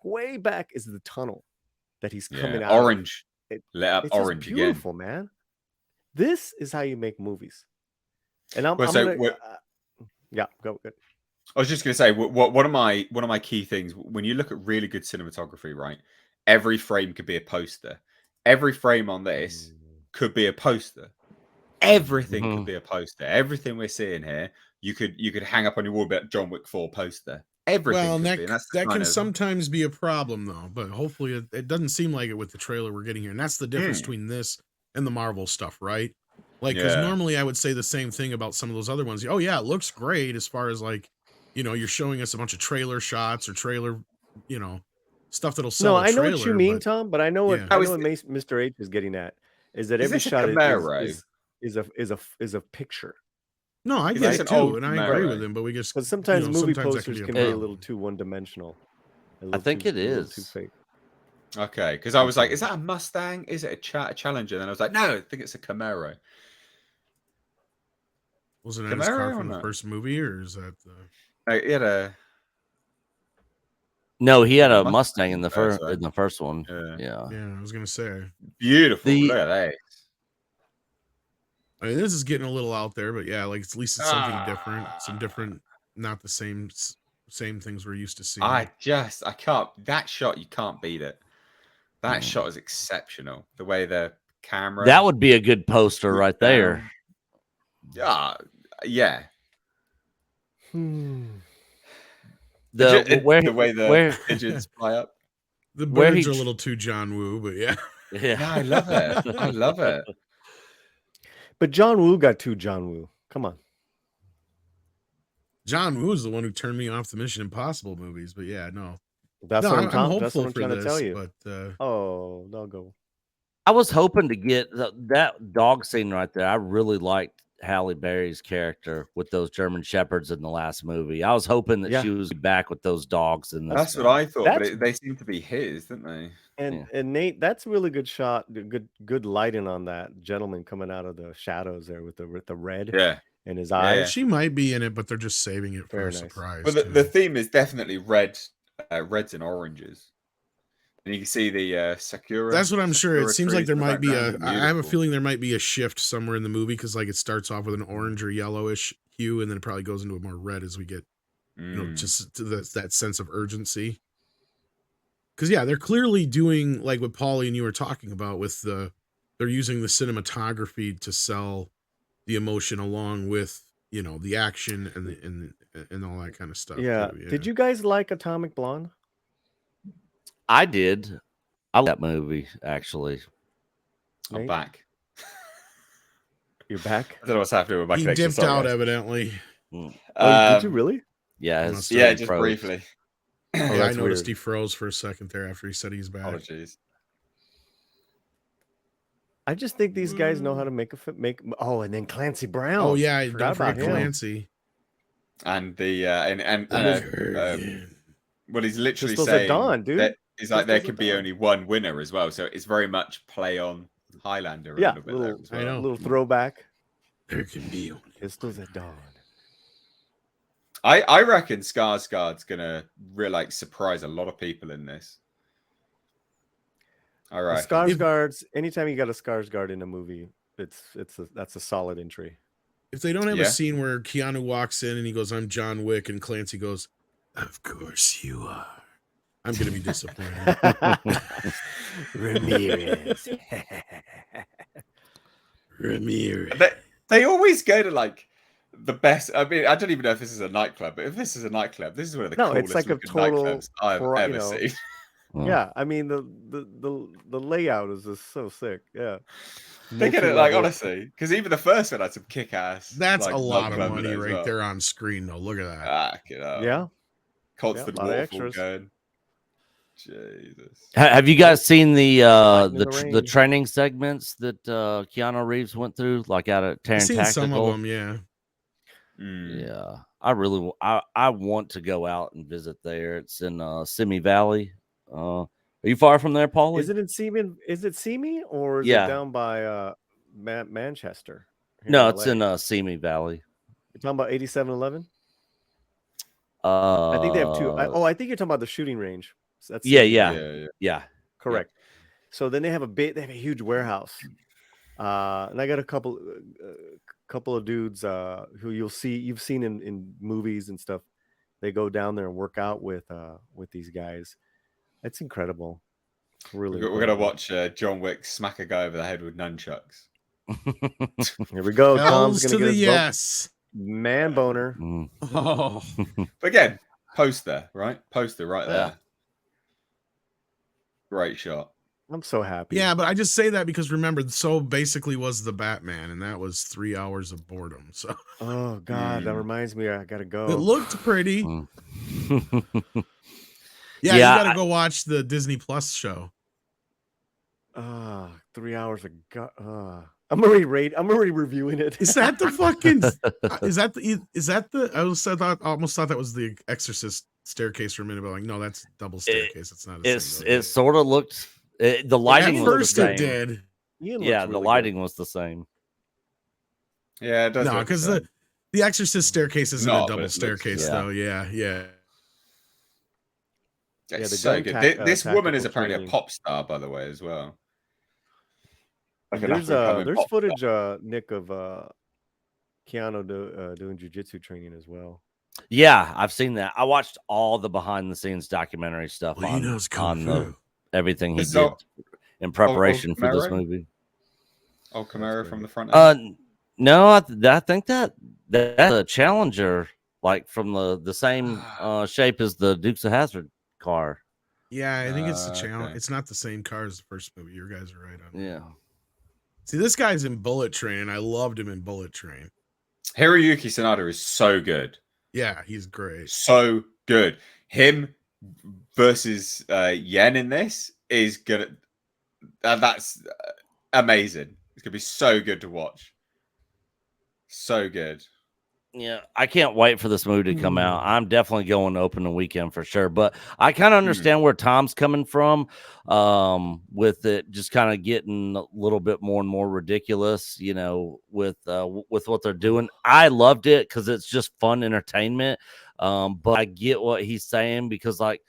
is the tunnel that he's coming out of. Orange. Lit up It's orange just beautiful, man. This is how you make movies. And I'm gonna, yeah, go good. I was just going to say, one of my key things when you look at really good cinematography, right? Every frame could be a poster. Every frame on this could be a poster. Everything could be a poster. Everything we're seeing here, you could hang up on your wall about John Wick 4 poster. Everything. Well, could be, and that can sometimes be a problem though, but hopefully it doesn't seem like it with the trailer we're getting here. And that's the difference between this and the Marvel stuff, right? Like, because normally I would say the same thing about some of those other ones. Oh yeah, it looks great as far as like, you're showing us a bunch of trailer shots or trailer, stuff that'll sell. No, I know what you mean, Tom, but I know what Mr. H is getting at is that every shot is a picture. No, I get it too, and I agree with him. But we just because sometimes movie posters can be a little too one-dimensional. I think it is too fake. Okay, because I was like, is that a Mustang? Is it a Challenger? And then I was like, no, I think it's a Camaro. Was it his car from the first movie, or is that the? He had a. No, he had a Mustang in the first one. Yeah, I was gonna say beautiful. Look at that. I mean, this is getting a little out there, but yeah, like at least it's something different, some different, not the same things we're used to seeing. I can't. That shot, you can't beat it. That shot is exceptional. The way the camera. That would be a good poster right there. Yeah. The way the pigeons fly up. The birds are a little too John Woo, but yeah. Yeah, no, I love it. I love it. But John Woo got too John Woo. Come on. John Woo is the one who turned me off the Mission Impossible movies, but yeah, no. That's what I'm hopeful for trying this, to tell you. But no go. I was hoping to get that dog scene right there. I really liked Halle Berry's character with those German Shepherds in the last movie. I was hoping that she was back with those dogs in this. That's what I thought, but they seem to be his, didn't they? And Nate, that's a really good shot. Good lighting on that gentleman coming out of the shadows there with the red in his eyes. Yeah. She might be in it, but they're just saving it for a surprise. But the theme is definitely reds and oranges. And you can see the Sakura. That's what I'm sure. It seems like there might be I have a feeling there might be a shift somewhere in the movie because like it starts off with an orange or yellowish hue, and then it probably goes into a more red as we get, just to that sense of urgency. Because they're clearly doing like what Paulie and you were talking about with they're using the cinematography to sell the emotion along with the action and all that kind of stuff. Yeah. Too, Did you guys like Atomic Blonde? I did. I like that movie actually. I'm back. You're back? I don't know what's happening with my connection. He dipped out evidently. Did you really? Yeah, just briefly. I noticed he froze for a second there after he said he's back. Apologies. I just think these guys know how to make. And then Clancy Brown. Oh yeah, don't forget Clancy. And what he's literally Pistols saying, at Dawn, dude. That is like there could be only one winner as well. So it's very much play on Highlander. A little bit there as well. I know. Little throwback. There can be only Pistols at Dawn. I reckon Skarsgård's gonna surprise a lot of people in this. All right, Skarsgård's. Anytime you got a Skarsgård in a movie, that's a solid entry. If they don't have a scene where Keanu walks in and he goes, "I'm John Wick," and Clancy goes, "Of course you are," I'm gonna be disappointed. Ramirez. Ramirez. They always go to like the best. I mean, I don't even know if this is a nightclub, but if this is a nightclub, this is one of the No, coolest it's like a looking total nightclubs I've you ever know, seen. yeah, I mean the layout is just so sick. Yeah, They get it like multi-level. honestly, because even the first one had some kick-ass. That's like, a lot of nightclub in money it as right well. there on screen, though. Look at that. Ah, you know, Yeah, constant lot of waterfall extras. going. Jesus. Have you guys seen the Lighting in the the rain. training segments that Keanu Reeves went through, like out at I've Terran seen some of Tactical? them, yeah. Yeah, I want to go out and visit there. It's in Simi Valley. Are you far from there, Paulie? Is it in Seaman? Is it Simi or is Yeah. it down by Manchester? here No, in it's LA? in Simi Valley. You're talking about 8711? I think they have two. I think you're talking about the shooting range. So that's Yeah, Simi yeah, Valley. yeah. Correct. So then they have a huge warehouse, and I got a couple of dudes who you've seen in movies and stuff. They go down there and work out with these guys. It's incredible. It's really We're gonna incredible. watch John Wick smack a guy over the head with nunchucks. Here we go. Tom's Hells gonna to get the his yes. man boner. Oh, But again, poster, right? Poster right there. Yeah. Great shot. I'm so happy. yeah, but I just say that because remember, so basically was the Batman, and that was 3 hours of boredom. So Oh God, that reminds me. I gotta go. it looked pretty. Mm. Yeah, Yeah, you gotta go watch the Disney Plus show. 3 hours of I'm already reviewing it. Is that the fucking? Is that the? I almost thought that was the Exorcist staircase for a minute, but like, no, that's double staircase. It's not. It sort of looked. The lighting At was first the it same. did. Yeah, the lighting was the same. Yeah, it does. No, look because the the Exorcist staircase isn't Not, a but it double looks staircase, good. though. Yeah. It's the so gun good. This woman is tactical apparently a training. pop star, by the way, as well. Like an There's up-and-coming pop footage, Nick, of Keanu doing jujitsu training as well. Yeah, I've seen that. I watched all the behind the scenes documentary stuff Well, he knows kung fu. everything he Is did that in preparation for this Camaro? movie. Oh, Camaro from the front end. No, I think that's a Challenger, like from the same shape as the Dukes of Hazzard car. Yeah, I think it's the challenge. Okay. It's not the same car as the first movie. You guys are right on that. Yeah. See, this guy's in Bullet Train, and I loved him in Bullet Train. Hiroyuki Sanada is so good. Yeah, he's great. So good. Him versus Yen in this is gonna. That's amazing. It's gonna be so good to watch. So good. Yeah, I can't wait for this movie to come out. I'm definitely going to open the weekend for sure. But I kind of understand where Tom's coming from with it just kind of getting a little bit more and more ridiculous, you know, with what they're doing. I loved it because it's just fun entertainment. But I get what he's saying because, like,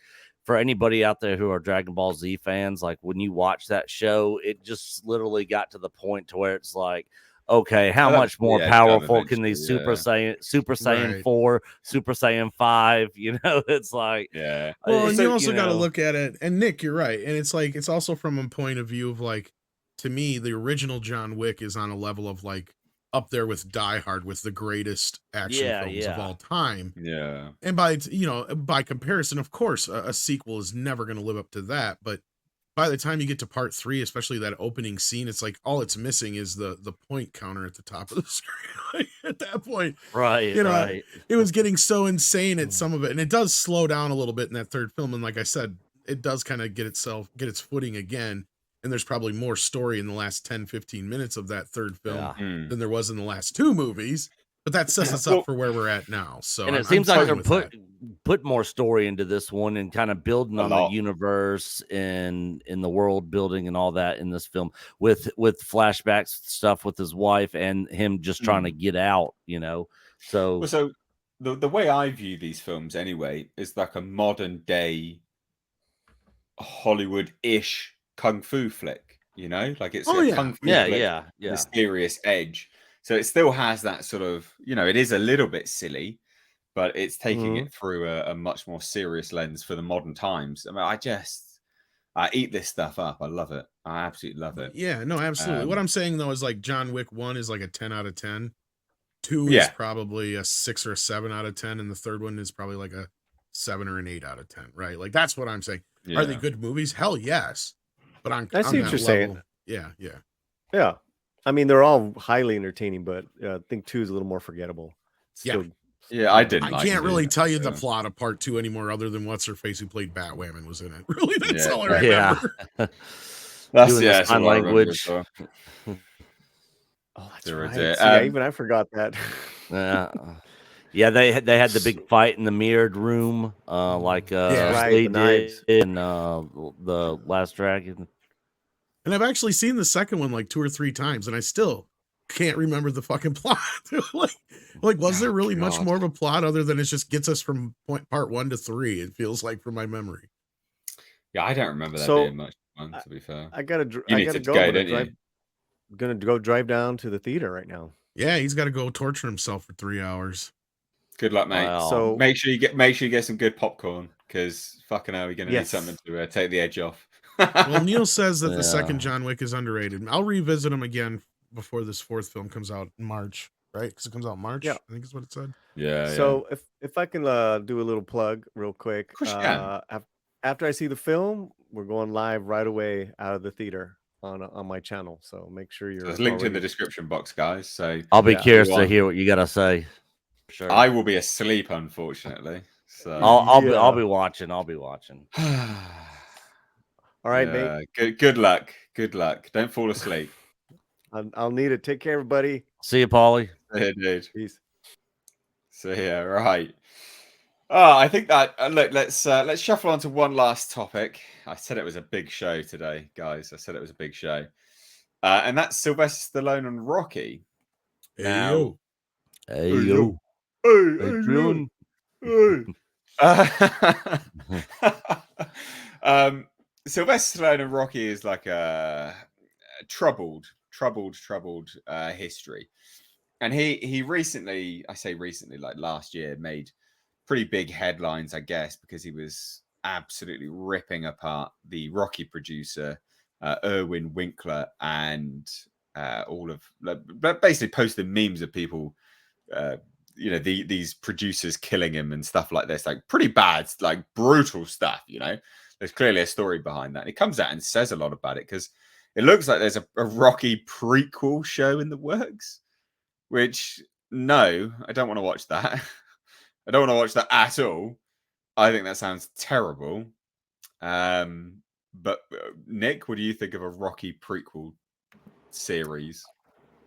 for anybody out there who are Dragon Ball Z fans, like when you watch that show, it just literally got to the point to where it's like, okay, how much more powerful can these Super Saiyan Right. 4, Super Saiyan 5, you know, it's like, Yeah. Well, and so, you also got to know, look at it. And Nick, you're right. And it's like, it's also from a point of view of like, to me, the original John Wick is on a level of like up there with Die Hard, with the greatest action films of all time. Yeah. And by comparison, of course, a sequel is never going to live up to that. But by the time you get to part 3, especially that opening scene, it's like all it's missing is the point counter at the top of the screen. Like, at that point, right, you know, right. it was getting so insane at some of it, and it does slow down a little bit in that third film. And like I said, it does kind of get its footing again. And there's probably more story in the last 10-15 minutes of that third film than there was in the last 2 movies. But that sets us up for where we're at now. So, and it seems like they're put more story into this one and kind of building on the universe and in the world building and all that in this film with flashbacks stuff with his wife and him just trying to get out, you know. So the way I view these films anyway is like a modern day Hollywood-ish kung fu flick, you know, like it's a kung fu flick with a serious edge. So it still has that sort of, you know, it is a little bit silly, but it's taking it through a much more serious lens for the modern times. I mean, I eat this stuff up. I love it. I absolutely love it. Yeah, no, absolutely. What I'm saying though is like John Wick 1 is like a 10 out of 10. 2 is Yeah. probably a 6 or a 7 out of 10, and the third one is probably like a 7 or an 8 out of 10, right? Like that's what I'm saying. Are they good movies? Hell yes. But on I see what you're saying. Yeah. Yeah. I mean, they're all highly entertaining, but I think 2 is a little more forgettable. Still, Yeah, I didn't. I can't really tell you the plot of part 2 anymore, other than what's her face who played Batwoman was in it. Really, that's all I remember. That's the sign language. Oh, that's right. See, even I forgot that. Yeah, they had the big fight in the mirrored room, like Slade did in the Last Dragon. And I've actually seen the second one like 2 or 3 times, and I still can't remember the fucking plot. like, was there really much more of a plot other than it just gets us from part 1 to 3? It feels like from my memory. Yeah, I don't remember that being much fun. To be fair, I gotta go. I'm gonna go drive down to the theater right now. Yeah, he's got to go torture himself for 3 hours. Good luck, mate. Wow. So make sure you get some good popcorn, because fucking hell, you're gonna need something to take the edge off. Well, Neil says that the second John Wick is underrated. I'll revisit him again before this 4th film comes out in March, right? Because it comes out in March. Yeah, I think is what it said. Yeah. So if I can do a little plug real quick, after I see the film, we're going live right away out of the theater on my channel. So make sure you're. It's linked in the description box, guys. So I'll be curious to hear what you gotta say. Sure. I will be asleep, unfortunately. So I'll be watching. I'll be watching. All right, Nate. Good luck. Good luck. Don't fall asleep. I'll need it. Take care, everybody. See you, Paulie. See you, dude. Peace. So yeah, right. I think that look. Let's shuffle on to one last topic. I said it was a big show today, guys. I said it was a big show, and that's Sylvester Stallone and Rocky. Hey yo. Adrian. Sylvester Stallone and Rocky is like a troubled history, and he recently, I say recently, like last year, made pretty big headlines, I guess, because he was absolutely ripping apart the Rocky producer, Irwin Winkler, and all of basically posting memes of people, these producers killing him and stuff like this, like pretty bad, like brutal stuff. There's clearly a story behind that. And he comes out and says a lot about it, because it looks like there's a Rocky prequel show in the works, which, no, I don't want to watch that. I don't want to watch that at all. I think that sounds terrible. But Nick, what do you think of a Rocky prequel series?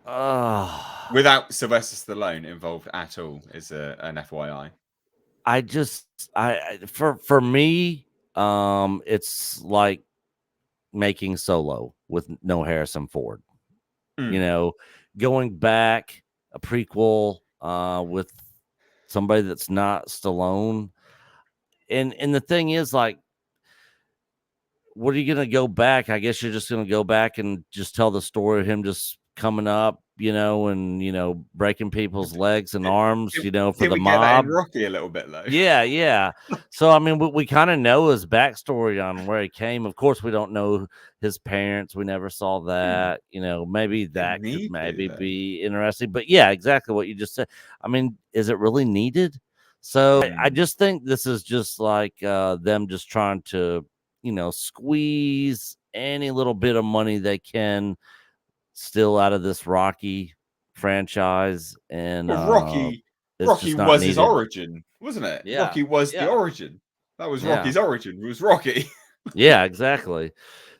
Without Sylvester Stallone involved at all, is an FYI. For me, it's like making Solo with no Harrison Ford. Going back, a prequel with somebody that's not Stallone. And the thing is, like, what are you going to go back? I guess you're just going to go back and just tell the story of him just coming up, and breaking people's legs and arms, for the mob. Rocky a little bit though. Yeah. So I mean, we kind of know his backstory on where he came. Of course, we don't know his parents. We never saw that. Maybe that could be interesting. But yeah, exactly what you just said. I mean, is it really needed? So I just think this is just like them just trying to, squeeze any little bit of money they can still out of this Rocky franchise. And Rocky was his origin, wasn't it? Yeah. Rocky was the origin. That was Rocky's origin. It was Rocky. Yeah, exactly.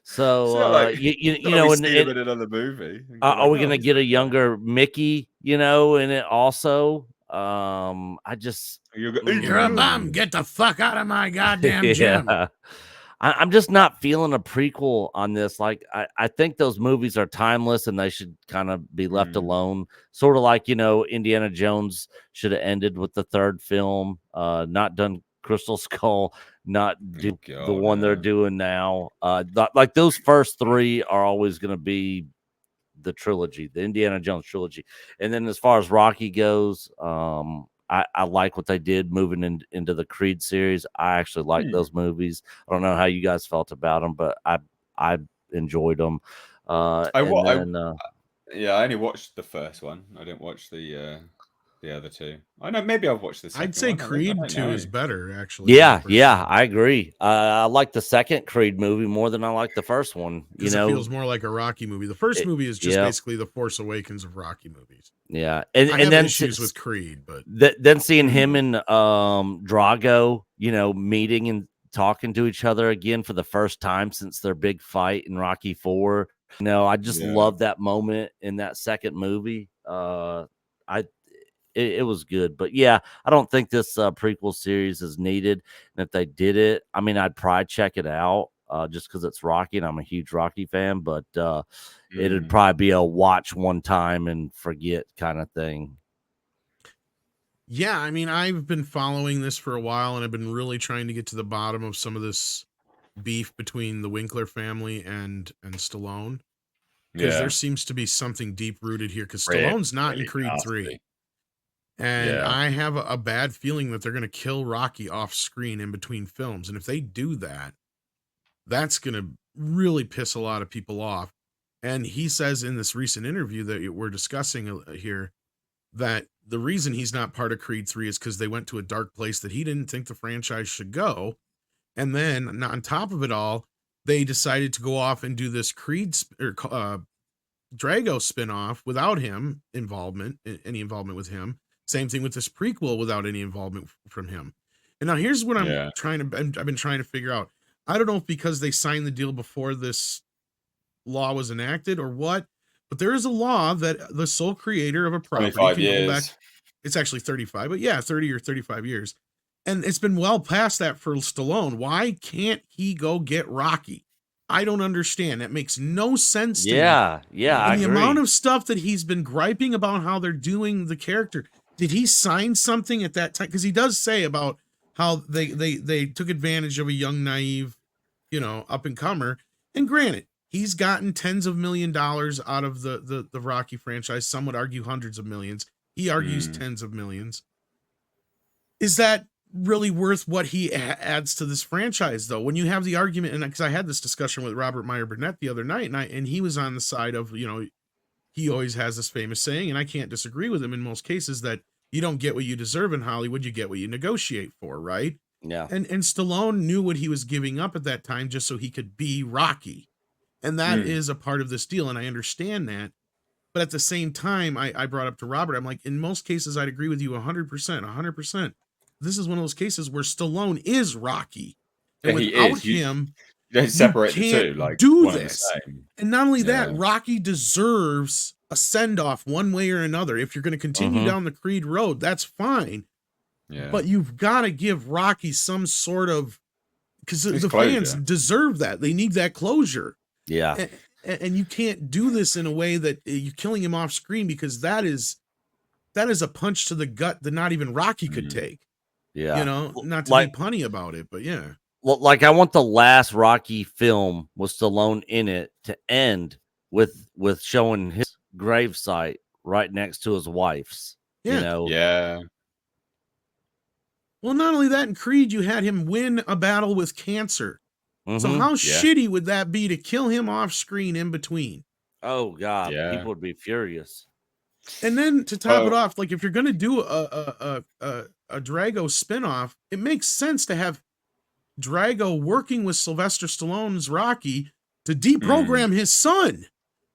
So like, in another movie. Are we gonna get a younger Mickey? In it also. You're a bum. Get the fuck out of my goddamn gym. I'm just not feeling a prequel on this. Like, I think those movies are timeless and they should kind of be left alone. Sort of like, Indiana Jones should have ended with the 3rd film, not done Crystal Skull, not do the one they're doing now. Like those first 3 are always going to be the trilogy, the Indiana Jones trilogy. And then as far as Rocky goes, I like what they did moving into the Creed series. I actually like those movies. I don't know how you guys felt about them, but I enjoyed them. I only watched the first one. I didn't watch the other two. I know maybe I've watched the second I'd say one. Creed I 2 don't is know. better, actually. Yeah, I agree. I like the second Creed movie more than I like the first one. Because it feels more like a Rocky movie. The first movie is just basically the Force Awakens of Rocky movies. Yeah, I have then issues with Creed, but then seeing him and Drago, meeting and talking to each other again for the first time since their big fight in Rocky 4. I just love that moment in that second movie. It was good, but yeah, I don't think this prequel series is needed. And if they did it, I mean, I'd probably check it out just because it's Rocky and I'm a huge Rocky fan. But it'd probably be a watch one time and forget kind of thing. Yeah, I mean, I've been following this for a while, and I've been really trying to get to the bottom of some of this beef between the Winkler family and Stallone, because there seems to be something deep rooted here. Because Stallone's not in Creed 3. And I have a bad feeling that they're going to kill Rocky off screen in between films. And if they do that, that's going to really piss a lot of people off. And he says in this recent interview that we're discussing here that the reason he's not part of Creed 3 is because they went to a dark place that he didn't think the franchise should go. And then on top of it all, they decided to go off and do this Creed Drago spinoff without him any involvement with him. Same thing with this prequel without any involvement from him. And now here's what I've been trying to figure out. I don't know if because they signed the deal before this law was enacted or what, but there is a law that the sole creator of a property can go back. It's actually 35, but yeah, 30 or 35 years. And it's been well past that for Stallone. Why can't he go get Rocky? I don't understand. That makes no sense to me. Yeah, I agree. agree. Amount of stuff that he's been griping about how they're doing the character. Did he sign something at that time? Because he does say about how they took advantage of a young, naive, up and comer. And granted, he's gotten tens of $1 million out of the Rocky franchise. Some would argue hundreds of millions. He argues tens of millions. Is that really worth what he adds to this franchise, though? When you have the argument, and because I had this discussion with Robert Meyer Burnett the other night, and he was on the side of, he always has this famous saying, and I can't disagree with him in most cases, that you don't get what you deserve in Hollywood, you get what you negotiate for, right? Yeah. And Stallone knew what he was giving up at that time just so he could be Rocky. And that is a part of this deal, and I understand that. But at the same time, I brought up to Robert, I'm like, in most cases, I'd agree with you 100%. This is one of those cases where Stallone is Rocky. And without him, you separate the two, like do this. And not only that, Rocky deserves a send-off one way or another. If you're going to continue down the Creed road, that's fine. Yeah. But you've got to give Rocky some sort of, because the fans deserve that. They need that closure. Yeah. And you can't do this in a way that you're killing him off screen, because that is a punch to the gut that not even Rocky could take. Yeah. Not to be punny about it, but yeah. Well, like I want the last Rocky film with Stallone in it to end with showing his gravesite right next to his wife's. Yeah. Yeah. Well, not only that, in Creed, you had him win a battle with cancer. So how shitty would that be to kill him off screen in between? Oh God, people would be furious. And then to top it off, like if you're going to do a Drago spinoff, it makes sense to have Drago working with Sylvester Stallone's Rocky to deprogram his son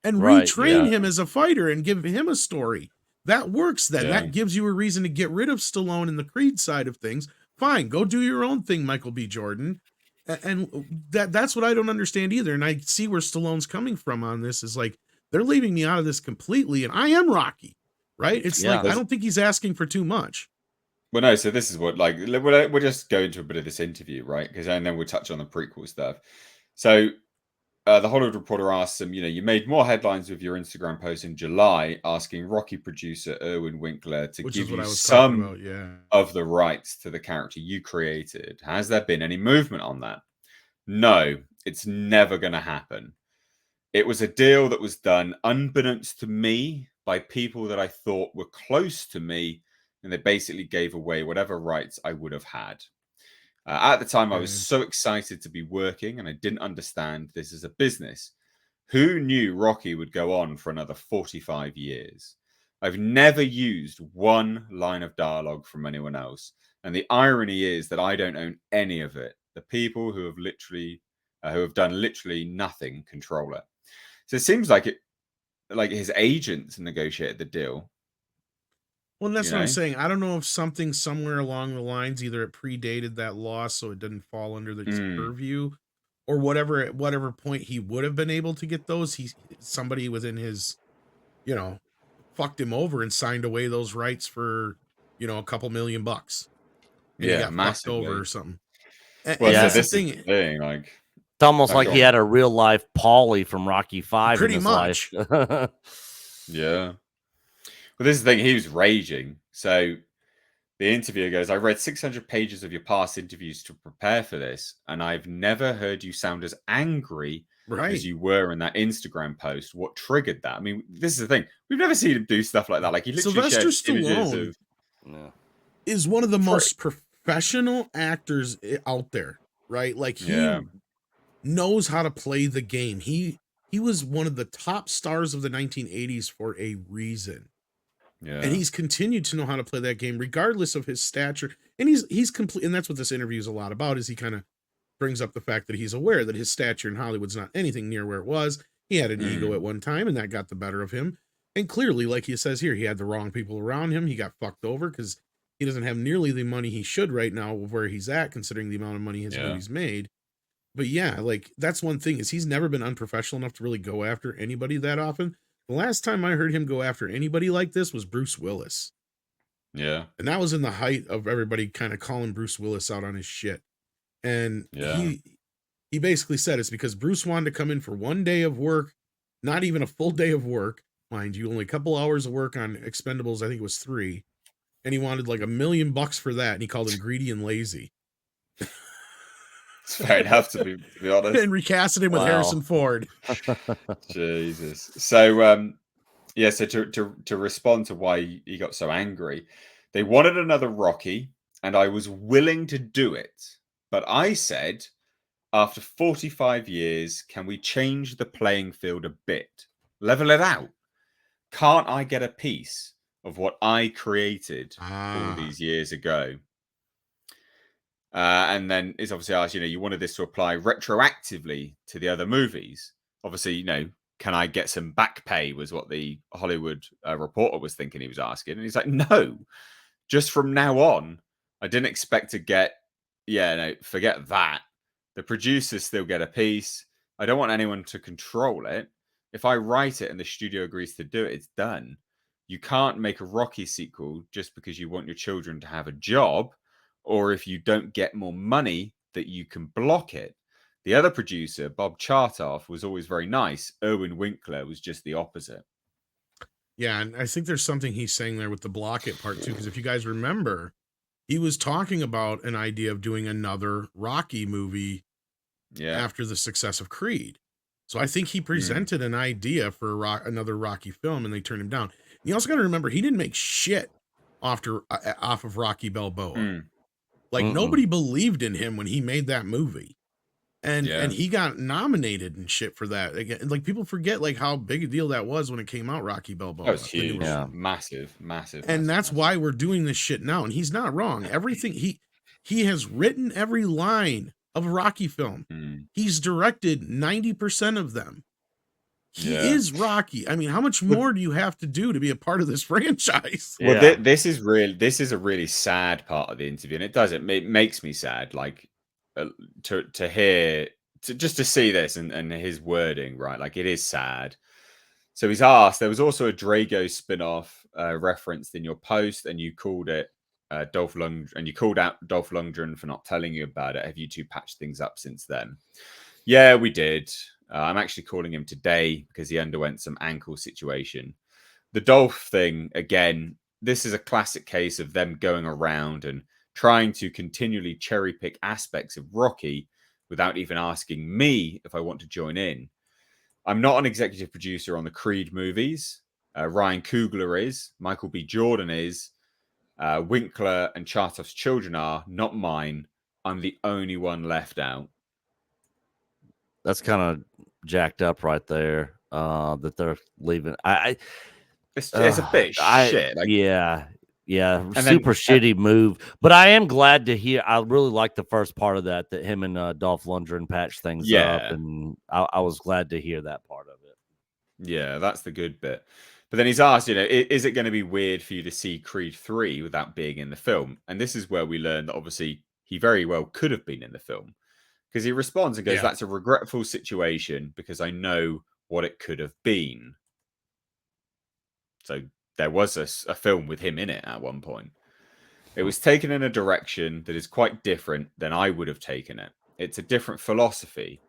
and retrain him as a fighter and give him a story. That works then. That gives you a reason to get rid of Stallone in the Creed side of things. Fine, go do your own thing, Michael B. Jordan. And that's what I don't understand either. And I see where Stallone's coming from on this, is like, they're leaving me out of this completely, and I am Rocky, right? It's like, I don't think he's asking for too much. Well, no, so this is what, like, we'll just go into a bit of this interview, right? And then we'll touch on the prequel stuff. So the Hollywood Reporter asks him, you made more headlines with your Instagram post in July asking Rocky producer Irwin Winkler to give you some of the rights to the character you created. Has there been any movement on that? No, it's never going to happen. It was a deal that was done unbeknownst to me by people that I thought were close to me and they basically gave away whatever rights I would have had. At the time, I was so excited to be working, and I didn't understand this as a business. Who knew Rocky would go on for another 45 years? I've never used one line of dialogue from anyone else, and the irony is that I don't own any of it. The people who have done literally nothing control it. So it seems like his agents negotiated the deal. Well, that's what I'm saying. I don't know if something somewhere along the lines, either it predated that loss, so it didn't fall under the purview, or whatever. At whatever point he would have been able to get those, somebody within his, fucked him over and signed away those rights for, a couple $1 million, and he got massively fucked over or something. Well, And so this is the thing, like it's almost like he had a real life Paulie from Rocky 5 pretty in his much. life. Yeah. Well, this is the thing. He was raging. So the interviewer goes, I read 600 pages of your past interviews to prepare for this, and I've never heard you sound as angry as you were in that Instagram post. What triggered that? I mean, this is the thing. We've never seen him do stuff like that. Like, he literally Sylvester shared images Stallone is one of the most professional actors out there, right? Like, he knows how to play the game. He was one of the top stars of the 1980s for a reason. And he's continued to know how to play that game regardless of his stature. And he's complete. And that's what this interview is a lot about, is he kind of brings up the fact that he's aware that his stature in Hollywood's not anything near where it was. He had an ego at one time, and that got the better of him. And clearly, like he says here, he had the wrong people around him. He got fucked over because he doesn't have nearly the money he should right now of where he's at, considering the amount of money his movies made. But yeah, like, that's one thing, is he's never been unprofessional enough to really go after anybody that often. The last time I heard him go after anybody like this was Bruce Willis. Yeah. And that was in the height of everybody kind of calling Bruce Willis out on his shit. And he basically said it's because Bruce wanted to come in for one day of work, not even a full day of work, mind you, only a couple hours of work on Expendables. I think it was 3. And he wanted like $1 million for that. And he called him greedy and lazy. It's fair enough, to be honest. And recasted him with Harrison Ford. Jesus. So, so to respond to why he got so angry, they wanted another Rocky, and I was willing to do it. But I said, after 45 years, can we change the playing field a bit? Level it out. Can't I get a piece of what I created all these years ago? And then it's obviously asked, you wanted this to apply retroactively to the other movies. Obviously, can I get some back pay was what the Hollywood Reporter was thinking he was asking. And he's like, no, just from now on. I didn't expect to get, forget that. The producers still get a piece. I don't want anyone to control it. If I write it and the studio agrees to do it, it's done. You can't make a Rocky sequel just because you want your children to have a job, or if you don't get more money, that you can block it. The other producer, Bob Chartoff, was always very nice. Irwin Winkler was just the opposite. Yeah, and I think there's something he's saying there with the block it part too, because if you guys remember, he was talking about an idea of doing another Rocky movie after the success of Creed. So I think he presented an idea for another Rocky film, and they turned him down. And you also got to remember, he didn't make shit off of Rocky Balboa. Like, nobody believed in him when he made that movie. And he got nominated and shit for that. Again, like, people forget like how big a deal that was when it came out, Rocky Balboa. That was huge. Massive. And that's why we're doing this shit now. And he's not wrong. Everything he has written every line of a Rocky film. He's directed 90% of them. He is Rocky. I mean, how much more do you have to do to be a part of this franchise? Well, this is a really sad part of the interview, and it makes me sad. Like, to hear, just to see this and his wording, right? Like, it is sad. So he's asked, there was also a Drago spin-off referenced in your post, and you called it Dolph Lundgren, and you called out Dolph Lundgren for not telling you about it. Have you two patched things up since then? Yeah, we did. I'm actually calling him today because he underwent some ankle situation. The Dolph thing, again, this is a classic case of them going around and trying to continually cherry pick aspects of Rocky without even asking me if I want to join in. I'm not an executive producer on the Creed movies. Ryan Coogler is. Michael B. Jordan is. Winkler and Chartoff's children are, not mine. I'm the only one left out. That's kind of jacked up right there. That they're leaving. It's a bit shit. Like, yeah, and super then, shitty move. But I am glad to hear. I really like the first part of that him and Dolph Lundgren patched things up, Yeah. and I was glad to hear that part of it. Yeah, that's the good bit. But then he's asked, is it going to be weird for you to see Creed 3 without being in the film? And this is where we learn that obviously he very well could have been in the film. Because he responds and goes, Yeah. that's a regretful situation because I know what it could have been. So there was a film with him in it at one point. It was taken in a direction that is quite different than I would have taken it. It's a different philosophy.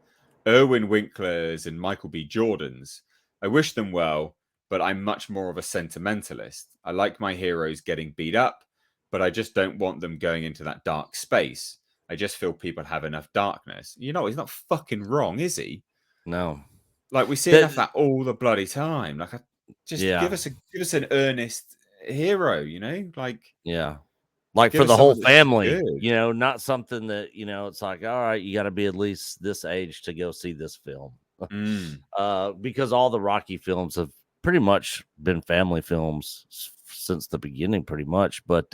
Irwin Winkler's and Michael B. Jordan's, I wish them well, but I'm much more of a sentimentalist. I like my heroes getting beat up, but I just don't want them going into that dark space. I just feel people have enough darkness. He's not fucking wrong, is he? No, Like, we see enough of that all the bloody time. Like, give us an earnest hero, like. Yeah. Like Give for us the whole someone that's family, good. not something that, it's like, all right, you got to be at least this age to go see this film. Because all the Rocky films have pretty much been family films since the beginning, pretty much. But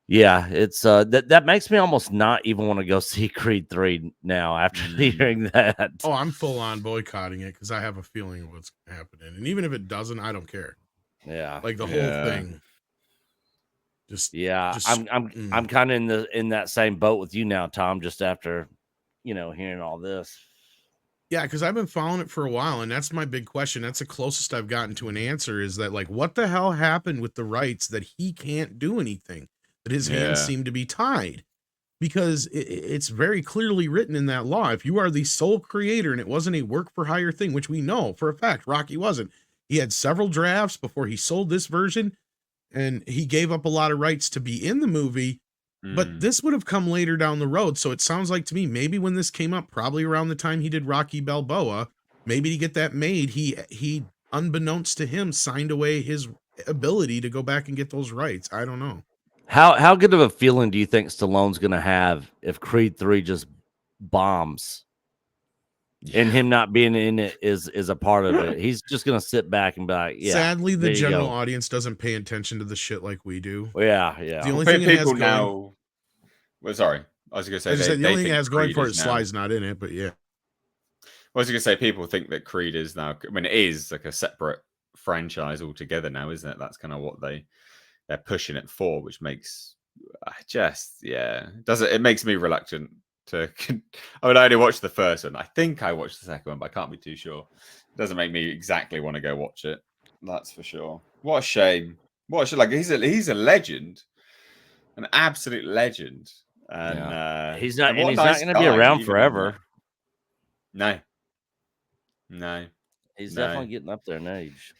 yeah, it's that makes me almost not even want to go see Creed 3 now after hearing that. Oh, I'm full on boycotting it because I have a feeling of what's happening. And even if it doesn't, I don't care. Yeah. Like the whole thing. I'm kind of in that same boat with you now, Tom, just after hearing all this. Yeah, because I've been following it for a while, and that's my big question. That's the closest I've gotten to an answer, is that, like, what the hell happened with the rights that he can't do anything, that his hands seem to be tied? Because it's very clearly written in that law. If you are the sole creator and it wasn't a work for hire thing, which we know for a fact Rocky wasn't. He had several drafts before he sold this version, and he gave up a lot of rights to be in the movie. But this would have come later down the road. So it sounds like to me, maybe when this came up, probably around the time he did Rocky Balboa, maybe to get that made, he unbeknownst to him signed away his ability to go back and get those rights. I don't know. How good of a feeling do you think Stallone's going to have if Creed 3 just bombs? Yeah. And him not being in it is a part of it. He's just going to sit back and be like, yeah. Sadly, the general audience doesn't pay attention to the shit like we do. Yeah. The only thing it has going, now. Well, sorry, I was going to say the only thing it has going for it, Sly's not in it, but yeah. I was going to say people think that Creed is now. I mean, it is like a separate franchise altogether now, isn't it? That's kind of what they're pushing it for, which makes it makes me reluctant to. I only watched the first one. I think I watched the second one, but I can't be too sure. It doesn't make me exactly want to go watch it. That's for sure. What a shame. Like he's a legend, an absolute legend, and he's not going to be around forever. No. He's definitely getting up there in age.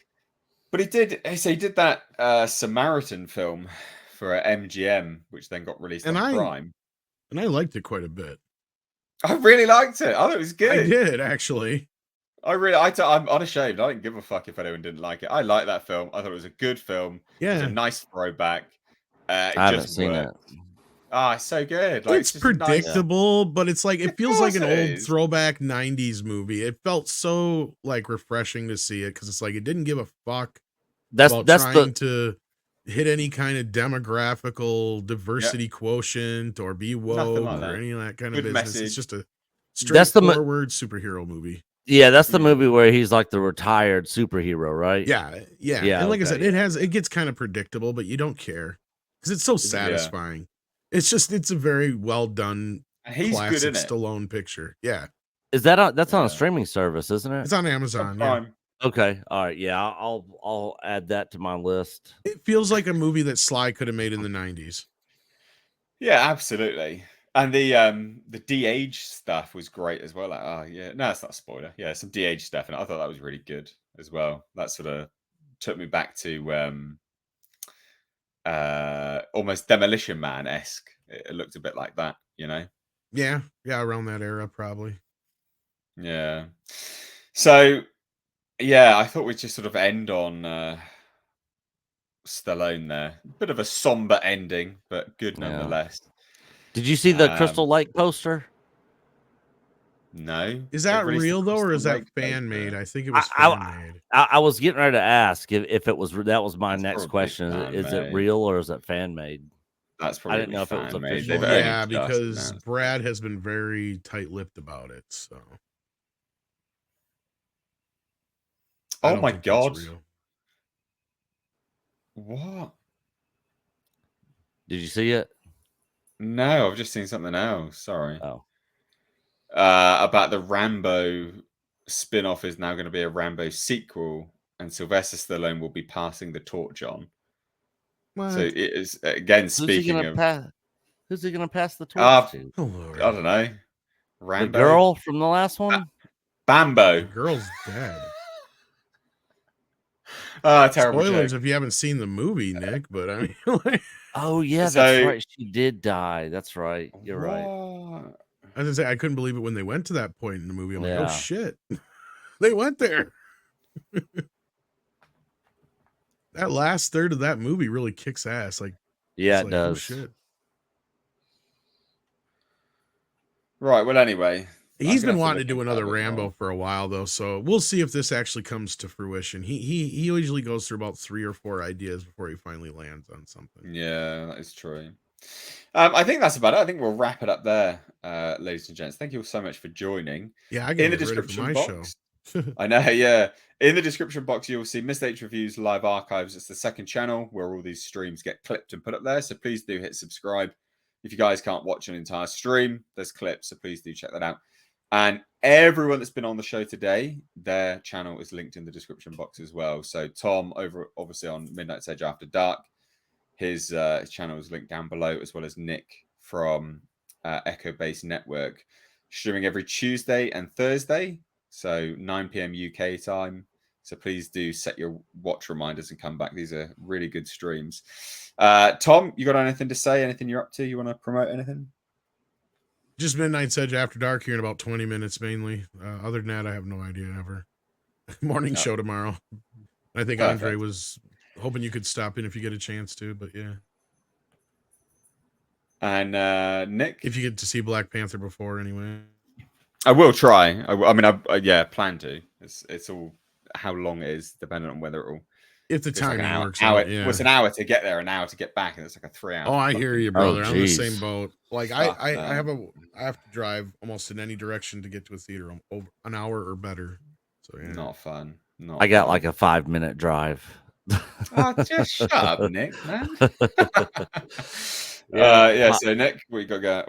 But he did that Samaritan film for MGM, which then got released on Prime. And I liked it quite a bit. I really liked it. I thought it was good. I did, actually. I'm unashamed. I didn't give a fuck if anyone didn't like it. I liked that film. I thought it was a good film. Yeah. It was a nice throwback. I haven't seen it. It's so good. Like, it's predictable, but it's like it feels like an old throwback 90s movie. It felt so like refreshing to see it because it's like it didn't give a fuck about trying to hit any kind of demographical diversity quotient or be woke or any of that kind of business. It's just a straightforward superhero movie. Yeah, that's the movie where he's like the retired superhero, right? Yeah. And like I said, it gets kind of predictable, but you don't care because it's so satisfying. It's a very well done classic Stallone picture. Yeah. Is that that's on a streaming service, isn't it? It's on Amazon. Yeah. Okay. All right. Yeah, I'll add that to my list. It feels like a movie that Sly could have made in the 90s. Yeah, absolutely. And the de-age stuff was great as well. Like, no, it's not a spoiler. Yeah, some de-age stuff, and I thought that was really good as well. That sort of took me back to almost Demolition Man-esque. It looked a bit like that, Yeah, around that era probably. Yeah. So, yeah, I thought we'd just sort of end on Stallone there. Bit of a somber ending, but good Yeah. nonetheless. Did you see the Crystal Lake poster? No. Is They've that released the real though, or Crystal is that Lake fan made? poster. I think it was fan made. I was getting ready to ask if it was. That was my That's next probably question. Is it fan-made. real or is it fan made? That's I probably didn't know if it was fan-made. official. They've only Yeah, just because announced Brad has been very tight-lipped about it. So. I Oh don't my think that's god! real. What? Did you see it? No, I've just seen something else. Sorry. Oh. About the Rambo spin-off is now going to be a Rambo sequel, and Sylvester Stallone will be passing the torch on. What? So it is again speaking of. Who's he gonna pass the torch to? Oh, Lord. I don't know. Rambo. The girl from the last one. Bambo. The girl's dead. Terrible Spoilers joke. if you haven't seen the movie, Nick. But I mean, like, Oh yeah, that's So- right. She did die. That's right. You're right. What? I was gonna say I couldn't believe it when they went to that point in the movie. I'm like, Yeah. oh shit, they went there. That last third of that movie really kicks ass. Like, Yeah, it's it like, oh does. shit. Right. Well, anyway, He's I'm gonna been have wanting to look do into that another a bit Rambo more. for a while though, so we'll see if this actually comes to fruition. He usually goes through about 3 or 4 ideas before he finally lands on something. Yeah, that is true. I think that's about it. I think we'll wrap it up there, ladies and gents. Thank you all so much for joining. Yeah, I In can the get ready for description my box, show. I know, yeah. In the description box, you'll see Missed H Reviews live archives. It's the second channel where all these streams get clipped and put up there. So please do hit subscribe. If you guys can't watch an entire stream, there's clips. So please do check that out. And everyone that's been on the show today, their channel is linked in the description box as well. So Tom over obviously on Midnight's Edge After Dark, his channel is linked down below, as well as Nick from Echo Base Network, streaming every Tuesday and Thursday, so 9 p.m. UK time. So please do set your watch reminders and come back. These are really good streams. Tom, you got anything to say? Anything you're up to? You want to promote anything? Just Midnight's Edge After Dark here in about 20 minutes mainly. Other than that, I have no idea ever. Morning show tomorrow. I think Perfect. Andre was hoping you could stop in if you get a chance to, but yeah. And Nick? If you get to see Black Panther before anyway. I will try. I plan to. It's all how long it is, depending on whether it'll. If the It's like timing an hour, works out, yeah. Well, it's an hour to get there, an hour to get back, and it's like a 3 hour. Oh, I hear you, brother. I'm in the same boat. Like I have to drive almost in any direction to get to a theater over an hour or better. So yeah. Not fun. I got like a 5-minute drive. Just shut up, Nick, man. Yeah. So Nick, we got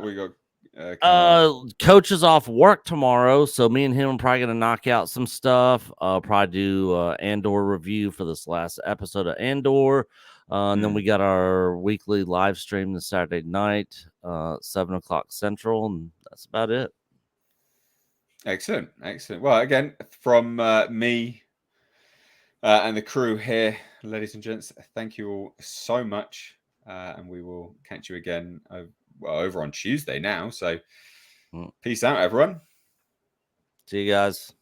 Coach is off work tomorrow, so me and him are probably gonna knock out some stuff. Probably do Andor review for this last episode of Andor. And then we got our weekly live stream this Saturday night, 7:00 Central, and that's about it. Excellent. Well, again, from me and the crew here, ladies and gents, thank you all so much, and we will catch you again over on Tuesday now. So, peace out, everyone. See you guys.